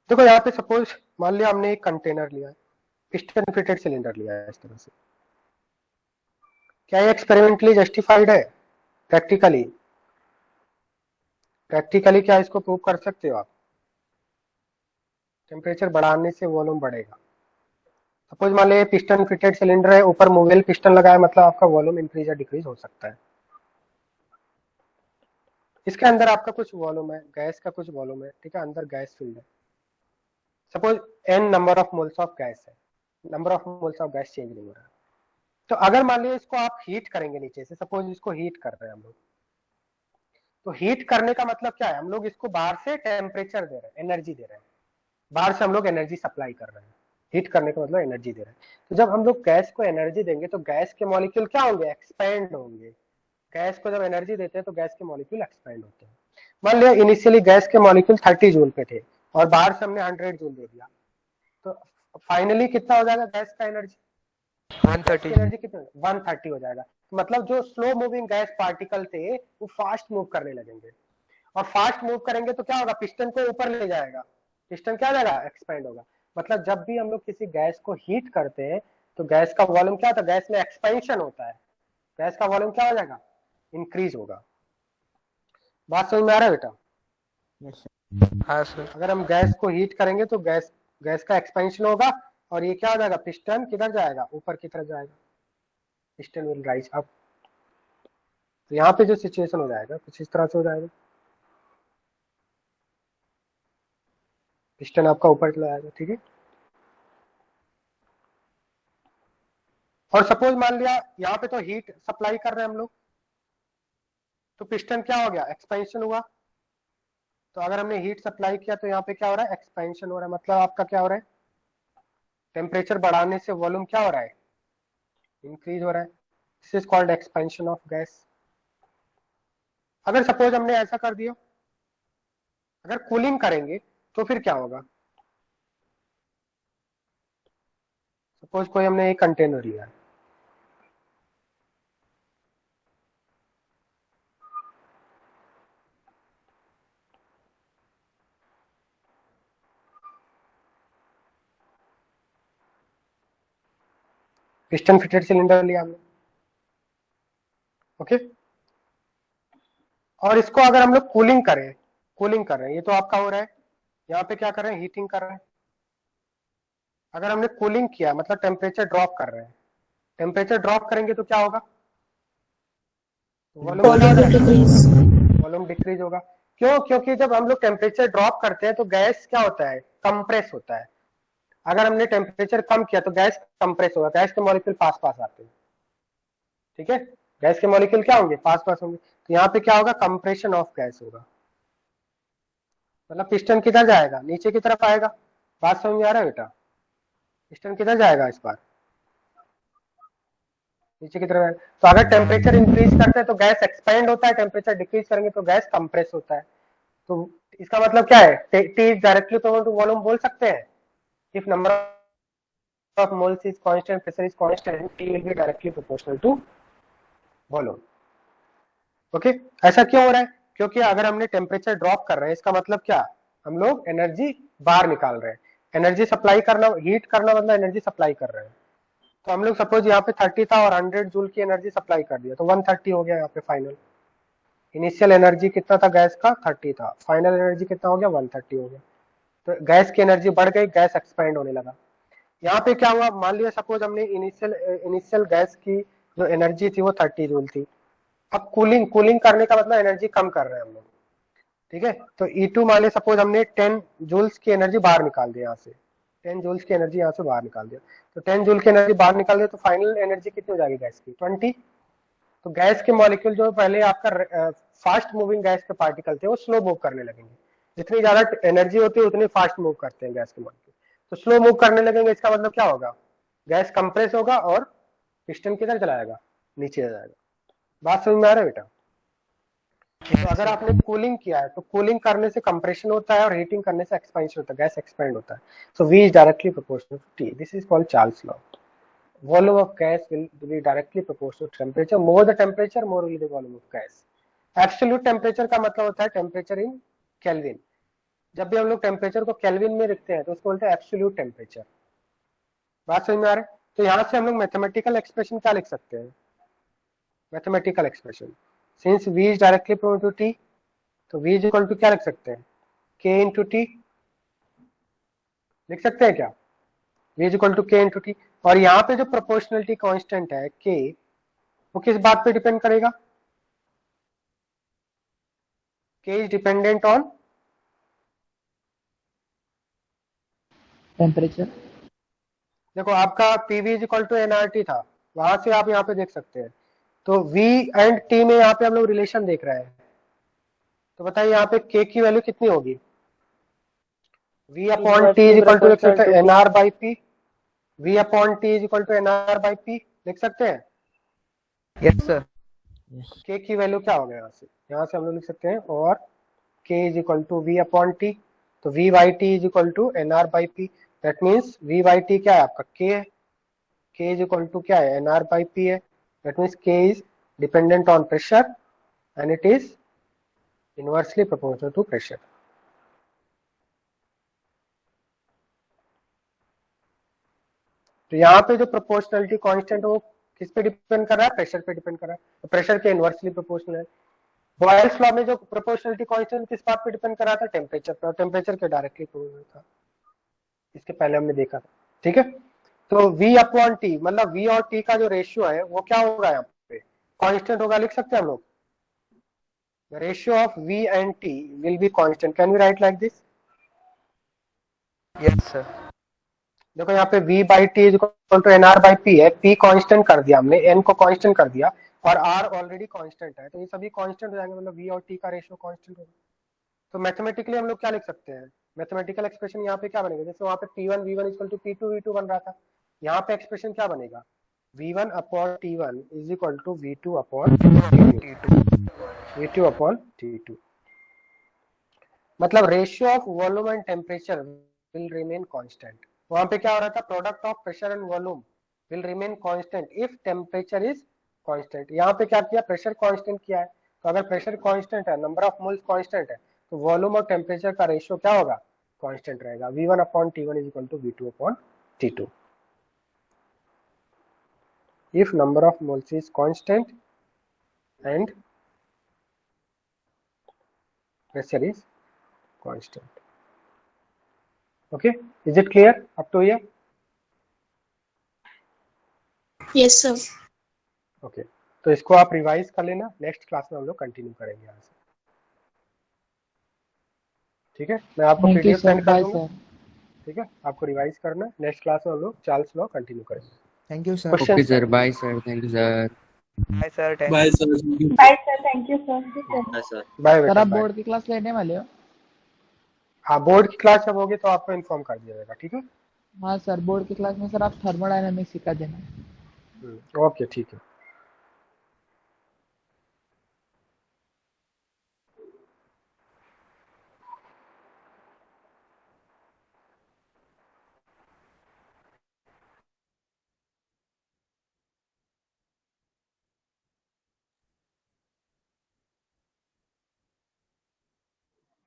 देखो यहाँ पे सपोज मान लिया हमने एक कंटेनर लिया है, पिस्टन फिटेड सिलेंडर लिया है इस तरह से। क्या ये एक्सपेरिमेंटली जस्टिफाइड है? प्रैक्टिकली क्या इसको प्रूव कर सकते हो आप? टेम्परेचर बढ़ाने से वॉल्यूम बढ़ेगा। सपोज मान लीजिए पिस्टन फिटेड सिलेंडर है, ऊपर मूवेबल पिस्टन लगा है, मतलब आपका वॉल्यूम इंक्रीज या डिक्रीज हो सकता है। इसके अंदर आपका कुछ वॉल्यूम है, गैस का कुछ वॉल्यूम है, ठीक है, अंदर गैस फील्ड है। Suppose n number of moles of gas है, number of moles of gas change नहीं हो रहा है। तो अगर मान लीजिए इसको आप हीट करेंगे नीचे से, सपोज इसको हीट कर रहे हैं हम लोग, तो हीट करने का मतलब क्या है? हम लोग इसको बाहर से टेम्परेचर दे रहे हैं, एनर्जी दे रहे हैं, बाहर से हम लोग एनर्जी सप्लाई कर रहे हैं। हीट करने का मतलब एनर्जी दे रहे हैं। तो जब हम लोग गैस को एनर्जी देंगे तो गैस के मॉलिक्यूल क्या होंगे? एक्सपैंड होंगे। गैस को जब एनर्जी देते हैं तो गैस के मॉलिक्यूल एक्सपैंड होते हैं। मान लिया इनिशियली गैस के मॉलिक्यूल 30 जूल पे थे और बाहर से हमने 100 जूल दे दिया, तो फाइनली कितना हो जाएगा गैस का एनर्जी? 130 एनर्जी कितना? 130 हो जाएगा। मतलब जो स्लो मूविंग गैस पार्टिकल थे वो फास्ट मूव करने लगेंगे, और फास्ट मूव करेंगे तो क्या होगा? पिस्टन को ऊपर ले जाएगा, पिस्टन क्या हो जाएगा? एक्सपेंड होगा। मतलब जब भी हम लोग किसी गैस को हीट करते हैं तो गैस का वॉल्यूम क्या होता है? गैस में एक्सपेंशन होता है, गैस का वॉल्यूम क्या हो जाएगा? इंक्रीज होगा। बात समझ में आ रहा है बेटा? हाँ सर। अगर हम गैस को हीट करेंगे तो गैस का एक्सपेंशन होगा, और ये क्या हो जाएगा? पिस्टन किधर जाएगा? ऊपर की तरफ जाएगा, पिस्टन विल राइज अप। तो यहाँ पे जो सिचुएशन हो जाएगा कुछ इस तरह से हो जाएगा, पिस्टन आपका ऊपर चला जाएगा, ठीक है। और सपोज मान लिया यहाँ पे तो हीट सप्लाई कर रहे हैं हम लोग, तो पिस्टन क्या हो गया? एक्सपेंशन हुआ। तो अगर हमने हीट सप्लाई किया तो यहाँ पे क्या हो रहा है? एक्सपेंशन हो रहा है। मतलब आपका क्या हो रहा है? टेम्परेचर बढ़ाने से वॉल्यूम क्या हो रहा है? इंक्रीज हो रहा है। This is called expansion of gas. अगर सपोज हमने ऐसा कर दिया, अगर कूलिंग करेंगे तो फिर क्या होगा? सपोज कोई हमने एक कंटेनर लिया है, पिस्टन फिटेड सिलेंडर लिया हमने, ओके। और इसको अगर हम लोग कूलिंग कर रहे हैं, ये तो आपका हो रहा है, यहाँ पे क्या कर रहे हैं? हीटिंग कर रहे हैं। अगर हमने कूलिंग किया मतलब टेम्परेचर ड्रॉप कर रहे हैं, टेम्परेचर ड्रॉप करेंगे तो क्या होगा? वॉल्यूम डिक्रीज होगा। क्यों? क्योंकि जब हम लोग टेम्परेचर ड्रॉप करते हैं तो गैस क्या होता है? कंप्रेस होता है। अगर हमने टेम्परेचर कम किया तो गैस कंप्रेस होगा, गैस के मॉलिक्यूल पास पास आते हैं, ठीक है। गैस के मॉलिक्यूल क्या होंगे, पास पास होंगे। तो यहाँ पे क्या होगा, कंप्रेशन ऑफ गैस होगा, मतलब पिस्टन किधर जाएगा, नीचे की तरफ आएगा। बात समझ में आ रहा है बेटा, पिस्टन किधर जाएगा इस बार, नीचे की तरफ आएगा। तो अगर टेम्परेचर इंक्रीज करते हैं तो गैस एक्सपेंड होता है, टेम्परेचर डिक्रीज करेंगे तो गैस कंप्रेस होता है। तो इसका मतलब क्या है, T is directly proportional to volume बोल सकते हैं। If number of moles is constant, pressure is constant, T will be directly proportional to volume. Okay, ऐसा क्यों हो रहा है, क्योंकि अगर हमने टेम्परेचर ड्रॉप कर रहे हैं इसका मतलब क्या, हम लोग एनर्जी बाहर निकाल रहे हैं। एनर्जी सप्लाई करना, हीट करना मतलब एनर्जी सप्लाई कर रहे हैं। तो हम लोग सपोज यहाँ पे 30 था और 100 जूल की एनर्जी सप्लाई कर दिया तो 130 हो गया यहाँ पे फाइनल। इनिशियल एनर्जी कितना था गैस का, 30 था, फाइनल एनर्जी कितना हो गया, 130 हो गया। तो गैस की एनर्जी बढ़ गई, गैस एक्सपेंड होने लगा। यहाँ पे क्या हुआ, मान लिया सपोज हमने इनिशियल गैस की जो एनर्जी थी वो 30 जूल थी। अब कूलिंग करने का मतलब एनर्जी कम कर रहे हैं हम लोग, ठीक है। तो E2 मान लिया सपोज हमने 10 जूल्स की एनर्जी बाहर निकाल दिया, यहाँ से 10 जूल्स की एनर्जी यहाँ से बाहर निकाल दिया। तो 10 जूल की एनर्जी बाहर निकाल दिया तो फाइनल एनर्जी कितनी हो जाएगी गैस की, 20। तो गैस के मॉलिक्यूल जो पहले आपका फास्ट मूविंग गैस के पार्टिकल थे वो स्लो मूव करने लगेंगे। जितनी ज्यादा एनर्जी होती है उतनी फास्ट मूव करते हैं गैस के मॉलिक्यूल, तो स्लो मूव करने लगेंगे। इसका मतलब क्या होगा, गैस कंप्रेस होगा और पिस्टन किधर चला जाएगा, नीचे आ जाएगा। बात समझ में आ रहा है बेटा। तो अगर आपने कूलिंग किया है तो कूलिंग करने से कंप्रेशन होता है और हीटिंग करने से एक्सपेंशन होता है, गैस एक्सपेंड होता है। So V is directly proportional to T, this is called Charles law. Volume of gas will be directly proportional to temperature. More the temperature, more will be the volume of gas. Absolute temperature का मतलब होता है temperature in kelvin. जब भी हम लोग temperature को kelvin में लिखते हैं तो उसको बोलते हैं एब्सोल्यूट टेम्परेचर। बात समझ में आ रहा है। तो यहाँ से हम लोग मैथमेटिकल एक्सप्रेशन क्या लिख सकते हैं, mathematical expression, since V is directly proportional to T, तो V इज इक्वल टू क्या लिख सकते हैं, K इंटू T लिख सकते हैं क्या, V is equal to K into T। और यहाँ पे जो प्रोपोर्शनलिटी कांस्टेंट है K, वो किस बात पे डिपेंड करेगा, K is dependent on temperature. देखो आपका PV is equal to NRT था, वहां से आप यहाँ पे देख सकते हैं। तो V एंड T में यहाँ पे हम लोग रिलेशन देख रहे हैं। तो बताइए यहाँ पे K की वैल्यू कितनी होगी, V upon T is equal to लिख सकते हैं NR by P, V upon T is equal to NR by P लिख सकते हैं। Yes sir. K की वैल्यू क्या होगा, यहाँ से हम लोग लिख सकते हैं, और K is equal to V upon T, तो V by T is equal to NR by P। That means V by T क्या है आपका, K है, K इज इक्वल टू क्या है, NR बाई P है। That means K is dependent on pressure and it is inversely proportional to pressure. तो यहाँ पे जो प्रोपोर्शनलिटी कांस्टेंट वो किस पे डिपेंड कर रहा है, प्रेशर पे डिपेंड कर रहा है। तो प्रेशर के इनवर्सली प्रोपोर्शनल है। बॉयल्स लॉ में जो प्रोपोर्शनलिटी कांस्टेंट किस बात पे डिपेंड कर रहा था, टेम्परेचर पे, और टेम्परेचर के डायरेक्टली प्रोपोर्शनल था, इसके पहले हमने देखा था, ठीक है। तो V अपॉन T मतलब V और T का जो रेशियो है वो क्या होगा, यहाँ पे कांस्टेंट होगा, लिख सकते हैं हम लोग, the ratio of V and T will be constant. Can we write like this, yes sir. देखो यहाँ पे V by T is equal to NR by P है, P कांस्टेंट कर दिया हमने, N को कांस्टेंट कर दिया, और R ऑलरेडी कांस्टेंट है, तो ये सभी कांस्टेंट हो जाएंगे, मतलब V और T का रेशियो कांस्टेंट होगा। तो मैथमेटिकली हम लोग क्या लिख सकते हैं, मैथमेटिकल एक्सप्रेशन यहाँ पे क्या बनेगा, जैसे वहाँ पे P1 V1 equal to P2 V2 बन रहा था, यहाँ पे एक्सप्रेशन क्या बनेगा, V1 upon T1 is equal to V2 upon V2 upon T2। मतलब ratio of volume and temperature will remain constant. वहां पे क्या हो रहा था, product of pressure and volume will remain constant if temperature is constant. यहाँ पे क्या किया, प्रेशर कांस्टेंट किया है। तो अगर प्रेशर कांस्टेंट है, नंबर ऑफ मोल्स कांस्टेंट है, तो वॉल्यूम और टेम्परेचर का रेशियो क्या होगा, कांस्टेंट रहेगा। V1 upon T1 is equal to V2 upon T2 if number of moles is constant and pressure is constant. Okay, is it clear up to here? Yes, sir. Okay, तो इसको आप revise कर लेना, next class में हम लोग continue करेंगे यहाँ से, ठीक है। मैं आपको PDF सेंड कर दूंगा, ठीक है, आपको रिवाइज करना, नेक्स्ट क्लास में हम लोग चार्ल्स लॉ कंटिन्यू करेंगे। Thank you sir. Okay sir, bye sir, thank you sir. Bye sir, bye thank sir. Bye sir, thank you sir. हाँ सर। बाय सर बेटा आप बाय। बोर्ड की class लेने वाले हो? हाँ बोर्ड की क्लास जब होगी तो आपको इन्फॉर्म कर दिया जाएगा, ठीक है। हाँ सर, बोर्ड की क्लास में सर आप थर्मोडायनेमिक्स सिखा देना। ओके ठीक है।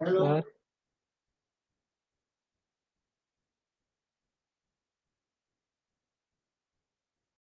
सर